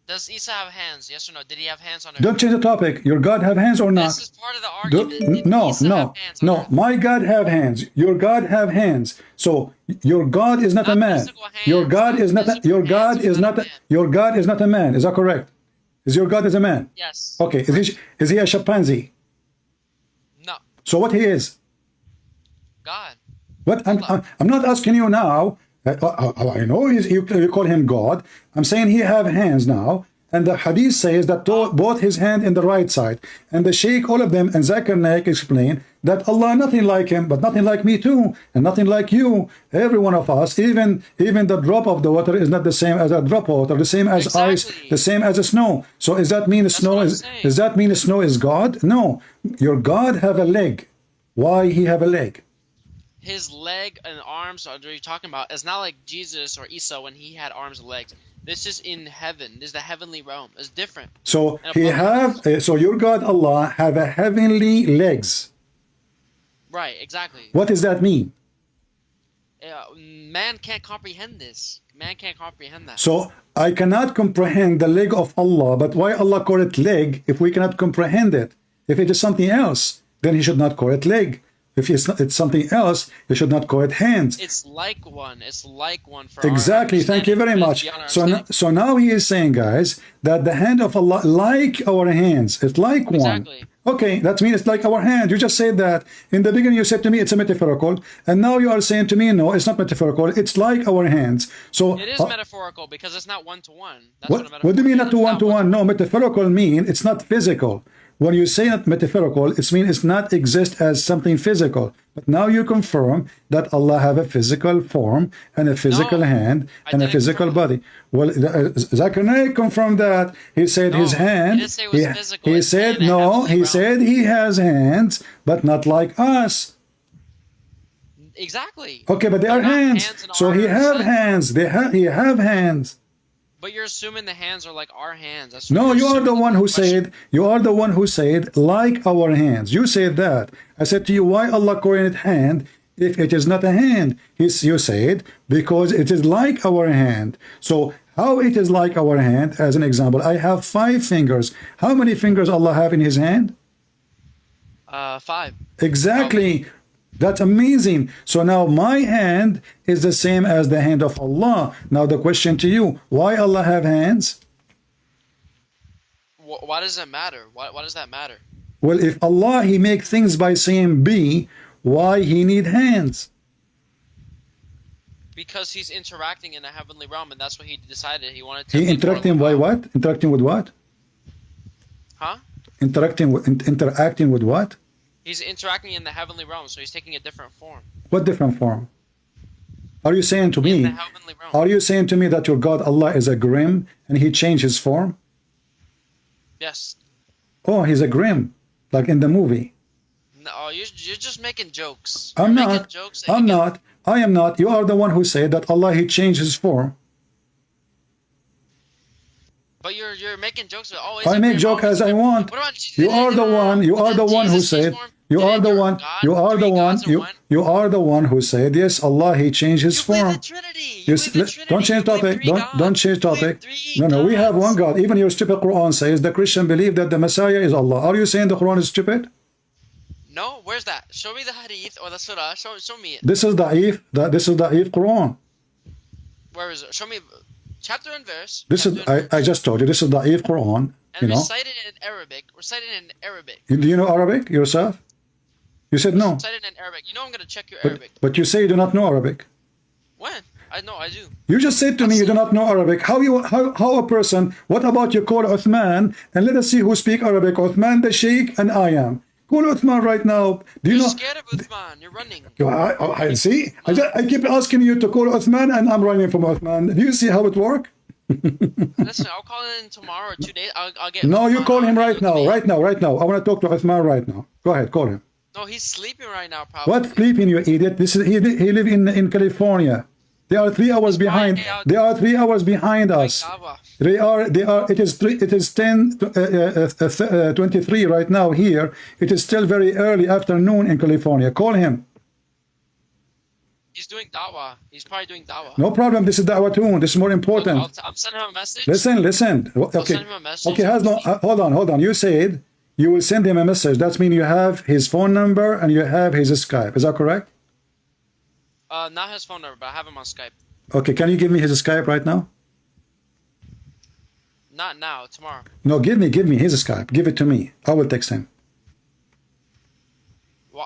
Does Isa have hands? Yes or no? Did he have hands on earth? Don't change the topic. Your God have hands or not? This is part of the argument. No. My God have hands. Your God have hands. So your God is not a man. Your God is not a man. Is that correct? Is your God is a man? Yes. Okay. Is he a chimpanzee? No. So what he is? God. What I'm not asking you now. I know you call him God. I'm saying he have hands now, and the hadith says that both his hand in the right side, and the sheikh, all of them, and Zakir Naik explain that Allah nothing like him, but nothing like me too, and nothing like you. Every one of us, even the drop of the water is not the same as a drop of water, the same as ice, the same as a snow. So does that mean the snow is God? No, your God have a leg. Why he have a leg? His leg and arms are what you're talking about. It's not like Jesus or Isa when he had arms and legs. This is in heaven. This is the heavenly realm. It's different. So so your God Allah have a heavenly legs. Right, exactly. What does that mean? Man can't comprehend this. Man can't comprehend that. So I cannot comprehend the leg of Allah, but why Allah call it leg if we cannot comprehend it? If it is something else, then he should not call it leg. If it's something else, you should not call it hands. It's like one. It's like one for exactly. Thank you very much. So now he is saying, guys, that the hand of Allah, like our hands, it's like one. Okay, that means it's like our hand. You just said that in the beginning. You said to me it's a metaphorical, and now you are saying to me, no, it's not metaphorical. It's like our hands. So it is metaphorical because it's not one to one. What do you mean not to one to one? No, metaphorical mean it's not physical. When you say not metaphorical, it means it's not exist as something physical. But now you confirm that Allah have a physical form and a physical hand and a physical body. Well, Zakir Naik confirmed that. He said his hand. He said no. He said he has hands, but not like us. Exactly. Okay, but they are hands. So he have hands. He have hands. But you're assuming the hands are like our hands. That's No, you are the one who question. said, you are the one who said, like our hands. You said that. I said to you, why Allah calling it hand if it is not a hand? You said, because it is like our hand. So how it is like our hand, as an example, I have 5 fingers. How many fingers Allah have in his hand? 5. Exactly. That's amazing. So now my hand is the same as the hand of Allah. Now the question to you, why Allah have hands? Why does that matter? Why does that matter? Well, if Allah, he make things by saying be, why he need hands? Because he's interacting in the heavenly realm, and that's what he decided he wanted to. He interacting by what? Interacting with what? Huh? Interacting with what? He's interacting in the heavenly realm, so he's taking a different form. What different form? Are you saying to me? Are you saying to me that your God Allah is a grim and he changed his form? Yes. Oh, he's a grim, like in the movie. No, you're just making jokes. I'm not. I'm not. I am not. You are the one who said that Allah he changed his form. But you're making jokes. I make joke as I want. You are the one. You are the one who said. You are the one. You are the one. You are the one who said yes. Allah he changed his form. Don't change topic. Don't change topic. No. We have one God. Even your stupid Quran says the Christian believe that the Messiah is Allah. Are you saying the Quran is stupid? No. Where's that? Show me the hadith or the surah. Show me it. This is da'if. This is da'if Quran. Where is it? Show me chapter and verse. This is. I just told you. This is da'if Quran. And recite it in Arabic. Recite it in Arabic. Do you know Arabic yourself? You said no. Recite it in Arabic. You know I'm gonna check your Arabic. But you say you do not know Arabic. When? I know I do. You just said to me you do not know Arabic. How a person? What about you call Uthman and let us see who speak Arabic? Uthman the Sheikh and I am. Call Uthman right now. Do you know? You're scared of Uthman. You're running. I see. I keep asking you to call Uthman and I'm running from Uthman. Do you see how it works? Listen, I'll call in tomorrow or 2 days. I'll get. No, you call him right now. Right now. I want to talk to Uthman right now. Go ahead, call him. No, he's sleeping right now. Probably. What sleeping, you idiot? This is he live in California. They are 3 hours behind. They are 3 hours behind us. They are. It is 10:23 right now here. It is still very early afternoon in California. Call him. He's doing da'wah. He's probably doing da'wah. No problem. This is da'wah too. This is more important. I'm sending him a message. Listen. Okay. I'll send him a message. Okay. Hold on. You said you will send him a message. That means you have his phone number and you have his Skype. Is that correct? Not his phone number, but I have him on Skype. Okay. Can you give me his Skype right now? Not now. Tomorrow. No. Give me his Skype. Give it to me. I will text him.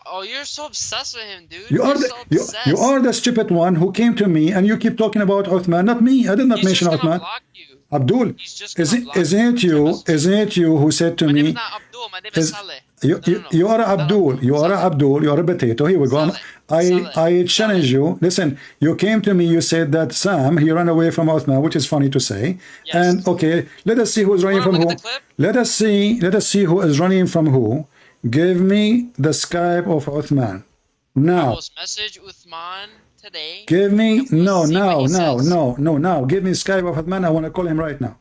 Oh, you're so obsessed with him, dude. You are the stupid one who came to me and you keep talking about Uthman, not me. I did not mention Uthman. Abdul, isn't it you who said to me? My name is Saleh. You are Abdul. You are a potato. Here we go. I challenge you. Listen, you came to me. You said that Sam he ran away from Uthman, which is funny to say. Yes. And okay, let us see who is running from who. Let us see who is running from who. Give me the Skype of Uthman. Now. I will message Uthman today. Give me now. Give me Skype of Uthman. I want to call him right now.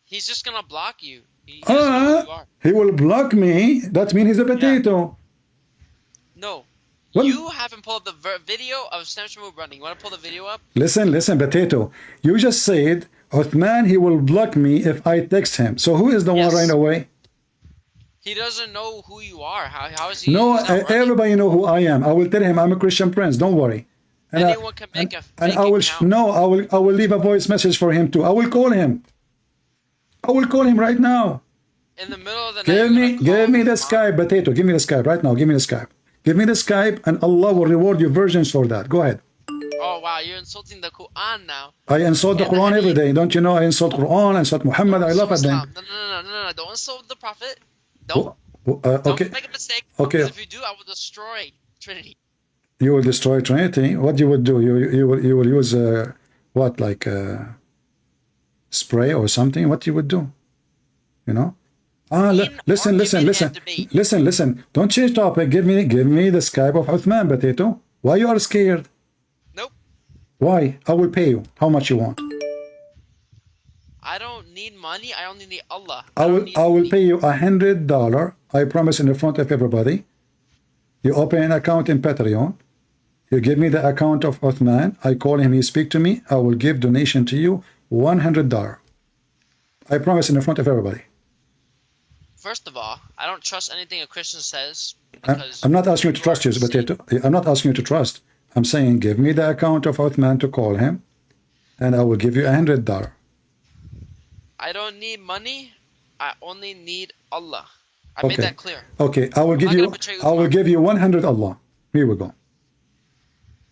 He's just gonna block you. He will block me. That means he's a potato. Yeah. No. What? You haven't pulled up the video of Snapchat running. You want to pull the video up? Listen, potato. You just said Uthman he will block me if I text him. So who is the one right away? He doesn't know who you are. How is he? No, everybody know who I am. I will tell him I'm a Christian prince. Don't worry. And anyone can make a fake account. I will leave a voice message for him too. I will call him. Right now. In the middle of the night. Give me the Skype, potato. Give me the Skype right now. Give me the Skype. Give me the Skype, and Allah will reward you virgins for that. Go ahead. Oh wow, you're insulting the Quran now. I insult the Quran every day. Don't you know? I insult Quran. I insult Muhammad. I love it. No. Don't insult the Prophet. Don't make a mistake. Okay. Because if you do, I will destroy Trinity. You will destroy Trinity? What you would do? You will use what, like spray or something? What you would do? You know? Listen. Don't change topic. Give me the Skype of Uthman, Potato. Why you are scared? Nope. Why? I will pay you. How much you want? I don't need money. I only need Allah. I will pay you $100. I promise in front of everybody. You open an account in Patreon. You give me the account of Uthman. I call him. He speak to me. I will give donation to you $100. I promise in front of everybody. First of all, I don't trust anything a Christian says. I'm not asking you to trust you, but I'm not asking you to trust. I'm saying give me the account of Uthman to call him, and I will give you $100. I don't need money. I only need Allah. I made that clear. Okay, I will give you 100 Allah. Here we go.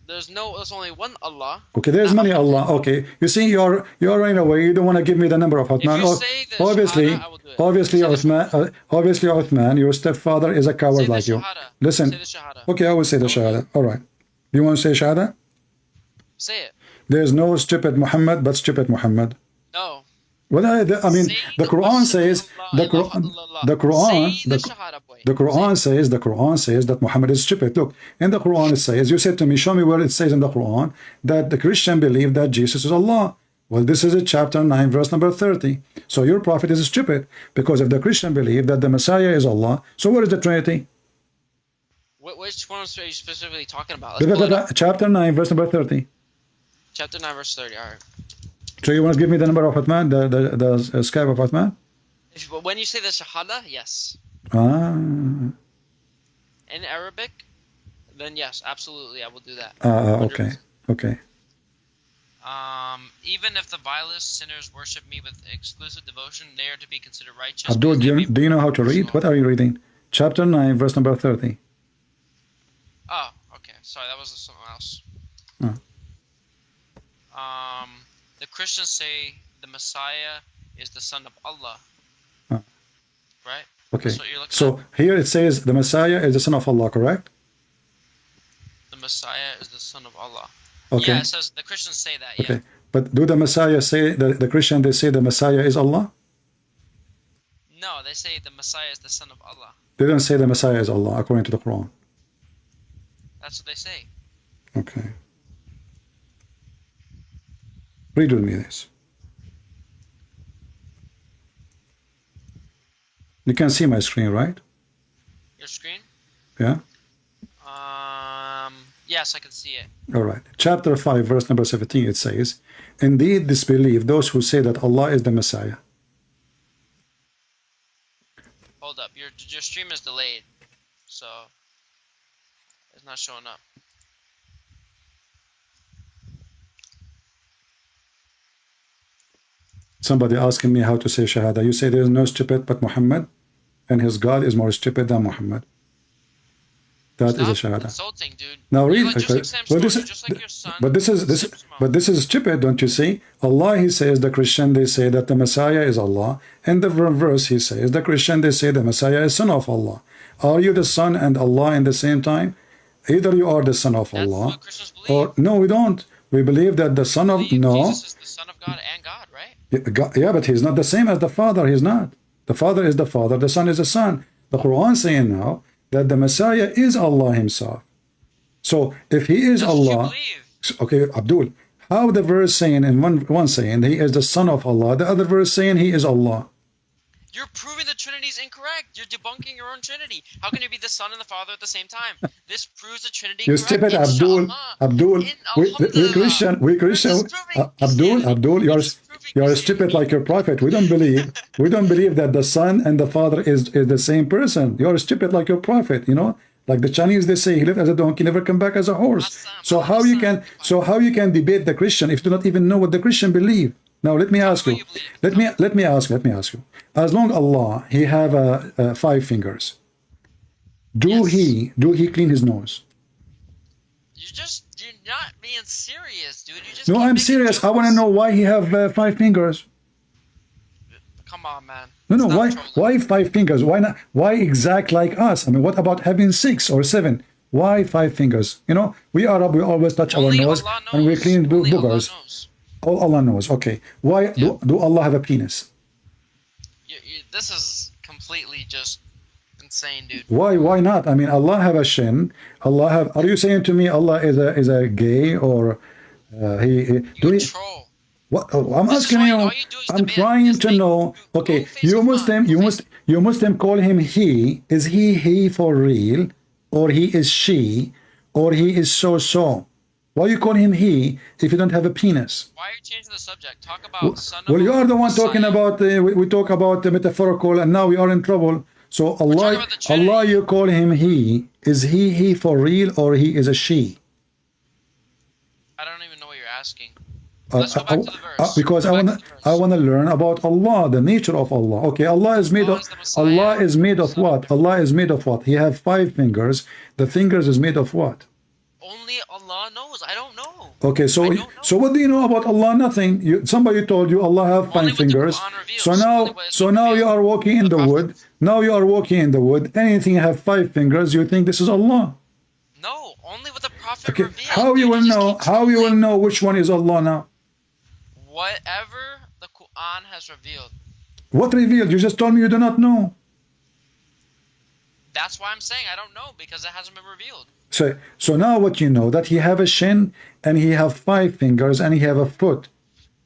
There's only one Allah. Okay, there's many Allah. Okay, you see, you're running away. You don't want to give me the number of Uthman. Obviously, Uthman, your stepfather is a coward like you. Listen. Okay, I will say the Shahada. All right. You want to say Shahada? Say it. There's no stupid Muhammad, but stupid Muhammad. No. Well, I mean, the Quran says the Quran says that Muhammad is stupid. Look, in the Quran it says, you said to me, show me where it says in the Quran that the Christian believe that Jesus is Allah. Well, this is chapter 9, verse number 30. So your prophet is stupid, because if the Christian believe that the Messiah is Allah, so where is the Trinity? Which one are you specifically talking about? Chapter 9, verse number 30. Chapter 9, verse 30. All right. So you want to give me the number of Uthman, the Skype of Uthman? When you say the Shahada, yes. In Arabic, then yes, absolutely, I will do that. Okay. Even if the vilest sinners worship me with exclusive devotion, they are to be considered righteous. Abdul, do you know how to read? What are you reading? Chapter 9, verse number 30. Oh, okay. Sorry, that was something else. The Christians say the Messiah is the son of Allah. Right? Okay. So here it says the Messiah is the son of Allah, correct? The Messiah is the son of Allah. Okay. Yeah, it says the Christians say that. Yeah. Okay. But do the Messiah say, the Christian, they say the Messiah is Allah? No, they say the Messiah is the son of Allah. They don't say the Messiah is Allah, according to the Quran. That's what they say. Okay. Read with me this. You can see my screen, right? Your screen? Yeah? Yes, I can see it. All right. Chapter 5, verse number 17, it says, indeed disbelieve those who say that Allah is the Messiah. Hold up. Your stream is delayed, so it's not showing up. Somebody asking me how to say Shahada. You say there is no stupid but Muhammad, and his God is more stupid than Muhammad. That is a Shahada. Insulting, dude. Now read. But this is stupid, don't you see? Allah, he says the Christian, they say that the Messiah is Allah. In the verse, he says the Christian, they say the Messiah is son of Allah. Are you the son and Allah in the same time? Either you are the son of Allah, or no, we don't. We believe that the son of Jesus is the son of God and God, right? Yeah, but he's not the same as the Father. He's not. The Father is the Father. The Son is the Son. The Quran saying now that the Messiah is Allah himself. So if he is Allah, okay, Abdul, how the verse saying in one saying he is the son of Allah, the other verse saying he is Allah? You're proving the Trinity is incorrect. You're debunking your own Trinity. How can you be the Son and the Father at the same time? This proves the Trinity. You stupid Abdul. We Christian. Abdul, you're stupid like your prophet. We don't believe that the Son and the Father is the same person. You're stupid like your prophet. You know, like the Chinese, they say he lived as a donkey, never come back as a horse. So how you can debate the Christian if you do not even know what the Christian believe? Now let me ask you. Let me ask you. As long Allah, he have 5 fingers. Do he clean his nose? You're not being serious, dude. No, I'm serious. I want to know why he have 5 fingers. Come on, man. No. Why 5 fingers? Why not? Why exact like us? I mean, what about having 6 or 7? Why 5 fingers? You know, we Arab, we always touch our nose and we clean boogers. All Allah knows. Okay. Why do Allah have a penis? This is completely just insane, dude. Why not? I mean, Allah have a shin. Allah have. Are you saying to me Allah is a gay or do he? What? Oh, I'm asking you. I'm trying to know. Okay, you Muslim. You Muslim call him he. Is he for real, or he is she, or he is so? Why you call him he if you don't have a penis? Why are you changing the subject? Talk about son of Well, you are the one talking about. We talk about the metaphorical, and now we are in trouble. So Allah, you call him he. Is he for real, or he is a she? I don't even know what you're asking. Let's go back to the verse. Because I want to learn about Allah, the nature of Allah. Okay, Allah is made of what? Allah is made of what? He have 5 fingers. The fingers is made of what? Only Allah knows. I don't know. Okay, so what do you know about Allah? Nothing. Somebody told you Allah have 5 fingers. So now you are walking in the wood. Now you are walking in the wood. Anything have 5 fingers, you think this is Allah? No, only what the Prophet Okay, revealed. how you will know? How you will know which one is Allah now? Whatever the Quran has revealed. What revealed? You just told me you do not know. That's why I'm saying I don't know, because it hasn't been revealed. So now what you know, that he have a shin and he have 5 fingers and he have a foot.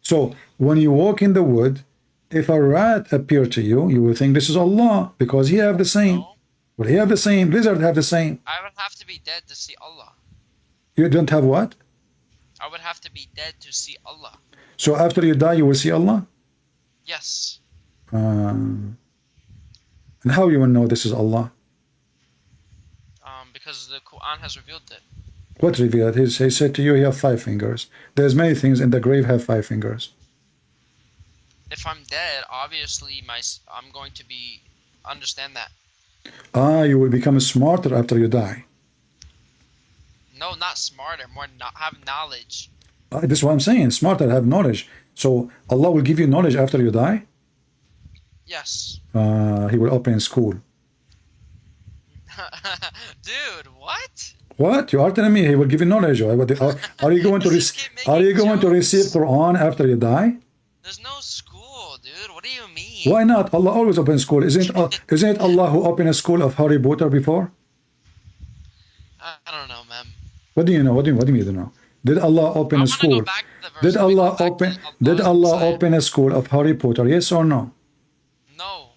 So when you walk in the wood, if a rat appear to you, you will think this is Allah because he have the same. No. Well, he have the same. Lizard have the same. I would have to be dead to see Allah. You don't have what? I would have to be dead to see Allah. So after you die, you will see Allah? Yes. And how you will know this is Allah? Because the Quran has revealed it. What revealed? He said to you, he have 5 fingers. There's many things in the grave have 5 fingers. If I'm dead, obviously I'm going to be understand that. You will become smarter after you die. No, not smarter, more have knowledge. This is what I'm saying. Smarter, have knowledge. So Allah will give you knowledge after you die? Yes. He will open school. Dude, what? What? You are telling me he will give you knowledge? Are you going to receive Quran after you die? There's no school, dude. What do you mean? Why not? Allah always opens school. Isn't it Allah who opened a school of Harry Potter before? I don't know, man. What do you know? What do you mean you don't know? Did Allah open a school? Did Allah open a school of Harry Potter? Yes or no?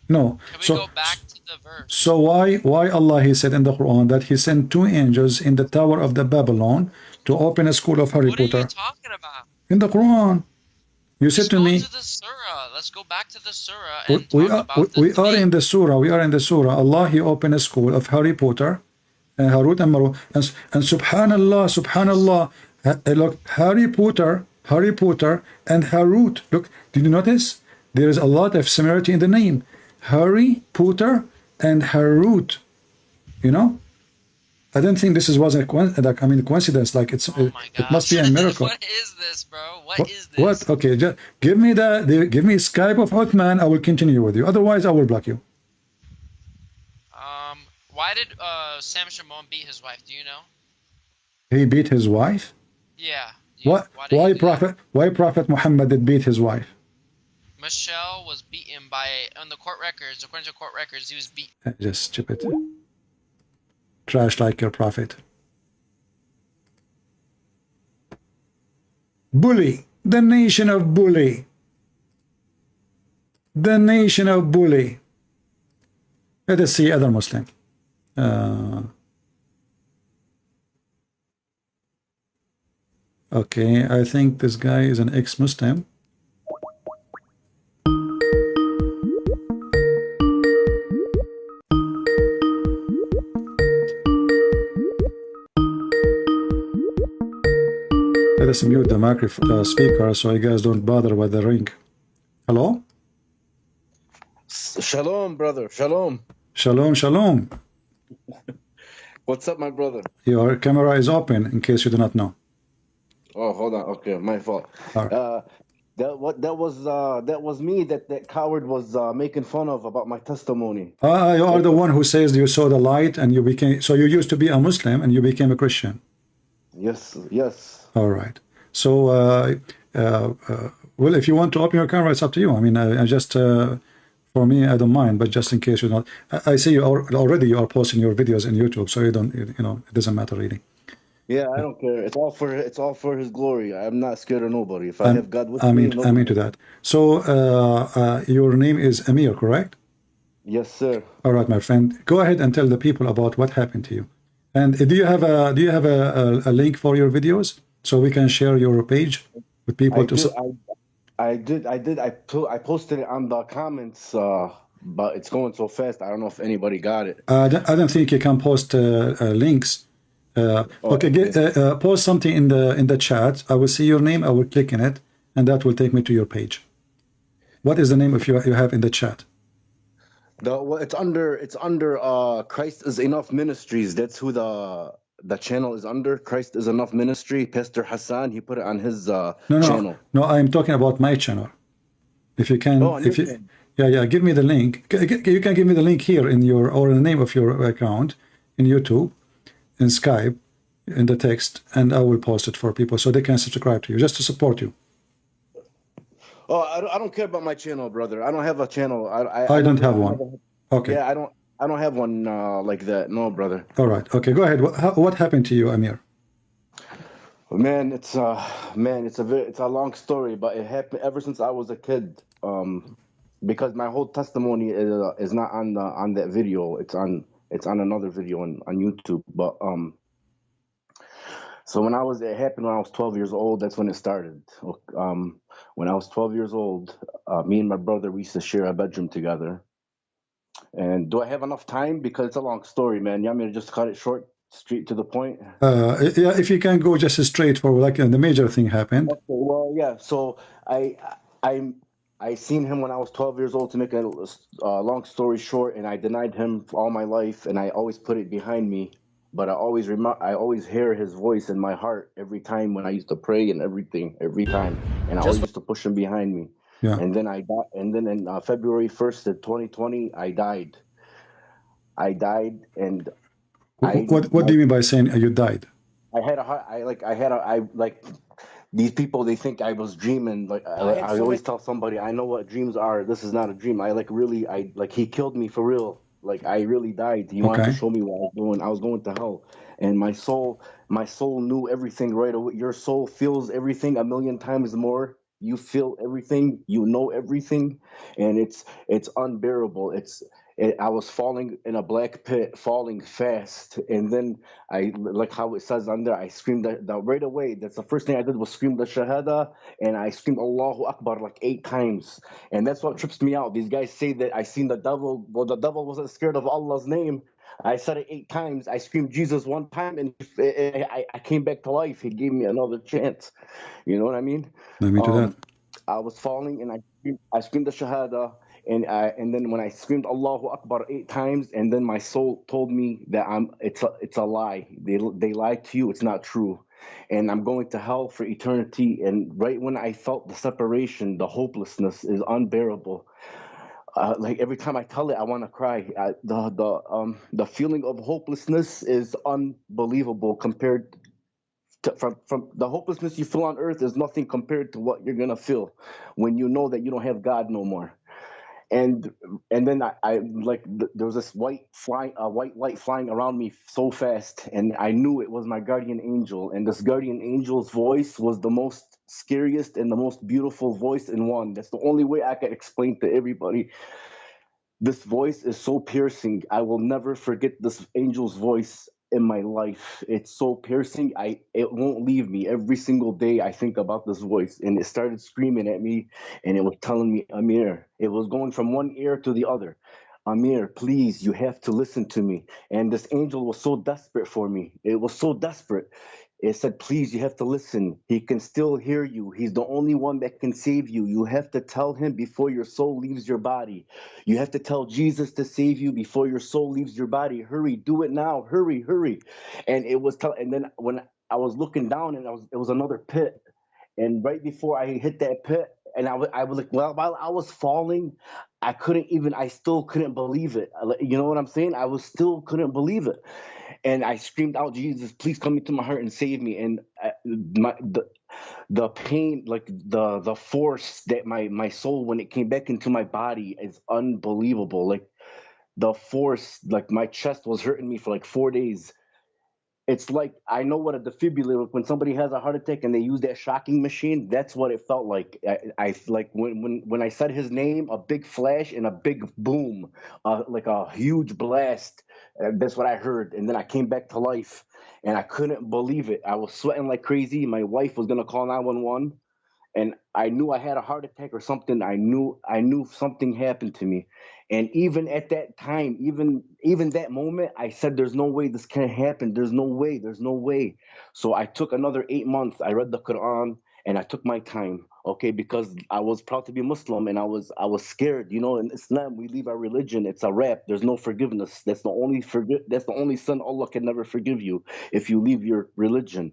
No. Can we go back to the verse? So why Allah, he said in the Quran that he sent 2 angels in the tower of the Babylon to open a school of Harry Potter? What are you talking about? In the Quran. You said to me. To the surah. Let's go back to the surah and we are in the surah. We are in the surah. Allah, he opened a school of Harry Potter and Harut and Marut. And subhanallah, look, Harry Potter and Harut. Look, did you notice? There is a lot of similarity in the name. Harry Potter and Harut. You know? I don't think this was a coincidence. Like it must be a miracle. What is this, bro? What is this? What? Okay, just give me Skype of Uthman. I will continue with you. Otherwise, I will block you. Why did Sam Shimon beat his wife? Do you know? He beat his wife? Yeah. Why Prophet Muhammad did beat his wife? Michelle was beaten on the court records. According to court records, he was beaten. Just stupid. Trash like your prophet. Bully. The nation of bully. The nation of bully. Let us see other Muslim. Okay, I think this guy is an ex-Muslim. Let us mute the microphone speaker so you guys don't bother with the ring. Hello? Shalom, brother. Shalom. Shalom. What's up, my brother? Your camera is open, in case you do not know. Oh, hold on. Okay, my fault. Right. That was me that coward was making fun of about my testimony. You are the one who says you saw the light and you became. So you used to be a Muslim and you became a Christian. Yes. All right. So, well, if you want to open your camera, it's up to you. I mean, I just For me, I don't mind, but just in case you don't, I see you already. You are posting your videos in YouTube, so you don't, you know, it doesn't matter really. Yeah, I don't care. It's all for His glory. I'm not scared of nobody. If I have God with I'm me, into, nobody. that. So your name is Amir, correct? Yes, sir. All right, my friend. Go ahead and tell the people about what happened to you. And do you have a link for your videos so we can share your page with people I to? did. I posted it on the comments, but it's going so fast. I don't know if anybody got it. I don't think you can post links. Okay, post something in the chat. I will see your name. I will click in it, and that will take me to your page. What is the name if you have in the chat? It's under Christ is Enough Ministries. That's who the channel is under. Christ is Enough Ministry. Pastor Hassan, he put it on his channel. No, I'm talking about my channel. If you can, if you, yeah, give me the link. You can give me the link here in your, or the name of your account in YouTube, in Skype, in the text, and I will post it for people so they can subscribe to you, just to support you. Oh, I don't care about my channel, brother. I don't have a channel. I don't have one. Okay. Yeah, I don't have one like that. No, brother. All right. Okay, go ahead. What happened to you, Amir? Man, it's a long story, but it happened ever since I was a kid. Because my whole testimony is not on that video. It's on another video on YouTube. But so it happened when I was 12 years old. That's when it started. When I was 12 years old, me and my brother, we used to share a bedroom together. And do I have enough time? Because it's a long story, man. You want me to just cut it short, straight to the point? Yeah, if you can go just straight for like the major thing happened. Okay, well, yeah. So I seen him when I was 12 years old. To make a long story short, and I denied him all my life, and I always put it behind me. But I always hear his voice in my heart every time when I used to pray and everything, every time, and I always used to push him behind me. Yeah. And then I got, and then in February 1st of 2020, I died. And what do you mean by saying you died? I had these people, they think I was dreaming. Like I always tell somebody, I know what dreams are. This is not a dream. He killed me for real. Like I really died. He wanted to show me what I was doing. I was going to hell, and my soul knew everything right away. Your soul feels everything a million times more. You feel everything. You know everything, and it's unbearable. I was falling in a black pit, falling fast, and then I, like how it says on there, I screamed that right away. That's the first thing I did was scream the Shahada, and I screamed Allahu Akbar like 8 times, and that's what trips me out. These guys say that I seen the devil. Well, the devil wasn't scared of Allah's name. I said it 8 times. I screamed Jesus 1 time, and I came back to life. He gave me another chance. You know what I mean? Let me do that. I was falling, and I screamed the Shahada. And then when I screamed Allahu Akbar 8 times, and then my soul told me that it's a lie. They lied to you. It's not true, and I'm going to hell for eternity. And right when I felt the separation, the hopelessness is unbearable. Like every time I tell it, I want to cry. The feeling of hopelessness is unbelievable compared to, from the hopelessness you feel on earth is nothing compared to what you're gonna feel when you know that you don't have God no more. And then there was this white light flying around me so fast, and I knew it was my guardian angel. And this guardian angel's voice was the most scariest and the most beautiful voice in one. That's the only way I can explain to everybody. This voice is so piercing. I will never forget this angel's voice in my life. It's so piercing. It won't leave me. Every single day I think about this voice, and it started screaming at me, and it was telling me, Amir. It was going from one ear to the other. Amir, please, you have to listen to me. And this angel was so desperate for me. It was so desperate. It said, please, you have to listen. He can still hear you. He's the only one that can save you. You have to tell him before your soul leaves your body. You have to tell Jesus to save you before your soul leaves your body. Hurry, do it now. Hurry, hurry. And and then when I was looking down, and it was another pit. And right before I hit that pit, and I was like, well, while I was falling, I still couldn't believe it. You know what I'm saying? I still couldn't believe it. And I screamed out, Jesus, please come into my heart and save me. And The pain, like the force that my soul, when it came back into my body, is unbelievable. Like the force, like my chest was hurting me for like 4 days. It's like, I know what a defibrillator, when somebody has a heart attack and they use that shocking machine, that's what it felt like. I like when I said his name, a big flash and a big boom, like a huge blast. That's what I heard, and then I came back to life, and I couldn't believe it. I was sweating like crazy. My wife was gonna call 911, and I knew I had a heart attack or something. I knew something happened to me. And even at that time, even that moment, I said, there's no way this can happen. There's no way. There's no way. So I took another 8 months. I read the Quran and I took my time, okay, because I was proud to be Muslim, and I was scared. You know, in Islam, we leave our religion. It's a wrap. There's no forgiveness. That's the only sin Allah can never forgive you, if you leave your religion.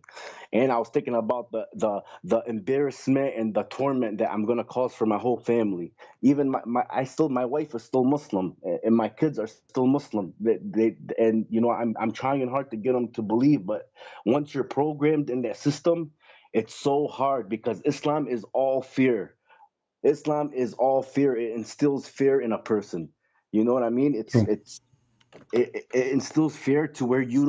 And I was thinking about the embarrassment and the torment that I'm gonna cause for my whole family. Even my wife is still Muslim, and my kids are still Muslim. And you know, I'm trying hard to get them to believe, but once you're programmed in that system, it's so hard, because Islam is all fear. Islam is all fear. It instills fear in a person. You know what I mean? It instills fear to where you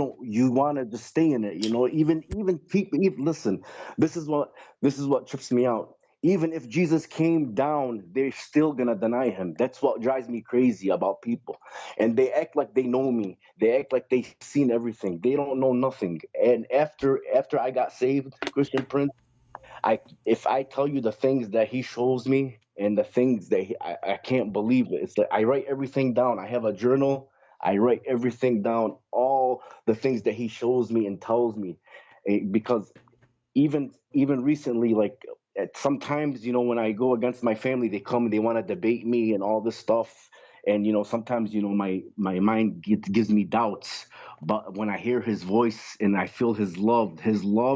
want to just stay in it. You know, even people. Listen, this is what trips me out. Even if Jesus came down, they're still gonna deny him. That's what drives me crazy about people. And they act like they know me. They act like they've seen everything. They don't know nothing. And after I got saved, Christian Prince, if I tell you the things that he shows me and the things that I can't believe it. It's like I write everything down. I have a journal. I write everything down, all the things that he shows me and tells me, because even recently, like sometimes, you know, when I go against my family, they come and they want to debate me and all this stuff. And, you know, sometimes, you know, my mind gives me doubts. But when I hear his voice and I feel his love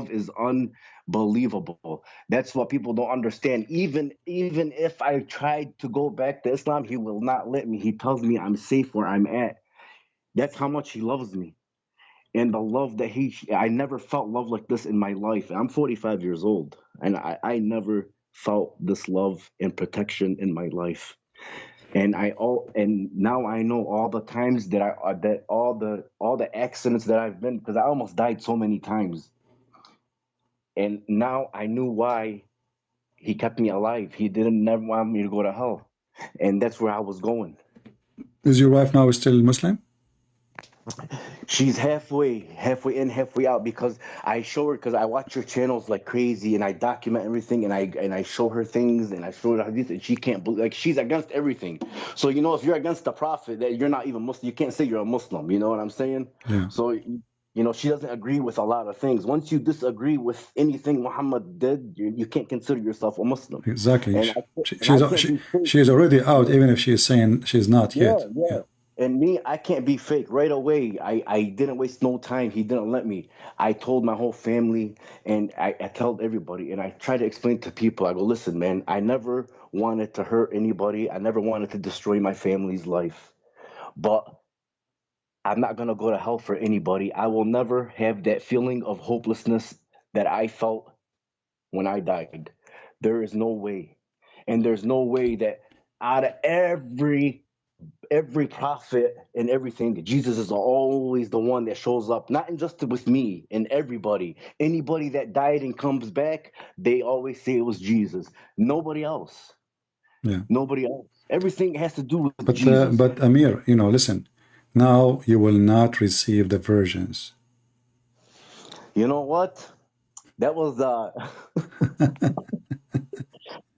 is unbelievable. That's what people don't understand. Even if I tried to go back to Islam, he will not let me. He tells me I'm safe where I'm at. That's how much he loves me. And the love that I never felt love like this in my life. I'm 45 years old, and I never felt this love and protection in my life. And now I know all the times that all the accidents that I've been, because I almost died so many times. And now I knew why he kept me alive. He didn't never want me to go to hell. And that's where I was going. Is your wife now still Muslim? She's halfway in, halfway out, because I show her, because I watch her channels like crazy, and I document everything, and I show her things, and I show her hadith, and she can't believe, like, she's against everything. So, you know, if you're against the Prophet, that you're not even Muslim, you can't say you're a Muslim. You know what I'm saying? Yeah. So, you know, she doesn't agree with a lot of things. Once you disagree with anything Muhammad did, you can't consider yourself a Muslim. Exactly. And She's already out, even if she's saying she's not yet. Yeah. And me, I can't be fake. Right away, I didn't waste no time. He didn't let me. I told my whole family, and I told everybody, and I try to explain to people. I go, listen, man, I never wanted to hurt anybody. I never wanted to destroy my family's life. But I'm not going to go to hell for anybody. I will never have that feeling of hopelessness that I felt when I died. There is no way. And there's no way that out of every prophet and everything, Jesus is always the one that shows up, not just with me and everybody. Anybody that died and comes back, they always say it was Jesus. Nobody else. Yeah. Nobody else. Everything has to do with Jesus. But Amir, you know, listen. Now you will not receive the virgins. You know what? That was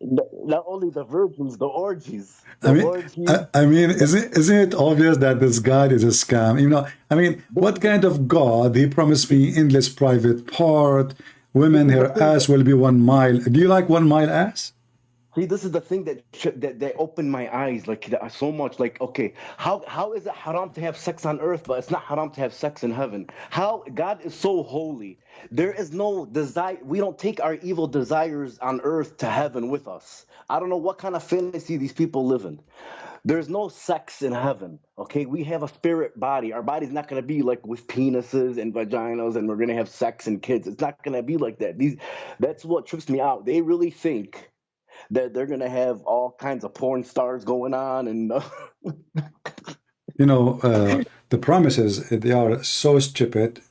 not only the virgins, the orgies. I mean, isn't it obvious that this God is a scam? You know, I mean, what kind of God? He promised me endless private part. Women, her ass will be 1 mile. Do you like 1 mile ass? See, this is the thing that opened my eyes like so much. Like, okay, how is it haram to have sex on earth, but it's not haram to have sex in heaven? How God is so holy. There is no desire. We don't take our evil desires on earth to heaven with us. I don't know what kind of fantasy these people live in. There's no sex in heaven. Okay, we have a spirit body. Our body's not going to be like with penises and vaginas, and we're going to have sex and kids. It's not going to be like that. That's what trips me out. They really think that they're going to have all kinds of porn stars going on, and You know, the promises, they are so stupid.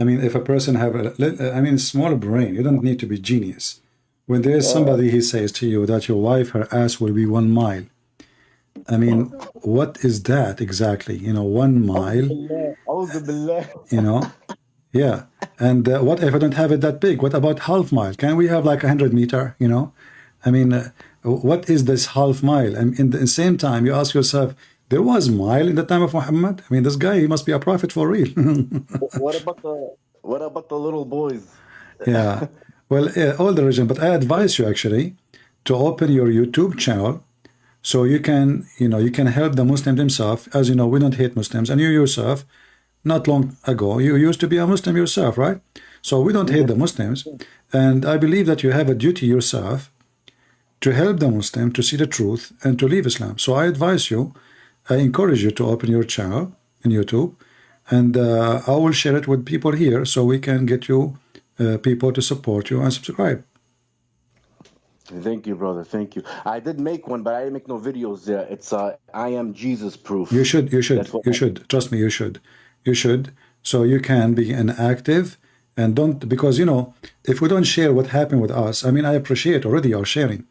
I mean, if a person have a small brain, you don't need to be genius. When there is somebody, he says to you that your wife, her ass will be 1 mile. I mean, what is that exactly? You know, 1 mile, you know? Yeah. And what if I don't have it that big? What about half mile? Can we have like 100 meter, you know? I mean, what is this half mile? And in the same time, you ask yourself, there was mile in the time of Muhammad? I mean, this guy, he must be a prophet for real. what about the little boys? Yeah. Well, all the religion, but I advise you actually to open your YouTube channel so you can, you can help the Muslim themselves. As you know, we don't hate Muslims, and you yourself, not long ago, you used to be a Muslim yourself, right? So we don't hate the Muslims, and I believe that you have a duty yourself to help the Muslim to see the truth and to leave Islam. So I advise you, I encourage you to open your channel in YouTube, and I will share it with people here so we can get you people to support you and subscribe. Thank you, brother. Thank you. I did make one, but I didn't make no videos. It's I am Jesus proof. You should. Trust me, you should. So you can be an active and don't, because if we don't share what happened with us, I mean, I appreciate already your sharing,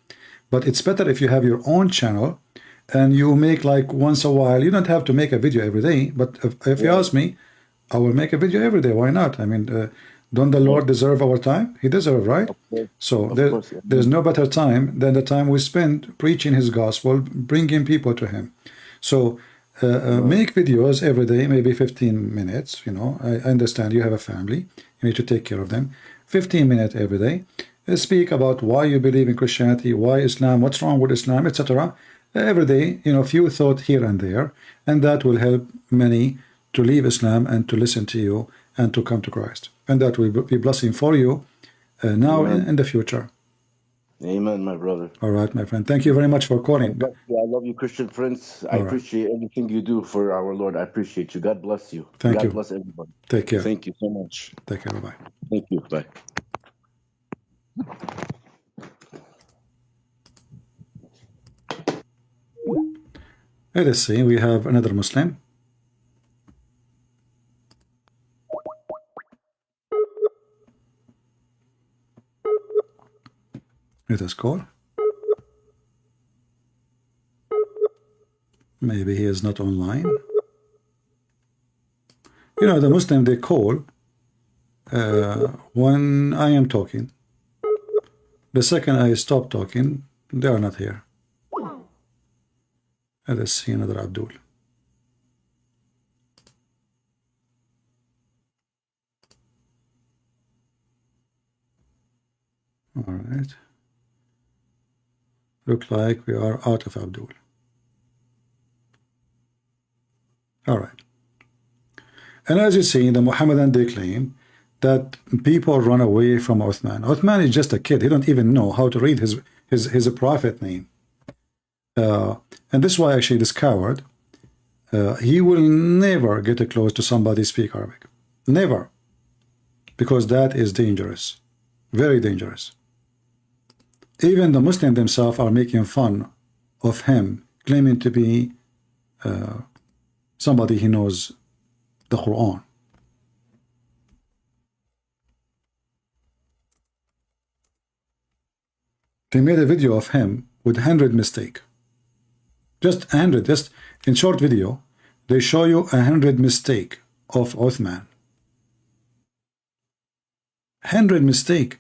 but it's better if you have your own channel and you make like once a while. You don't have to make a video every day, but if you ask me, I will make a video every day. Why not? I mean, don't the Lord deserve our time? He deserves, right? So there's no better time than the time we spend preaching his gospel, bringing people to him. So make videos every day, maybe 15 minutes. I understand you have a family, you need to take care of them. 15 minutes every day. Speak about why you believe in Christianity, why Islam, what's wrong with Islam, etc. Every day, few thoughts here and there, and that will help many to leave Islam and to listen to you and to come to Christ. And that will be blessing for you now and in the future. Amen, my brother. All right, my friend. Thank you very much for calling. I love you, Christian friends. I appreciate everything you do for our Lord. I appreciate you. God bless you. Thank you. God bless everybody. Take care. Thank you so much. Take care. Bye-bye. Thank you. Bye. Let us see. We have another Muslim. Let us call. Maybe he is not online. The Muslim, they call when I am talking. The second I stop talking, they are not here. Let us see another Abdul. All right. Look like we are out of Abdul. All right. And as you see, the Muhammadan, they claim that people run away from Uthman. Uthman is just a kid. He don't even know how to read his prophet name. And this is why actually this coward, he will never get close to somebody speak Arabic. Never. Because that is dangerous. Very dangerous. Even the Muslims themselves are making fun of him, claiming to be somebody who knows the Quran. They made a video of him with 100 mistakes. Just 100, just in short video, they show you 100 mistakes of Uthman. 100 mistakes,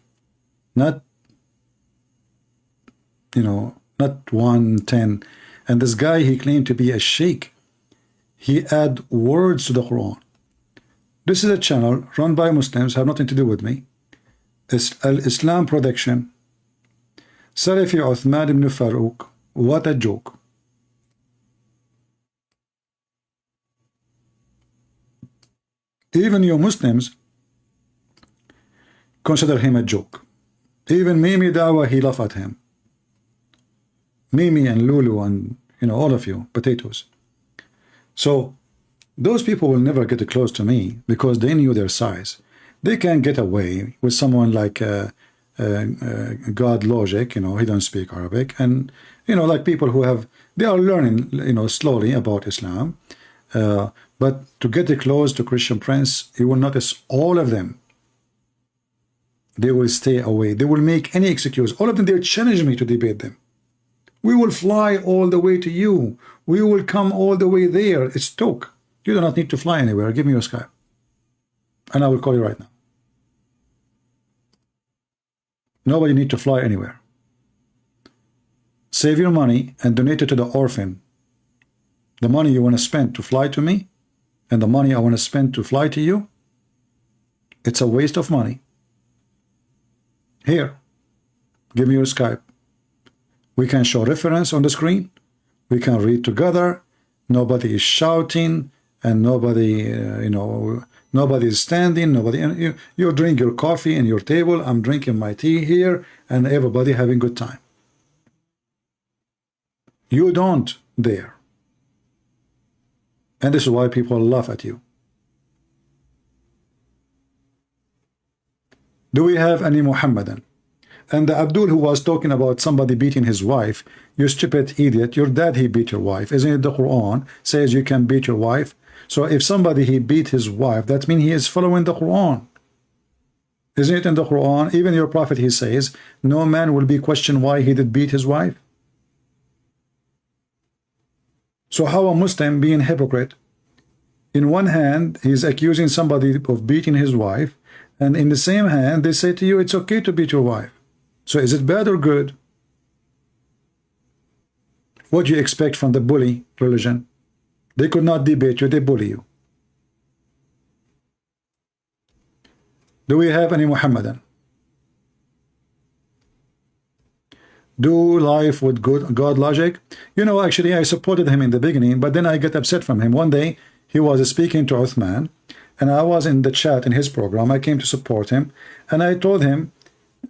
not not 1, 10. And this guy, he claimed to be a sheikh. He add words to the Quran. This is a channel run by Muslims, have nothing to do with me. It's Islam Production. Salafi Uthman ibn Farouk. What a joke. Even you Muslims consider him a joke. Even Mimi Dawa, he laughed at him. Mimi and Lulu and you know, all of you, potatoes. So those people will never get close to me because they knew their size. They can get away with someone like God Logic, you know, he don't speak Arabic, and you know, like people who have, they are learning, you know, slowly about Islam. But to get close to Christian Prince, you will notice all of them, they will stay away. They will make any excuse. All of them, they challenge me to debate them. We will fly all the way to you. We will come all the way there. It's talk. You do not need to fly anywhere. Give me your Skype, and I will call you right now. Nobody need to fly anywhere. Save your money and donate it to the orphan. The money you want to spend to fly to me and the money I want to spend to fly to you, it's a waste of money. Here, give me your Skype. We can show reference on the screen. We can read together. Nobody is shouting and nobody, you know, nobody is standing. Nobody. You drink your coffee in your table. I'm drinking my tea here, and everybody having good time. You don't dare. And this is why people laugh at you. Do we have any Muhammadan? And the Abdul who was talking about somebody beating his wife, you stupid idiot, your dad, he beat your wife. Isn't it the Quran says you can beat your wife? So if somebody, he beat his wife, that means he is following the Quran. Isn't it in the Quran? Even your prophet, he says, no man will be questioned why he did beat his wife. So how a Muslim being hypocrite? In one hand, he's accusing somebody of beating his wife, and in the same hand, they say to you, it's okay to beat your wife. So is it bad or good? What do you expect from the bully religion? They could not debate you, they bully you. Do we have any Muhammadan? Do life with good God Logic? You know, actually, I supported him in the beginning, but then I get upset from him. One day, he was speaking to Uthman, and I was in the chat in his program. I came to support him, and I told him,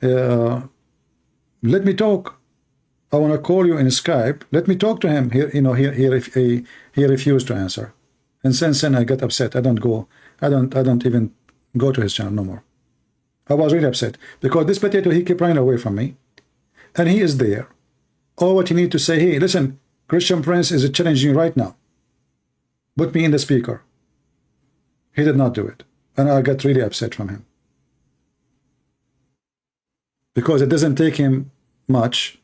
let me talk. I want to call you in Skype. Let me talk to him. He, you know, he refused to answer, and since then I got upset. I don't even go to his channel no more. I was really upset because this potato, he kept running away from me, and he is there. All what you need to say, hey, listen, Christian Prince is challenging right now. Put me in the speaker. He did not do it, and I got really upset from him because it doesn't take him much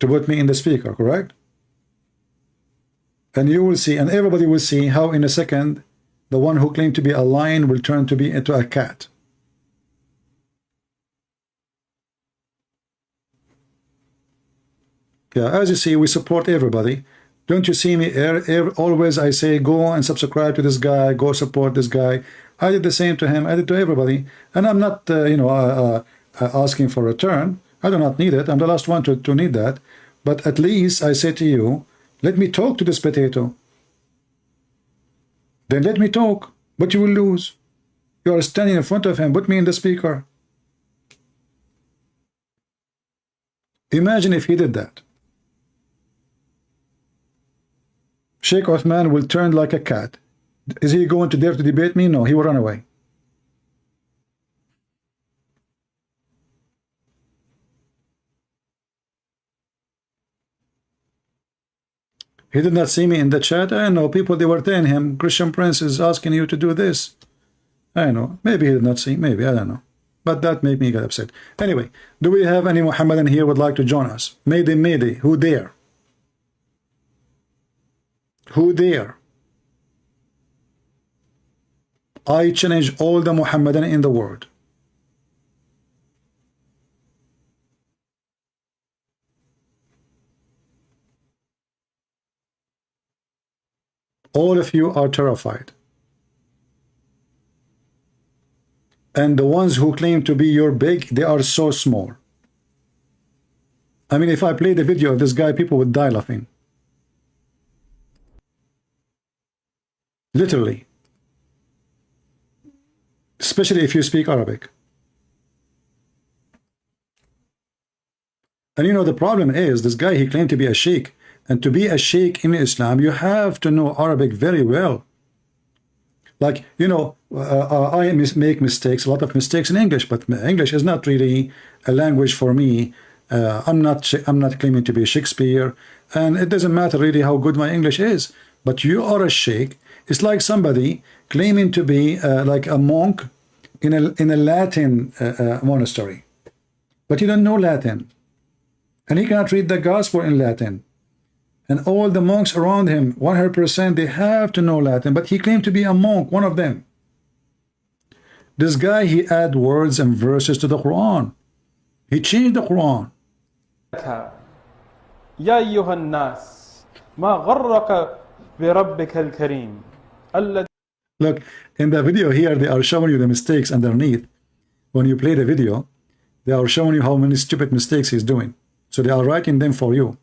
to put me in the speaker, correct? And you will see, and everybody will see how in a second the one who claimed to be a lion will turn to be into a cat. Yeah, as you see, we support everybody. Don't you see me always I say go and subscribe to this guy, go support this guy. I did the same to him. I did to everybody, and I'm not asking for return. I do not need it. I'm the last one to need that. But at least I say to you, let me talk to this potato. Then let me talk, but you will lose. You are standing in front of him. Put me in the speaker. Imagine if he did that. Sheikh Uthman will turn like a cat. Is he going to dare to debate me? No, he will run away. He did not see me in the chat. I know people, they were telling him, Christian Prince is asking you to do this. I know. Maybe he did not see. Maybe. I don't know. But that made me get upset. Anyway, do we have any Muhammadan here would like to join us? Mayday, mayday. Who dare? Who dare? I challenge all the Muhammadan in the world. All of you are terrified. And the ones who claim to be your big, they are so small. I mean, if I play the video of this guy, people would die laughing. Literally. Especially if you speak Arabic. And you know, the problem is, this guy, he claimed to be a sheikh. And to be a sheikh in Islam, you have to know Arabic very well. Like, you know, I make mistakes, a lot of mistakes in English, but English is not really a language for me. I'm not claiming to be Shakespeare, and it doesn't matter really how good my English is. But you are a sheikh. It's like somebody claiming to be like a monk in a Latin monastery, but you don't know Latin, and he cannot read the gospel in Latin. And all the monks around him, 100%, they have to know Latin, but he claimed to be a monk, one of them. This guy, he add words and verses to the Quran. He changed the Quran. يا أيها الناس ما غرك بربك الكريم الذي. Look, in the video here, they are showing you the mistakes underneath. When you play the video, they are showing you how many stupid mistakes he's doing. So they are writing them for you.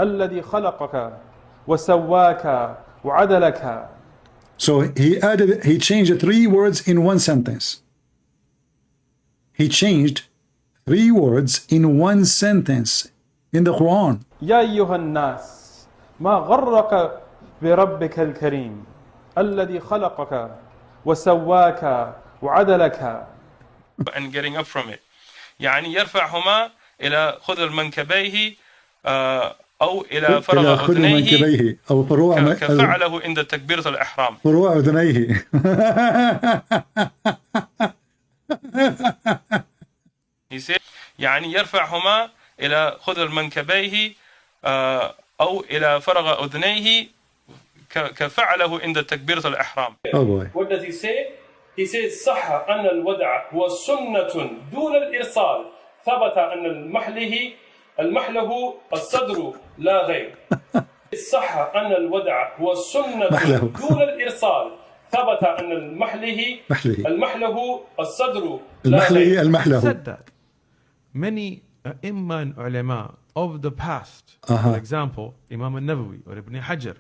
الذي خلقك وسواك وعدلك. So he changed 3 words in one sentence. He changed 3 words in one sentence in the Quran. يا أيها الناس ما غرك بربك الكريم الذي خلقك وسواك وعدلك. And getting up from it. يعني يرفعهما إلى خذر منكبيه أو إلى فرغ أذنيه أو فروع كفعله عند تكبيرة الإحرام. فروع أذنيه. He said يعني يرفعهما إلى خذر منكبيه أو إلى فرغ أذنيه كفعله عند تكبيرة الإحرام. Oh boy. What does he say? He says صح أن الودع هو سنة دون الإرسال ثبت أن المحله الصدر لا غير. صح أن الودع هو سنة دون الإرسال ثبت أن المحله الصدر لا غير. Said that many Imam and ulama of the past, for example, Imam al-Nawawi or Ibn Hajar,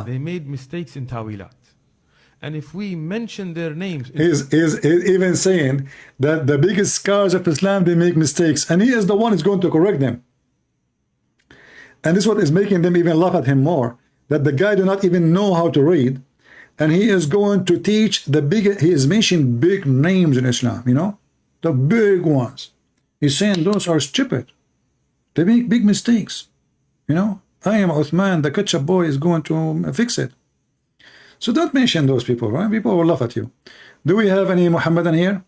they made mistakes in tawilat. And if we mention their names... He's even saying that the biggest scholars of Islam, they make mistakes. And he is the one who's going to correct them. And this is what is making them even laugh at him more. That the guy do not even know how to read. And he is going to teach the big... He is mentioning big names in Islam, you know? The big ones. He's saying those are stupid. They make big mistakes. You know? I am Uthman, the ketchup boy is going to fix it. So don't mention those people, right? People will laugh at you. Do we have any Muhammadan here?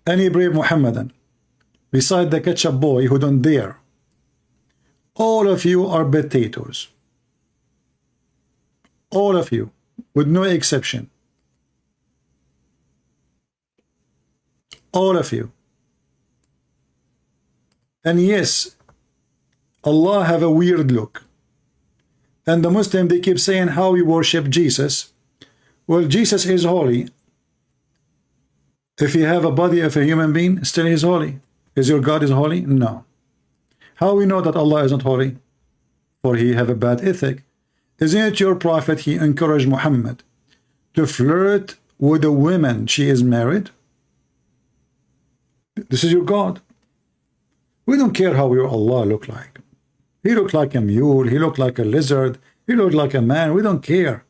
Any brave Muhammadan? Beside the ketchup boy who don't dare. All of you are potatoes. All of you, with no exception. All of you. And yes, Allah have a weird look. And the Muslim, they keep saying how we worship Jesus. Well, Jesus is holy. If you have a body of a human being, still he is holy. Is your God is holy? No. How we know that Allah is not holy? For he have a bad ethic. Isn't it your prophet, he encouraged Muhammad to flirt with a woman she is married? This is your God. We don't care how your Allah look like. He looked like a mule, he looked like a lizard, he looked like a man. We don't care.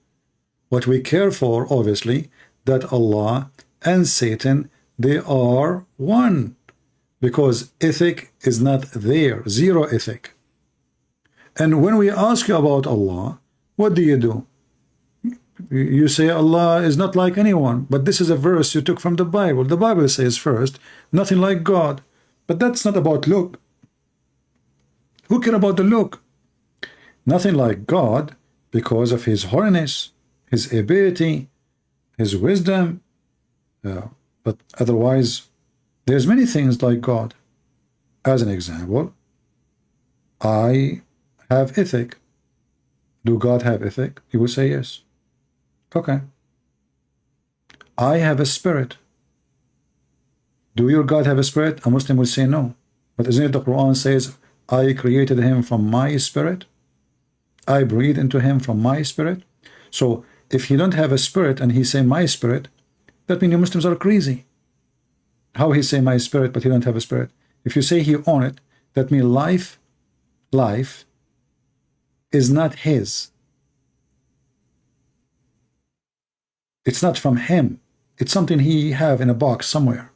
What we care for, obviously, that Allah and Satan, they are one. Because ethic is not there, zero ethic. And when we ask you about Allah, what do? You say Allah is not like anyone, but this is a verse you took from the Bible. The Bible says first, nothing like God. But that's not about look. Who care about the look? Nothing like God because of his holiness, his ability, his wisdom. But otherwise, there's many things like God. As an example, I have ethic. Do God have ethic? You will say yes. Okay. I have a spirit. Do your God have a spirit? A Muslim will say no. But isn't it the Quran says, I created him from my spirit? I breathe into him from my spirit. So if he don't have a spirit and he say my spirit, that means you Muslims are crazy. How he say my spirit, but he don't have a spirit? If you say he own it, that means life is not his. It's not from him. It's something he have in a box somewhere.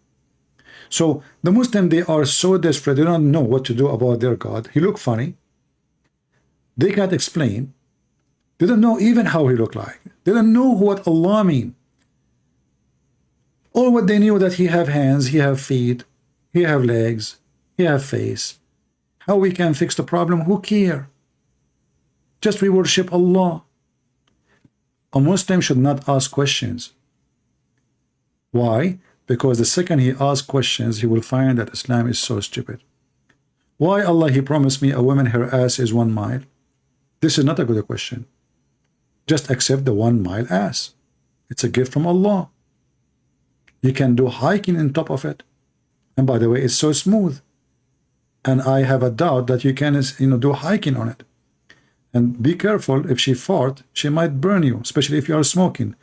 So the Muslim, they are so desperate, they don't know what to do about their God. He look funny. They can't explain. They don't know even how he look like. They don't know what Allah mean. All what they knew that he have hands, he have feet, he have legs, he have face. How we can fix the problem? Who care? Just we worship Allah. A Muslim should not ask questions. Why? Because the second he asks questions, he will find that Islam is so stupid. Why Allah, he promised me a woman, her ass is 1 mile? This is not a good question. Just accept the 1 mile ass. It's a gift from Allah. You can do hiking on top of it. And by the way, it's so smooth. And I have a doubt that you can, do hiking on it. And be careful, if she fart, she might burn you, especially if you are smoking.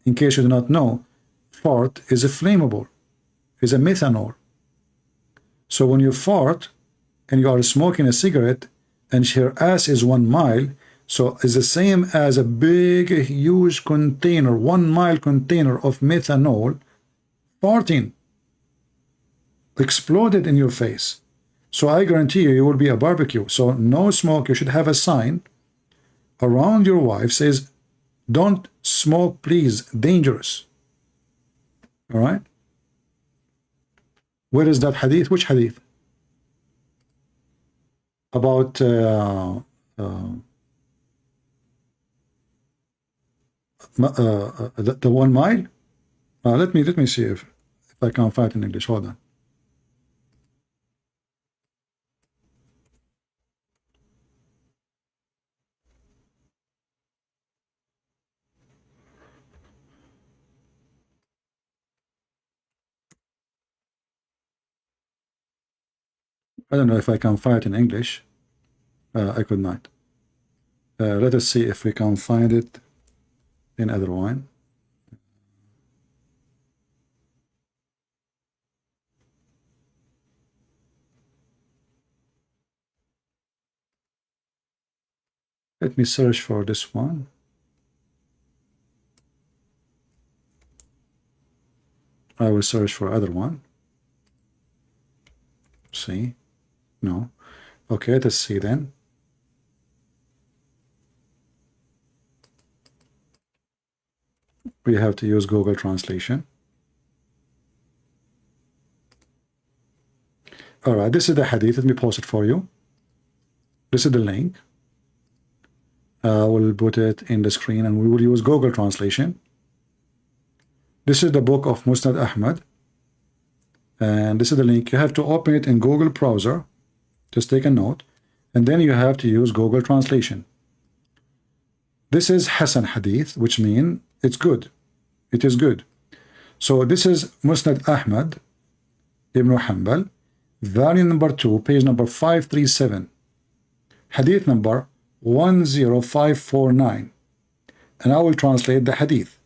In case you do not know, fart is a flammable, is a methanol. So when you fart and you are smoking a cigarette and her ass is 1 mile, so it's the same as a big, huge container, 1 mile container of methanol farting, exploded in your face. So I guarantee you, you will be a barbecue. So no smoke. You should have a sign around your wife says, don't smoke, please, dangerous. All right? Where is that hadith? Which hadith? About the 1 mile? Let me see if I can find it in English. Hold on. I don't know if I can find it in English. I could not. Let us see if we can find it in other one. Let me search for this one. I will search for other one. See? No. Okay, let's see then. We have to use Google Translation. All right, this is the hadith. Let me post it for you. This is the link. We'll put it in the screen and we will use Google Translation. This is the book of Musnad Ahmad. And this is the link. You have to open it in Google browser. Just take a note. And then you have to use Google Translation. This is Hasan Hadith, which means it's good. It is good. So this is Musnad Ahmad Ibn Hanbal, volume number 2, page number 537. Hadith number 10549. And I will translate the hadith.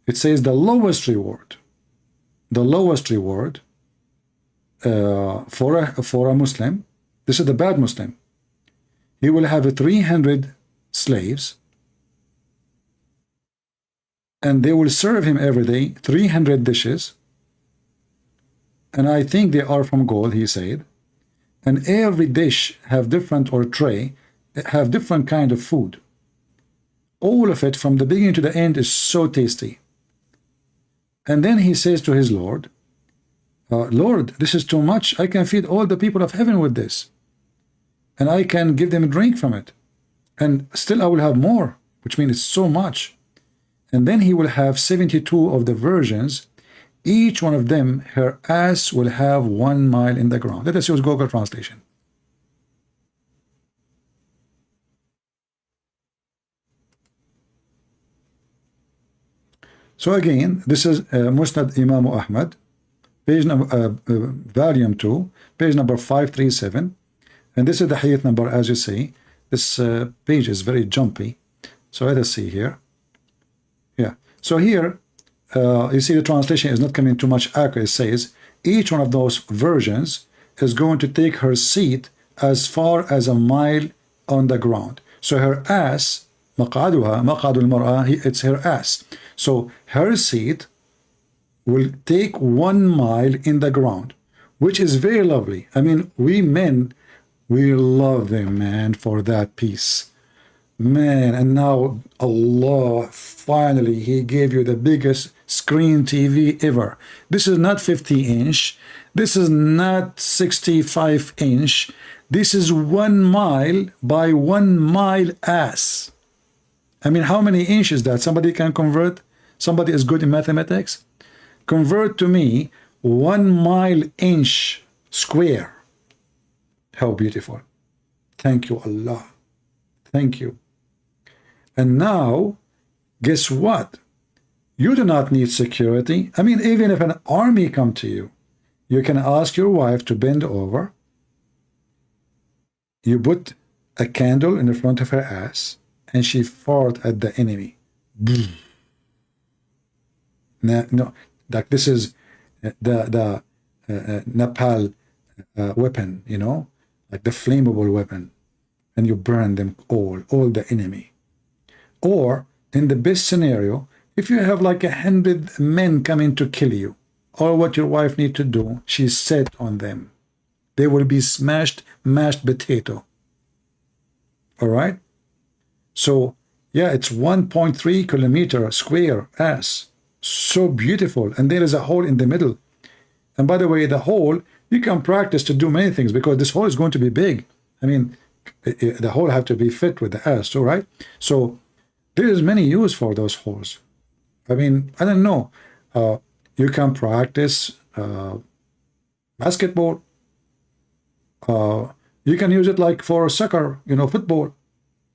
It says the lowest reward for a Muslim, this is the bad Muslim, he will have 300 slaves and they will serve him every day 300 dishes, and I think they are from gold, he said, and every dish have different, or tray have different kind of food. All of it from the beginning to the end is so tasty. And then he says to his Lord, Lord, this is too much. I can feed all the people of heaven with this. And I can give them a drink from it. And still I will have more, which means it's so much. And then he will have 72 of the virgins. Each one of them, her ass will have 1 mile in the ground. Let us use Google Translation. So again, this is Musnad Imam Ahmad, page number, volume 2, page number 537, and this is the hadith number. As you see, this page is very jumpy. So let us see here. Yeah. So here you see the translation is not coming too much accurate. It says each one of those versions is going to take her seat as far as a mile on the ground. So her ass, مقعدها مقعد المرأة, it's her ass. So her seat will take 1 mile in the ground, which is very lovely. I mean, we men, we love them, man, for that piece. Man, and now Allah, finally, He gave you the biggest screen TV ever. This is not 50-inch. This is not 65-inch. This is 1 mile by 1 mile ass. I mean, how many inches is that? Somebody can convert? Somebody is good in mathematics? Convert to me 1 mile inch square. How beautiful. Thank you, Allah. Thank you. And now, guess what? You do not need security. I mean, even if an army come to you, you can ask your wife to bend over. You put a candle in the front of her ass, and she fart at the enemy. No, like this is the napalm weapon, you know, like the flammable weapon, and you burn them all the enemy. Or in the best scenario, if you have like 100 men coming to kill you, all what your wife need to do, she's set on them. They will be mashed potato. All right. So yeah, it's 1.3 kilometer square ass. So beautiful. And there is a hole in the middle. And by the way, the hole, you can practice to do many things because this hole is going to be big. I mean, the hole have to be fit with the ass, all right? So there is many use for those holes. I mean, I don't know. You can practice basketball. You can use it like for soccer, you know, football.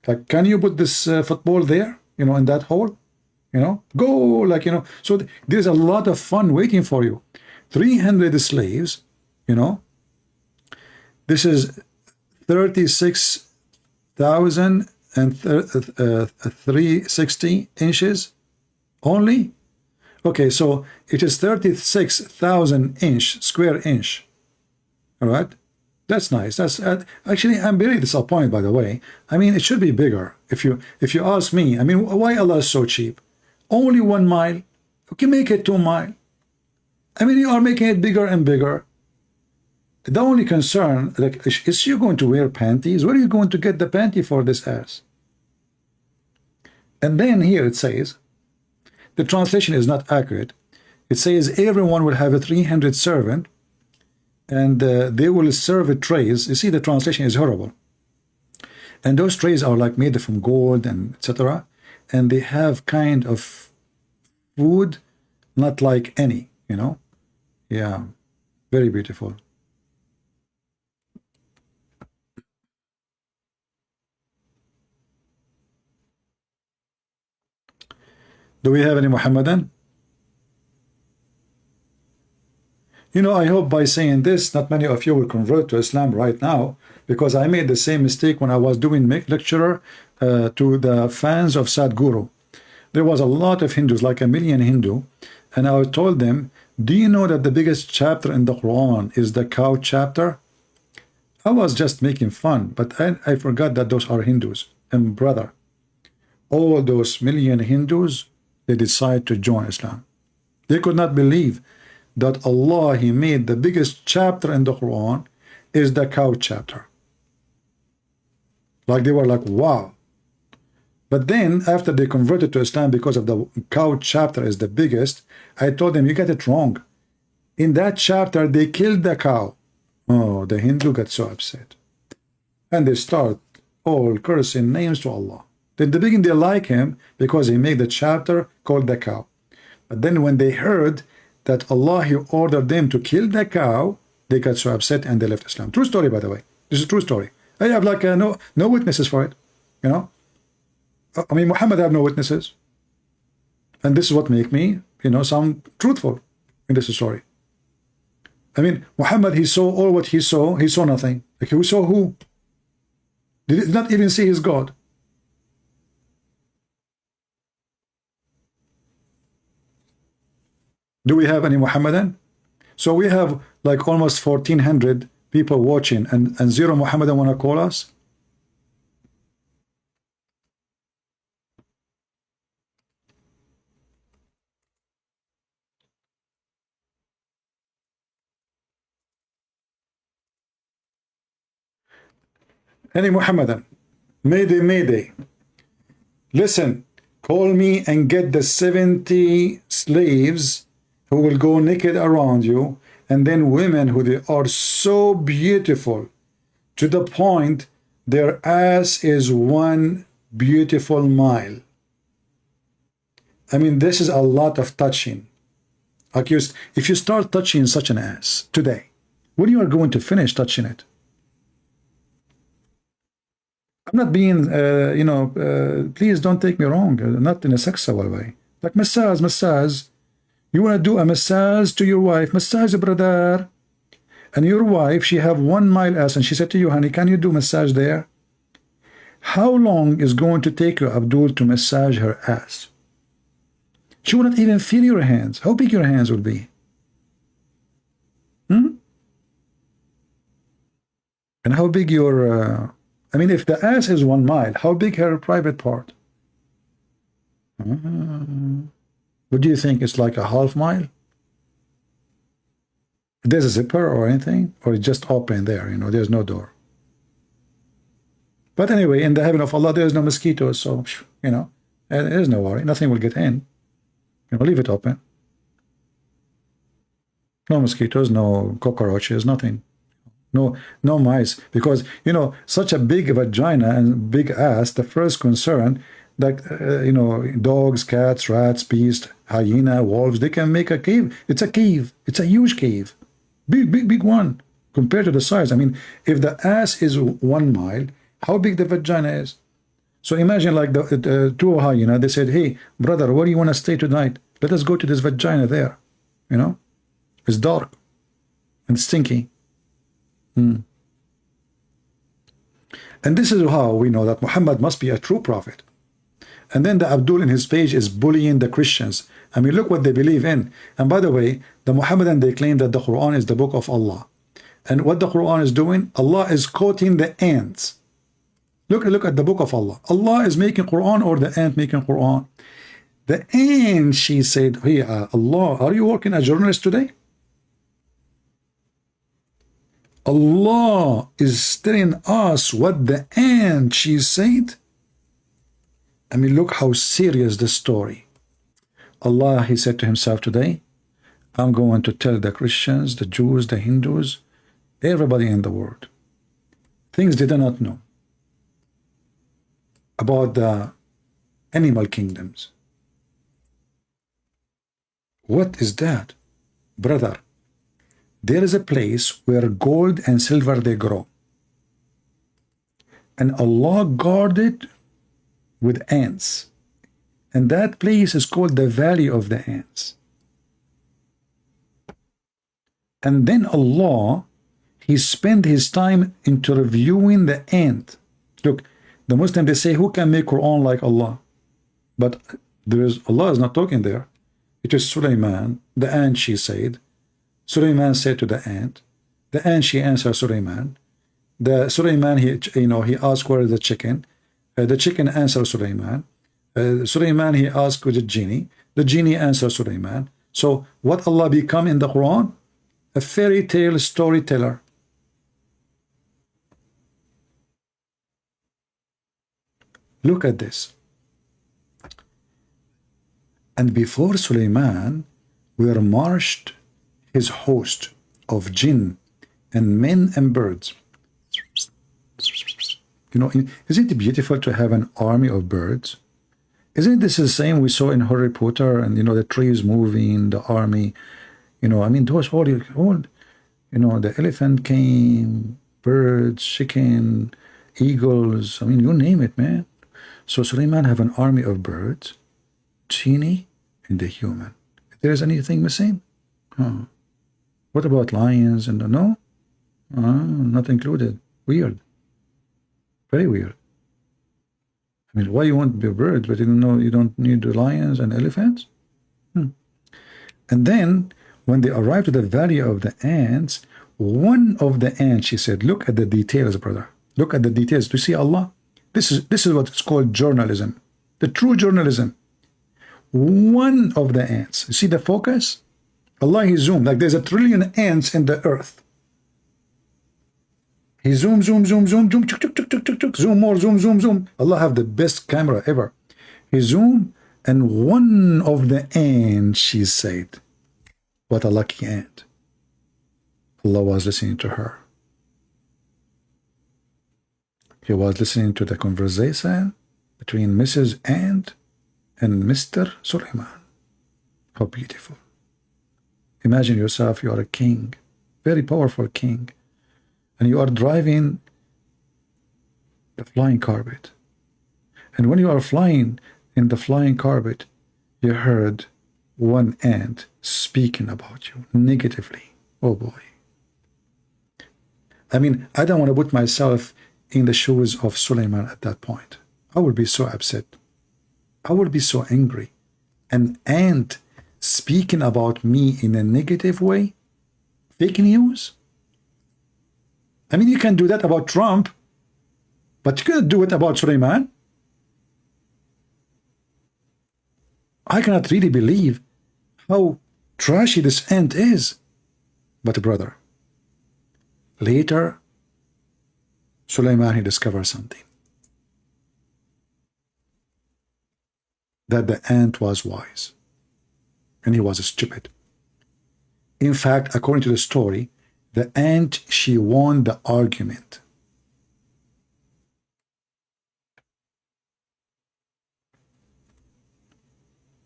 Like, can you put this football there, you know, in that hole? You know, go, like, you know. So there's a lot of fun waiting for you. 300 slaves, you know. This is 36,360 inches only. Okay, so it is 36,000 square inch. All right, that's nice. That's actually, I'm very disappointed, by the way. I mean, it should be bigger. If you ask me, I mean, why Allah is so cheap? Only 1 mile. You can make it 2 miles. I mean, you are making it bigger and bigger. The only concern, like, is she going to wear panties? Where are you going to get the panty for this ass? And then here it says, the translation is not accurate. It says everyone will have a 300 servant, and they will serve trays. You see, the translation is horrible. And those trays are like made from gold and etc. And they have kind of food, not like any, you know. Yeah, very beautiful. Do we have any Muhammadan? You know, I hope by saying this, not many of you will convert to Islam right now, because I made the same mistake when I was doing lecturer to the fans of Sadhguru. There was a lot of Hindus, like 1 million Hindu, and I told them, do you know that the biggest chapter in the Quran is the cow chapter? I was just making fun, but I forgot that those are Hindus. And brother, all those 1 million Hindus, they decide to join Islam. They could not believe that Allah, He made the biggest chapter in the Quran is the cow chapter. Like they were like, wow. But then after they converted to Islam because of the cow chapter is the biggest, I told them, you get it wrong. In that chapter, they killed the cow. Oh, the Hindu got so upset. And they start all cursing names to Allah. In the beginning, they like him because he made the chapter called the cow. But then when they heard that Allah, He ordered them to kill the cow, they got so upset and they left Islam. True story, by the way. This is a true story. I have like no witnesses for it. You know, I mean, Muhammad have no witnesses. And this is what make me, you know, sound truthful in this story. I mean, Muhammad, he saw all what he saw nothing. Like, he saw who? Did not even see his God. Do we have any Muhammadan? So we have like almost 1,400 people watching, and zero Muhammadan want to call us? Any Muhammadan? Mayday, mayday. Listen, call me and get the 70 slaves who will go naked around you, and then women who they are so beautiful to the point their ass is one beautiful mile. I mean, this is a lot of touching. Accused, if you start touching such an ass today, when you are going to finish touching it? I'm not being, please don't take me wrong, not in a sexual way. Like massage. You want to do a massage to your wife, massage, brother. And your wife, she have 1 mile ass, and she said to you, honey, can you do massage there? How long is going to take you, Abdul, to massage her ass? She will not even feel your hands. How big your hands will be? And how big your... I mean, if the ass is 1 mile, how big her private part? What do you think? It's like a half mile? There's a zipper or anything? Or it's just open there, there's no door. But anyway, in the heaven of Allah, there's no mosquitoes, so, there's no worry. Nothing will get in. Leave it open. No mosquitoes, no cockroaches, nothing. No mice, because such a big vagina and big ass, the first concern that dogs, cats, rats, beasts, hyena, wolves, they can make a cave. It's a cave. It's a huge cave, big one compared to the size. I mean, if the ass is 1 mile, how big the vagina is? So imagine like the two hyena, they said, hey brother, where do you want to stay tonight? Let us go to this vagina there. It's dark and stinky. And this is how we know that Muhammad must be a true prophet. And then the Abdul in his page is bullying the Christians. I mean, look what they believe in. And by the way, the Muhammadan, they claim that the Quran is the book of Allah. And what the Quran is doing, Allah is quoting the ants. Look at the book of Allah. Allah is making Quran, or the ant making Quran? The ant, she said, hey, Allah, are you working as a journalist today? Allah is telling us what the ant, she said. I mean, look how serious the story. Allah, he said to himself today, I'm going to tell the Christians, the Jews, the Hindus, everybody in the world, things they do not know about the animal kingdoms. What is that? Brother, there is a place where gold and silver they grow. And Allah guarded with ants. And that place is called the Valley of the Ants. And then Allah, he spent his time into reviewing the ant. Look, the Muslims, they say, who can make Quran like Allah? But Allah is not talking there. It is Sulaiman, the ant, she said. Sulaiman said to the ant, she answered Sulaiman. The Sulaiman, he asked where is the chicken. The chicken answered Sulaiman. Sulaiman, he asked with the genie answered Sulaiman. So what Allah become in the Quran? A fairy tale storyteller. Look at this. And before Sulaiman were marched his host of jinn and men and birds. Isn't it beautiful to have an army of birds? Isn't this the same we saw in Harry Potter, and the trees moving, the army, I mean, those all, the elephant came, birds, chicken, eagles, I mean, you name it, man. So Sulaiman have an army of birds, genie, and the human. If there's anything missing, what about lions and no? Not included. Weird. Very weird. I mean, why you want the birds, but you don't need the lions and elephants? And then when they arrived to the valley of the ants, one of the ants, she said, look at the details, brother. Look at the details. Do you see Allah? This is what is called journalism. The true journalism. One of the ants. You see the focus? Allah, he zoomed. Like there's 1 trillion ants in the earth. He zoom, zoom, zoom, zoom, zoom, chuk, chuk, chuk, chuk, chuk, chuk, zoom more, zoom, zoom, zoom. Allah have the best camera ever. He zoomed, and one of the ants, she said, what a lucky ant. Allah was listening to her. He was listening to the conversation between Mrs. Ant and Mr. Suleiman. How beautiful. Imagine yourself, you are a king, very powerful king, and you are driving the flying carpet. And when you are flying in the flying carpet, you heard one ant speaking about you negatively. Oh boy. I mean, I don't want to put myself in the shoes of Suleiman at that point. I would be so upset. I would be so angry. An ant speaking about me in a negative way? Fake news? I mean, you can do that about Trump, but you cannot do it about Suleiman. I cannot really believe how trashy this ant is. But brother, later, Suleiman, he discovered something. That the ant was wise. And he was stupid. In fact, according to the story, the ant, she won the argument.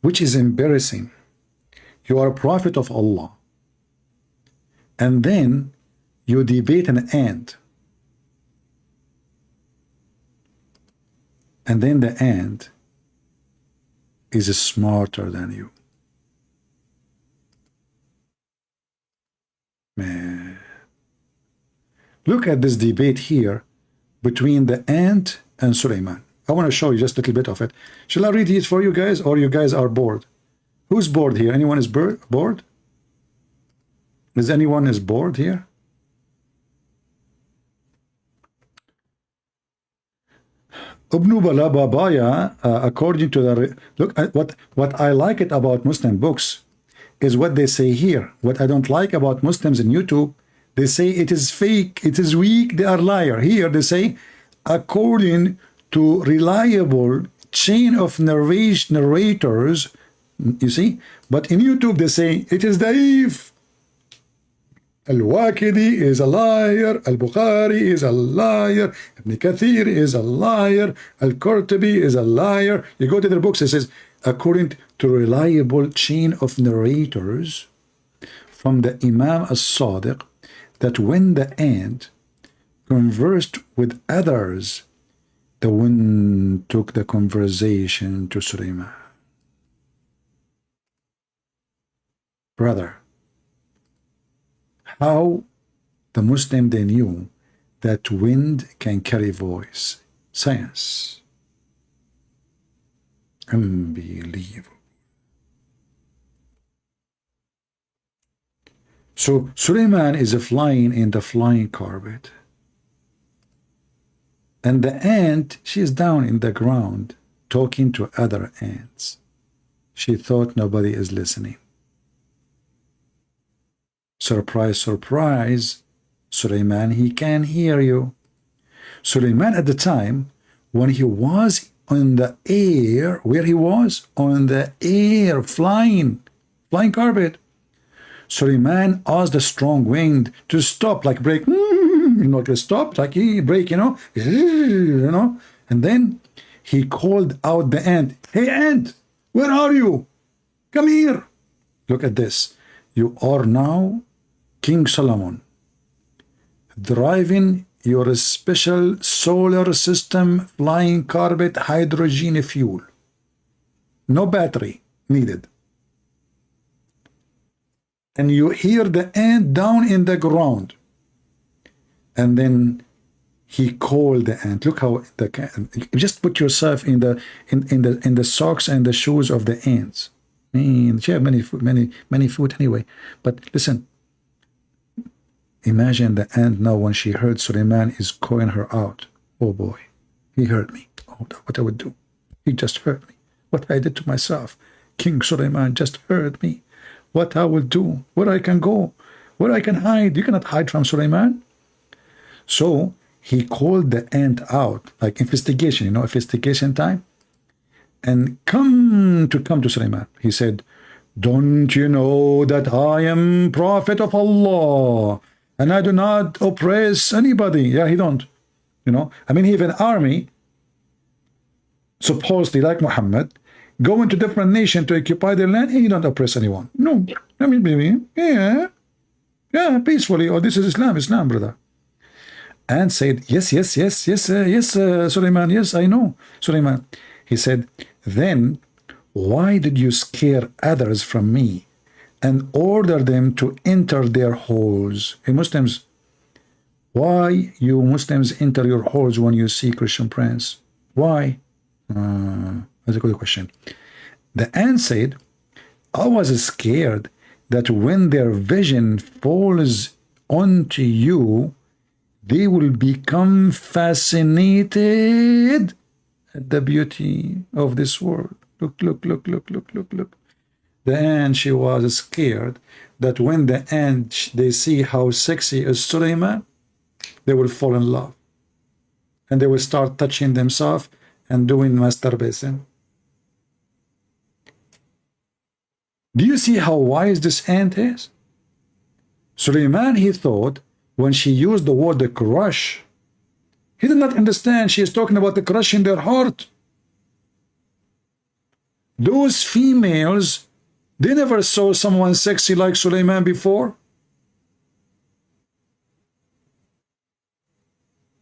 Which is embarrassing. You are a prophet of Allah. And then you debate an ant. And then the ant is smarter than you. Man. Look at this debate here between the ant and Suleiman. I want to show you just a little bit of it. Shall I read it for you guys, or you guys are bored? Who's bored here? Anyone is bored? Is anyone is bored here? Ibn Balababaya, according to the look at what I like it about Muslim books is what they say here. What I don't like about Muslims in YouTube, they say it is fake, it is weak, they are liar. Here they say, according to reliable chain of narrators, you see, but in YouTube they say it is daif. Al-Waqidi is a liar, Al-Bukhari is a liar, Ibn Kathir is a liar, Al-Qurtubi is a liar. You go to their books, it says, according to reliable chain of narrators from the Imam as-Sadiq, that when the ant conversed with others, the wind took the conversation to Suleiman. Brother, how the Muslim, they knew that wind can carry voice. Science. Unbelievable. So Suleiman is flying in the flying carpet. And the ant, she is down in the ground talking to other ants. She thought nobody is listening. Surprise, surprise, Suleiman, he can hear you. Suleiman at the time, when he was on the air, where he was? On the air, flying carpet. Suleiman asked the strong wind to stop, like break, like a stop, like he break, you know. And then he called out the ant, hey ant, where are you? Come here. Look at this. You are now King Solomon, driving your special solar system flying carpet hydrogen fuel. No battery needed. And you hear the ant down in the ground. And then he called the ant. Look how just put yourself in the socks and the shoes of the ants. She had many food anyway. But listen, imagine the ant now when she heard Suleiman is calling her out. Oh boy, he heard me. Oh, what I would do. He just heard me. What I did to myself. King Suleiman just heard me. What I will do. Where I can go. Where I can hide. You cannot hide from Suleiman. So he called the ant out, like investigation, investigation time. And come to Suleiman. He said, don't you know that I am prophet of Allah and I do not oppress anybody? Yeah, he don't. He have an army, supposedly like Muhammad, go into different nation to occupy their land, and he don't oppress anyone. No. Yeah, peacefully. Oh, this is Islam, brother. And said, yes, Suleiman, yes, I know, Suleiman. He said, then why did you scare others from me and order them to enter their holes? Hey, Muslims, why you Muslims enter your holes when you see Christian prince? Why? That's a good question. The ant said, I was scared that when their vision falls onto you, they will become fascinated at the beauty of this world. Look. The ant, she was scared that when the ant, they see how sexy is Suleiman, they will fall in love. And they will start touching themselves and doing masturbation. Do you see how wise this ant is? Suleiman, he thought, when she used the word the crush, he did not understand she is talking about the crush in their heart. Those females, they never saw someone sexy like Suleiman before.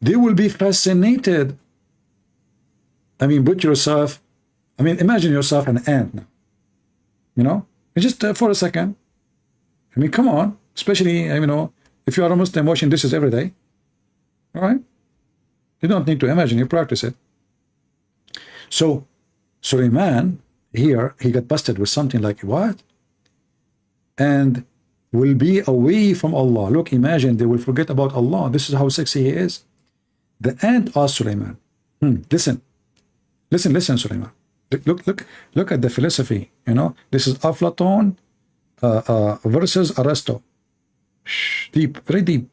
They will be fascinated. Imagine yourself an ant now. Just for a second. Come on. Especially, if you are a Muslim washing dishes every day. All right? You don't need to imagine, you practice it. So, Suleiman, here, he got busted with something like, what? And will be away from Allah. Look, imagine they will forget about Allah. This is how sexy he is. The ant asked Suleiman, listen, Suleiman. Look at the philosophy. This is Aflaton versus Aristo. Deep, very deep.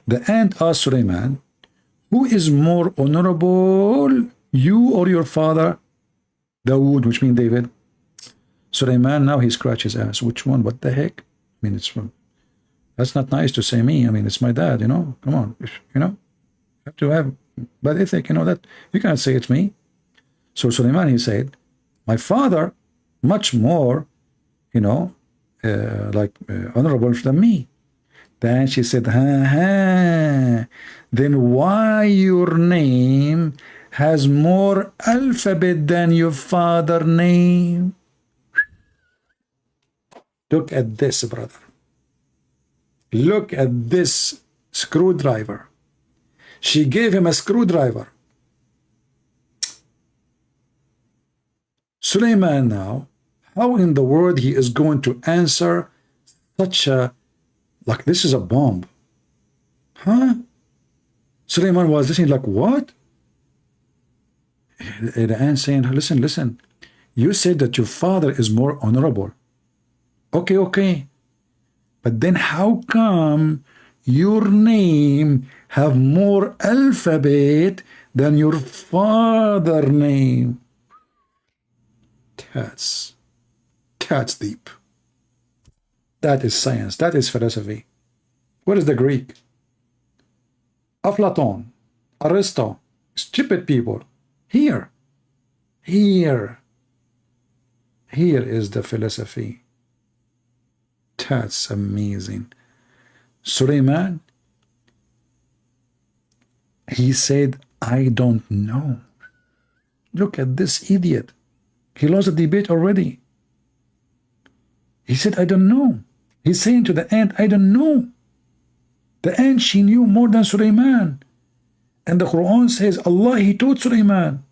The ant asked Suleiman, who is more honorable, you or your father, Dawood, which means David? Suleiman, now he scratches his ass. Which one? What the heck? That's not nice to say me. It's my dad, Come on, You have to have bad ethic, that you cannot say it's me. So Suleiman, he said, my father, much more, honorable than me. Then she said, then why your name has more alphabet than your father's name? Look at this, brother. Look at this screwdriver. She gave him a screwdriver. Suleiman now, how in the world he is going to answer such a, like this is a bomb? Suleiman was listening like, what? The ant saying, listen, you said that your father is more honorable. Okay. But then how come your name have more alphabet than your father's name? That's deep. That is science. That is philosophy. What is the Greek? Aflaton, Aristo, stupid people. Here is the philosophy. That's amazing. Suleiman, he said, I don't know. Look at this idiot. He lost the debate already. He said, I don't know. He's saying to the ant, I don't know. The ant, she knew more than Suleiman. And the Quran says, Allah, he taught Suleiman.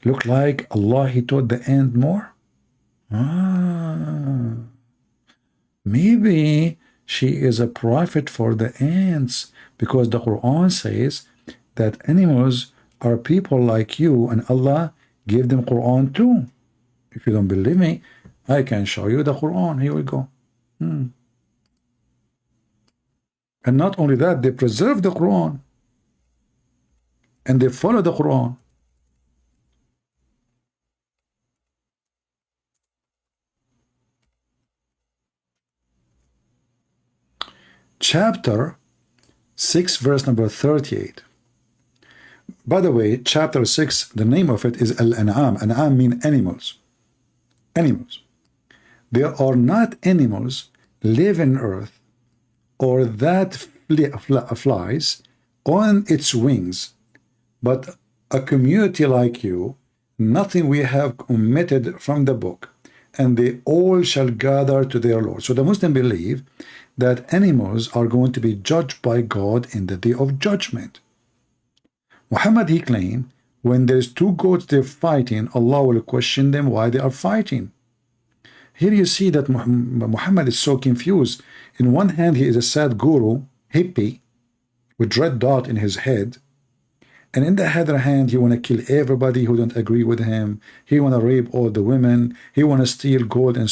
Look like Allah, he taught the ant more. Ah, maybe she is a prophet for the ants, because the Quran says that animals are people like you, and Allah gave them Quran too. If you don't believe me, I can show you the Quran. Here we go. And not only that, they preserve the Quran and they follow the Quran. Chapter 6, verse number 38. By the way, chapter 6, the name of it is Al-An'am. An'am mean animals. Animals. There are not animals live in earth or that flies on its wings, but a community like you, nothing we have omitted from the book, and they all shall gather to their Lord. So the Muslims believe that animals are going to be judged by God in the day of judgment. Muhammad, he claimed, when there's two goats they're fighting, Allah will question them why they are fighting. Here you see that Muhammad is so confused. In one hand, he is a sad guru, hippie, with red dot in his head. And in the other hand, he want to kill everybody who don't agree with him. He want to rape all the women. He want to steal gold and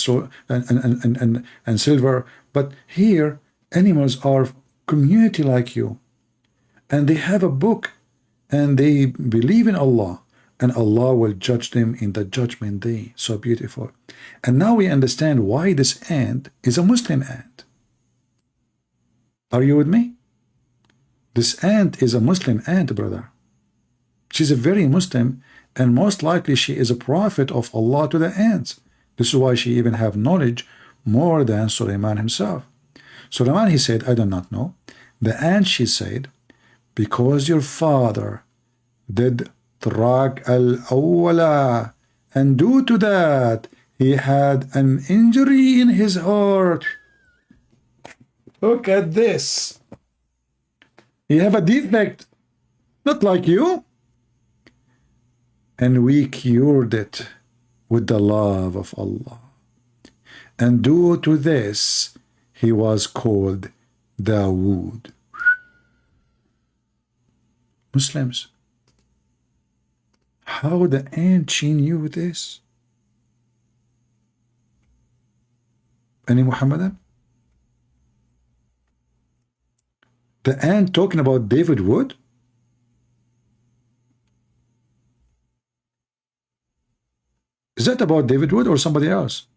silver. But here, animals are community like you. And they have a book. And they believe in Allah. And Allah will judge them in the judgment day. So beautiful. And now we understand why this ant is a Muslim ant. Are you with me? This ant is a Muslim ant, brother. She's a very Muslim, and most likely she is a prophet of Allah to the ants. This is why she even have knowledge more than Sulaiman himself. Sulaiman, he said, I do not know. The ant, she said, because your father did Trak al-awwala, and due to that, he had an injury in his heart. Look at this. You have a defect, not like you. And we cured it with the love of Allah. And due to this, he was called Dawood. Muslims, how the ant she knew this? Any Muhammadan? The ant talking about David Wood? Is that about David Wood or somebody else?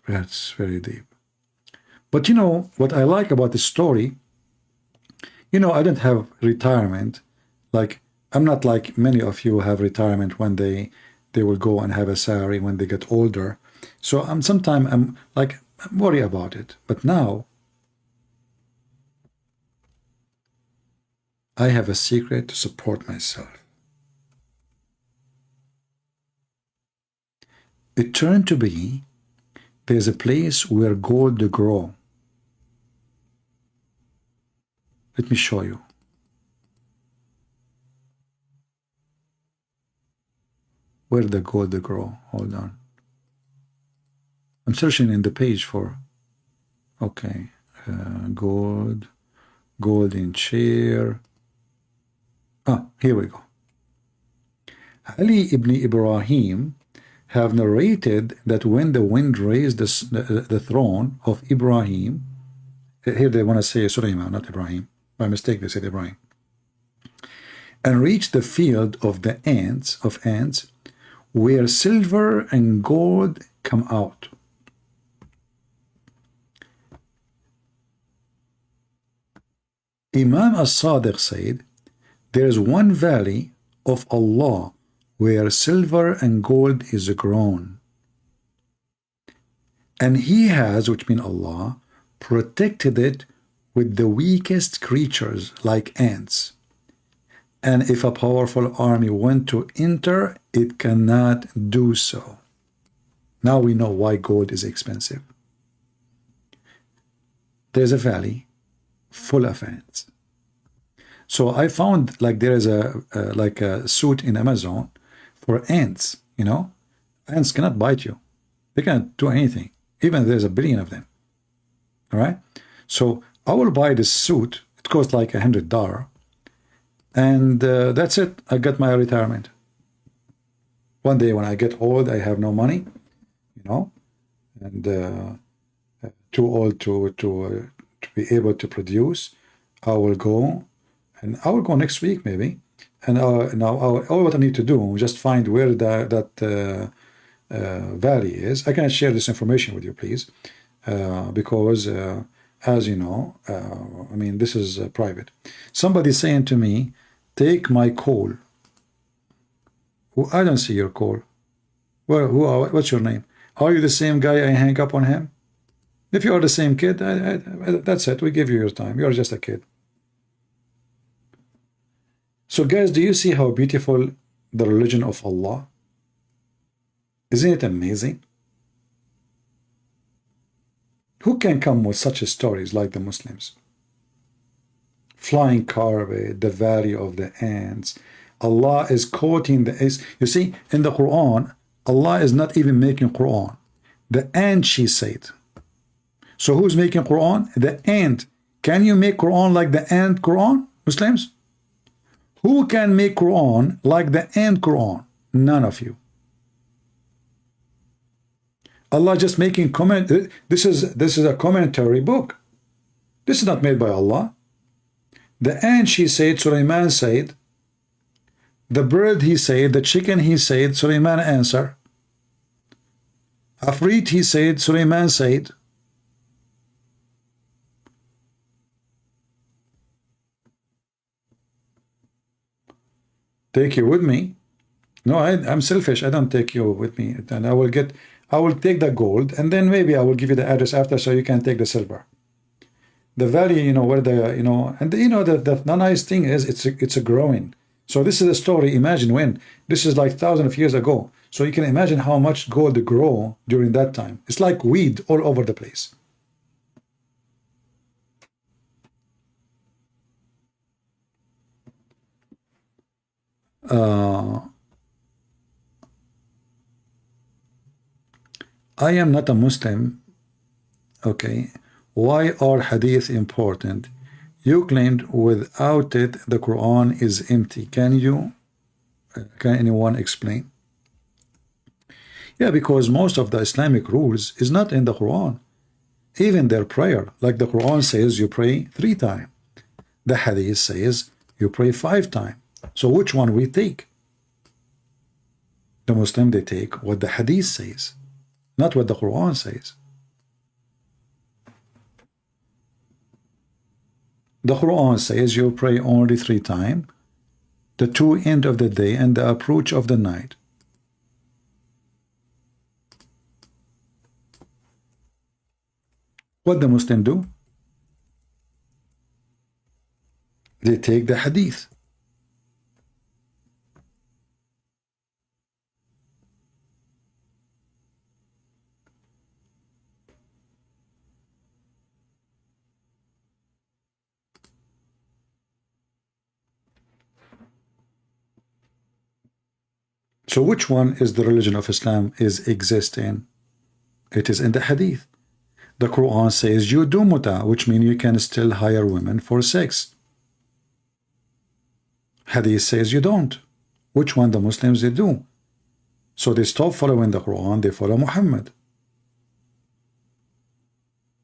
That's very deep. But you know, what I like about this story, you know, I don't have retirement. Like, I'm not like many of you have retirement when they will go and have a salary when they get older. So sometimes I'm worried about it. But now, I have a secret to support myself. It turned to be, there's a place where gold grow. Let me show you. Where the gold grow? Hold on. I'm searching in the page for, okay, gold in chair. Here we go. Ali ibn Ibrahim have narrated that when the wind raised the throne of Ibrahim, here they want to say Sulaiman, not Ibrahim. By mistake, they said Ibrahim. And reached the field of the ants, where silver and gold come out. Imam as-Sadiq said, there's one valley of Allah where silver and gold is grown. And he has, which means Allah, protected it with the weakest creatures like ants. And if a powerful army went to enter, it cannot do so. Now we know why gold is expensive. there's a valley full of ants. So I found like there is like a suit in Amazon for ants, you know. Ants cannot bite you. They cannot do anything, even there's a billion of them. All right. So I will buy this suit. It costs like $100. And that's it. I got my retirement. One day when I get old, I have no money, you know, and too old to be able to produce. I will go, and I will go next week maybe. And now all what I need to do is just find where that valley is. I cannot share this information with you, please, because as you know, I mean, this is private. Somebody saying to me, take my call. Well, I don't see your call. Well, what's your name? Are you the same guy I hang up on him? If you are the same kid, that's it. We give you your time. You're just a kid. So guys, do you see how beautiful the religion of Allah? Isn't it amazing? Who can come with such stories like the Muslims? Flying carpet, the valley of the ants. Allah is quoting you see, in the Quran, Allah is not even making Quran. The ant, she said. So who's making Quran? The ant. Can you make Quran like the ant Quran, Muslims? Who can make Quran like the ant Quran? None of you. Allah just making comment. This is a commentary book. This is not made by Allah. The ant, she said, Sulaiman said. The bird, he said. The chicken, he said. Sulaiman answered. Afrit, he said. Sulaiman said. Take you with me? No, I'm selfish. I don't take you with me. And I will take the gold, and then maybe I will give you the address after, so you can take the silver. The valley, you know, where the, you know, and you know, the nice thing is it's a growing. So this is a story. Imagine when this is like thousands of years ago. So you can imagine how much gold grow during that time. It's like weed all over the place. I am not a Muslim. Okay. Why are hadith important? You claimed without it the Quran is empty. Can anyone explain? Yeah, because most of the Islamic rules is not in the Quran. Even their prayer, like the Quran says you pray 3 times. The hadith says you pray 5 times. So which one we take? The Muslim, they take what the hadith says, not what the Quran says. The Quran says you pray only 3 times, the 2 end of the day and the approach of the night. What the Muslim do? They take the hadith. So which one is the religion of Islam is existing? It is in the hadith. The Quran says you do muta, which means you can still hire women for sex. Hadith says you don't. Which one the Muslims they do? So they stop following the Quran, they follow Muhammad.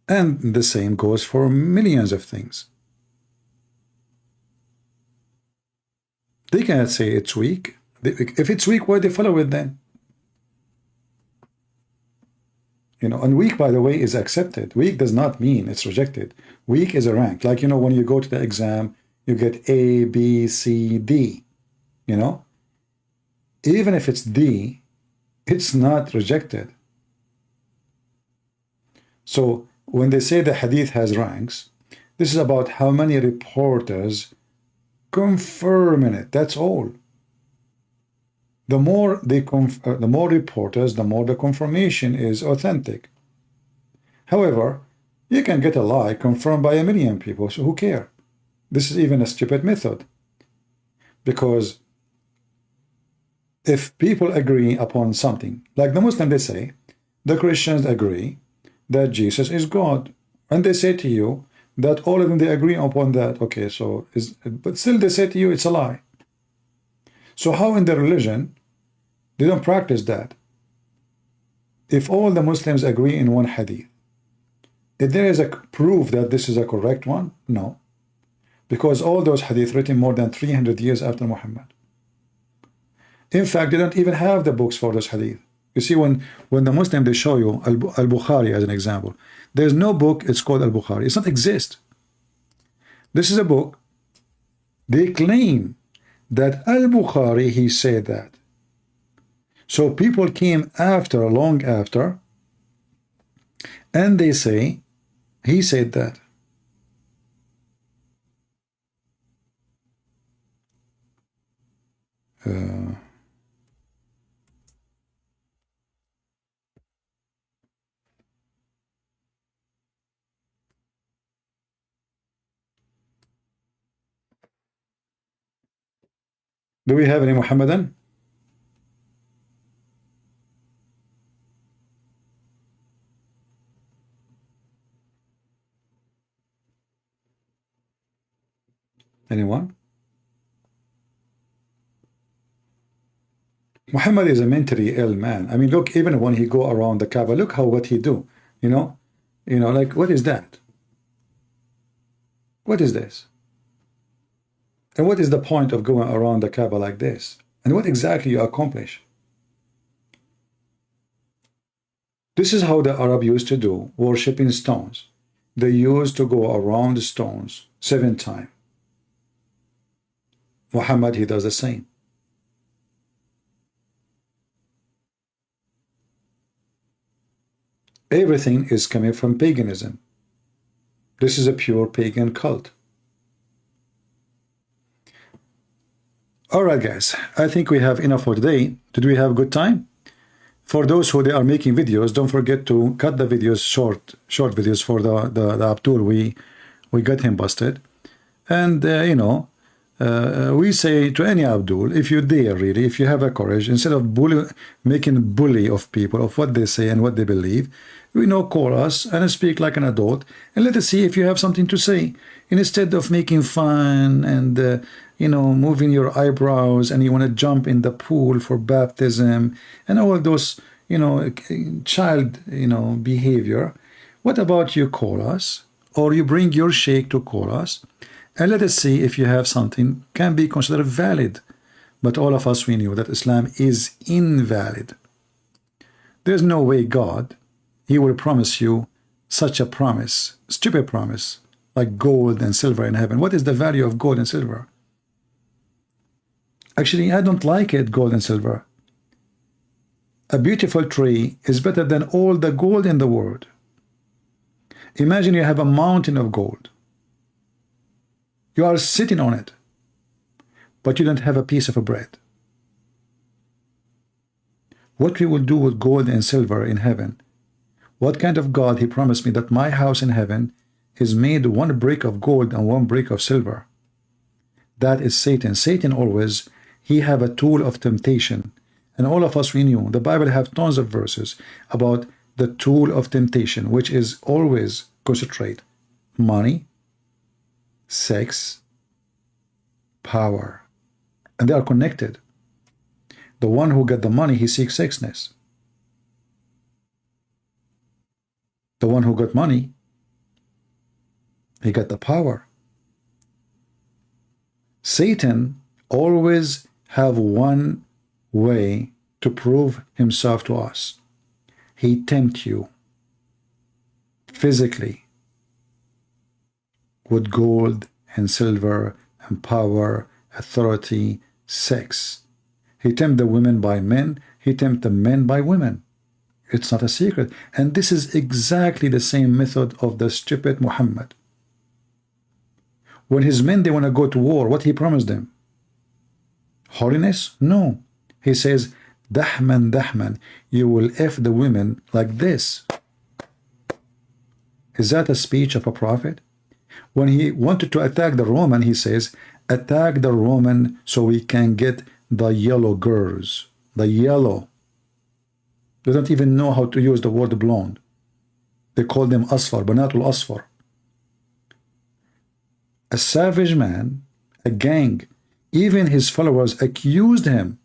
And the same goes for millions of things. They cannot say it's weak. If it's weak, why they follow it then? You know, and weak, by the way, is accepted. Weak does not mean it's rejected. Weak is a rank. Like, you know, when you go to the exam, you get A, B, C, D. You know? Even if it's D, it's not rejected. So when they say the hadith has ranks, this is about how many reporters confirm in it. That's all. The more the more reporters, the more the confirmation is authentic. However, You can get a lie confirmed by a million people, so who care? This is even a stupid method. Because if people agree upon something, like the Muslim, they say, the Christians agree that Jesus is God. And they say to you that all of them, they agree upon that. Okay, so, but still they say to you it's a lie. So how in their religion, they don't practice that? If all the Muslims agree in one hadith, if there is a proof that this is a correct one, no. Because all those hadith written more than 300 years after Muhammad. In fact, they don't even have the books for those hadith. You see, when the Muslim, they show you Al-Bukhari as an example. There's no book, it's called Al-Bukhari. It doesn't exist. This is a book. They claim that Al-Bukhari, he said that. So people came after, long after, and they say, he said that. Do we have any Muhammadan? Anyone? Muhammad is a mentally ill man. I mean, look, even when he go around the Kaaba, look what he do. You know, like, what is that? What is this? And what is the point of going around the Kaaba like this? And what exactly you accomplish? This is how the Arab used to do, worshipping stones. They used to go around the stones 7 times. Muhammad, he does the same. Everything is coming from paganism. This is a pure pagan cult. Alright guys, I think we have enough for today. Did we have a good time? For those who they are making videos, don't forget to cut the videos short videos for the Abdul. We got him busted. And we say to any Abdul, if you dare really, if you have a courage, instead of making bully of people, of what they say and what they believe, call us and speak like an adult, and let us see if you have something to say. Instead of making fun and moving your eyebrows, and you want to jump in the pool for baptism and all those child behavior. What about you call us, or you bring your sheikh to call us, and let us see if you have something can be considered valid. But all of us, we knew that Islam is invalid. There's no way God, he will promise you such a promise, stupid promise, like gold and silver in heaven. What is the value of gold and silver? Actually, I don't like it, gold and silver. A beautiful tree is better than all the gold in the world. Imagine you have a mountain of gold. You are sitting on it, but you don't have a piece of bread. What we will do with gold and silver in heaven? What kind of God he promised me that my house in heaven is made 1 brick of gold and 1 brick of silver? That is Satan. Satan always, he have a tool of temptation. And all of us, we knew, the Bible have tons of verses about the tool of temptation, which is always concentrate money, sex, power, and they are connected. The one who got the money, he seeks sexness. The one who got money, he got the power. Satan always have one way to prove himself to us. He tempt you physically with gold and silver and power, authority, sex. He tempt the women by men. He tempt the men by women. It's not a secret. And this is exactly the same method of the stupid Muhammad. When his men, they want to go to war, what he promised them? Holiness? No. He says, Dahman, Dahman, you will F the women like this. Is that a speech of a prophet? When he wanted to attack the Roman, he says, attack the Roman so we can get the yellow girls. The yellow. They don't even know how to use the word blonde. They call them asfar, banatul asfar. A savage man, a gang, even his followers accused him.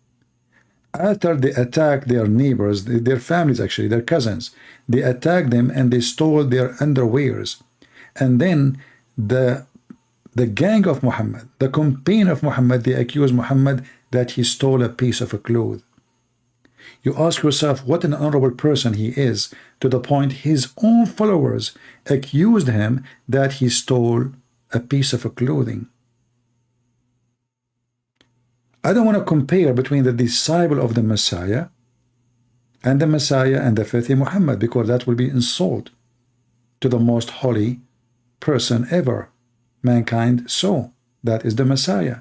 After they attacked their neighbors, their families actually, their cousins, they attacked them and they stole their underwears. And then the gang of Muhammad, the companion of Muhammad, they accused Muhammad that he stole a piece of a cloth. You ask yourself what an honorable person he is, to the point his own followers accused him that he stole a piece of a clothing. I don't want to compare between the disciple of the Messiah and the faithful Muhammad, because that will be insult to the most holy person ever mankind saw. That is the Messiah.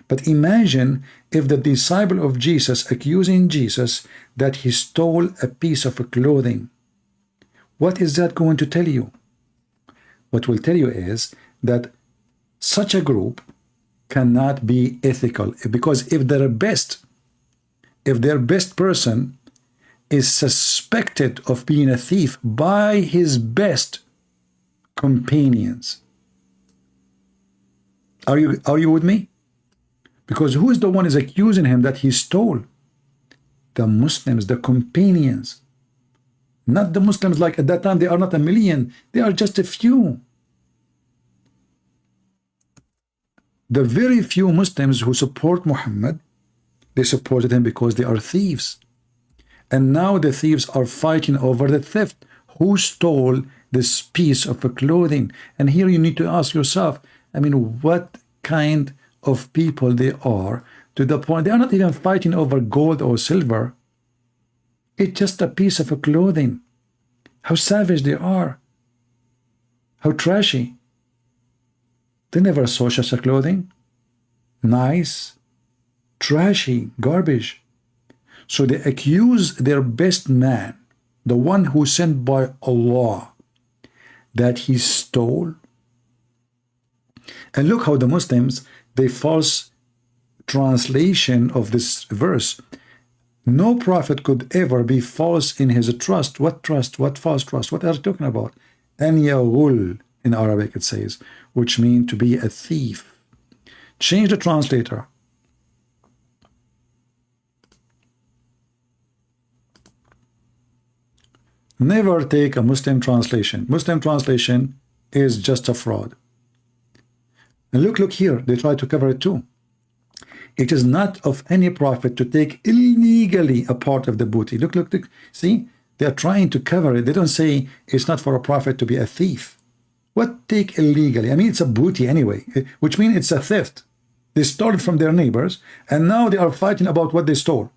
But imagine if the disciple of Jesus accusing Jesus that he stole a piece of clothing. What is that going to tell you? What will tell you is that such a group cannot be ethical, because if their best person is suspected of being a thief by his best companions, are you with me? Because who is the one is accusing him that he stole? The Muslims, the companions, not the Muslims. Like at that time, they are not a million, they are just a few. The very few Muslims who support Muhammad, they supported him because they are thieves. And now the thieves are fighting over the theft. Who stole this piece of clothing? And here you need to ask yourself, I mean, what kind of people they are, to the point they are not even fighting over gold or silver. It's just a piece of clothing. How savage they are. How trashy. They never saw such a clothing. Nice, trashy, garbage. So they accuse their best man, the one who sent by Allah, that he stole. And look how the Muslims, they false translation of this verse. No prophet could ever be false in his trust. What trust? What false trust? What are you talking about? An yaghul, in Arabic it says, which means to be a thief. Change the translator. Never take a Muslim translation. Muslim translation is just a fraud. And look here, they try to cover it too. It is not of any prophet to take illegally a part of the booty. Look, see, they are trying to cover it. They don't say it's not for a prophet to be a thief. What take illegally? I mean, it's a booty anyway, which means it's a theft. They stole it from their neighbors, and now they are fighting about what they stole.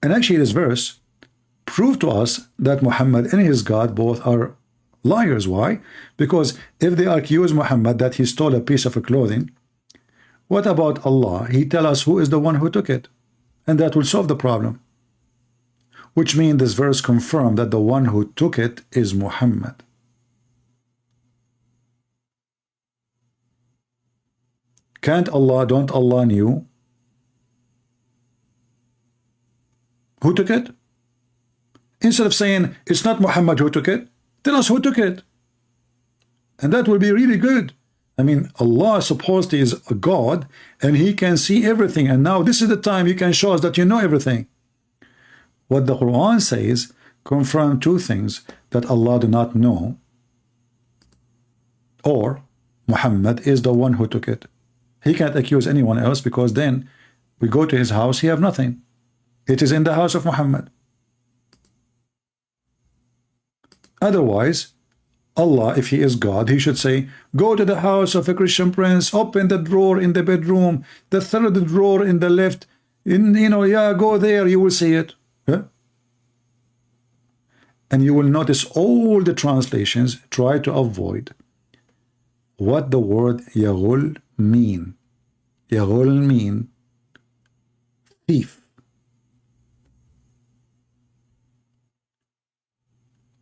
And actually, this verse proved to us that Muhammad and his God both are liars. Why? Because if they accuse Muhammad that he stole a piece of clothing, what about Allah? He tell us who is the one who took it, and that will solve the problem. Which means this verse confirmed that the one who took it is Muhammad. Don't Allah knew who took it? Instead of saying it's not Muhammad who took it, tell us who took it. And that will be really good. I mean, Allah supposedly is a God, and he can see everything. And now this is the time you can show us that you know everything. What the Quran says confirm two things: that Allah do not know, or Muhammad is the one who took it. He can't accuse anyone else, because then we go to his house, he have nothing. It is in the house of Muhammad. Otherwise, Allah, if he is God, he should say, go to the house of a Christian prince, open the drawer in the bedroom, the third drawer in the left, go there, you will see it. Huh? And you will notice all the translations try to avoid what the word yaghul mean. Yaghul mean thief.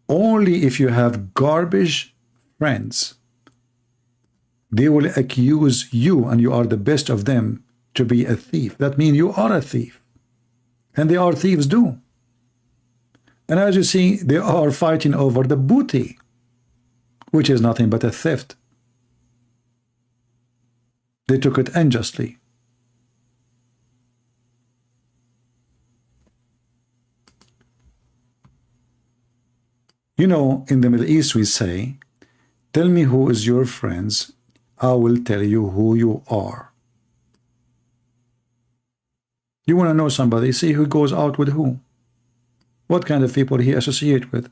Only if you have garbage friends, they will accuse you, and you are the best of them, to be a thief. That means you are a thief. And they are thieves too. And as you see, they are fighting over the booty, which is nothing but a theft. They took it unjustly. You know, in the Middle East we say, tell me who is your friends, I will tell you who you are. You want to know somebody, see who goes out with who. What kind of people he associate with.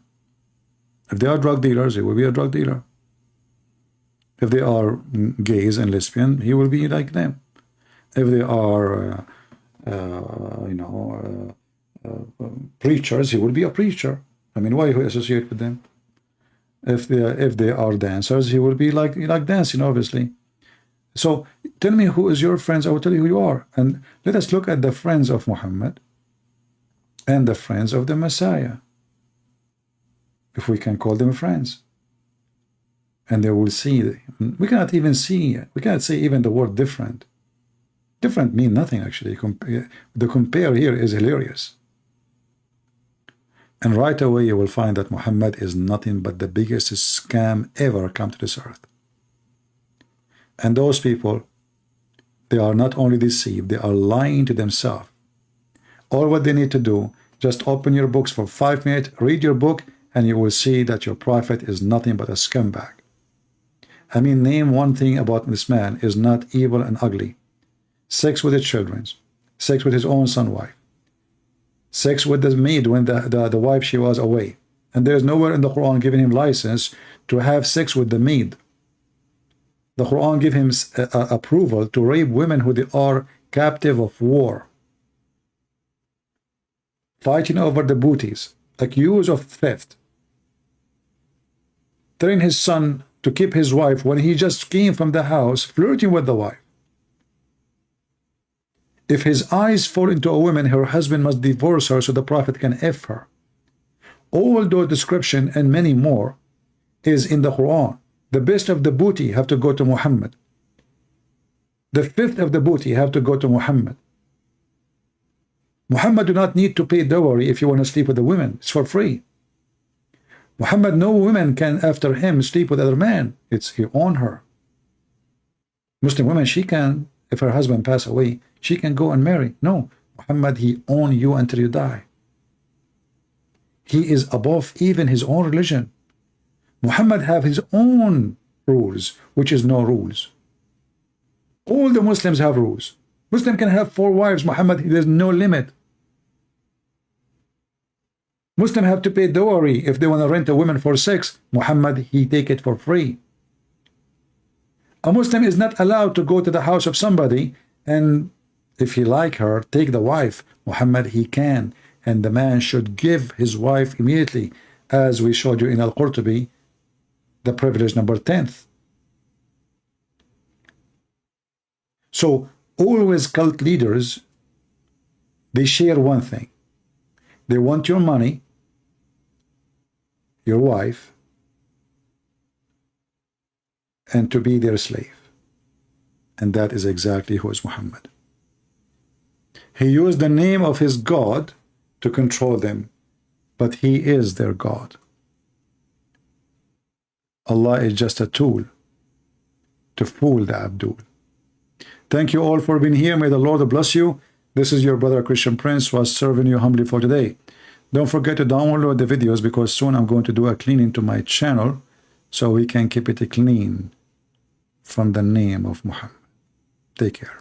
If they are drug dealers, he will be a drug dealer. If they are gays and lesbian, he will be like them. If they are, preachers, he will be a preacher. I mean, why he associate with them? If they are dancers, he will be like dancing, obviously. So tell me who is your friends, I will tell you who you are. And let us look at the friends of Muhammad and the friends of the Messiah, if we can call them friends. And they will see, we cannot even see, we cannot say even the word different. Different mean nothing, actually. The compare here is hilarious. And right away you will find that Muhammad is nothing but the biggest scam ever come to this earth. And those people, they are not only deceived, they are lying to themselves. All what they need to do, just open your books for 5 minutes, read your book, and you will see that your prophet is nothing but a scumbag. I mean, name one thing about this man is not evil and ugly. Sex with his children, sex with his own son wife, sex with the maid when the wife she was away. And there's nowhere in the Quran giving him license to have sex with the maid. The Quran gives him approval to rape women who they are captive of war, fighting over the booties, accused of theft, telling his son to keep his wife when he just came from the house, flirting with the wife. If his eyes fall into a woman, her husband must divorce her so the prophet can F her. All those description and many more is in the Quran. The best of the booty have to go to Muhammad. The fifth of the booty have to go to Muhammad. Muhammad do not need to pay dowry if you want to sleep with a woman. It's for free. Muhammad, no woman can after him sleep with other man. It's he own her. Muslim woman, she can, if her husband pass away, she can go and marry. No, Muhammad, he own you until you die. He is above even his own religion. Muhammad have his own rules, which is no rules. All the Muslims have rules. Muslim can have 4 wives. Muhammad, there's no limit. Muslim have to pay dowry if they want to rent a woman for sex. Muhammad, he take it for free. A Muslim is not allowed to go to the house of somebody and if he like her, take the wife. Muhammad, he can. And the man should give his wife immediately, as we showed you in Al-Qurtubi, the privilege number 10th. So always cult leaders, they share one thing. They want your money, your wife, and to be their slave. And that is exactly who is Muhammad. He used the name of his God to control them, but he is their God. Allah is just a tool to fool the Abdul. Thank you all for being here. May the Lord bless you. This is your brother Christian Prince who was serving you humbly for today. Don't forget to download the videos because soon I'm going to do a cleaning to my channel so we can keep it clean from the name of Muhammad. Take care.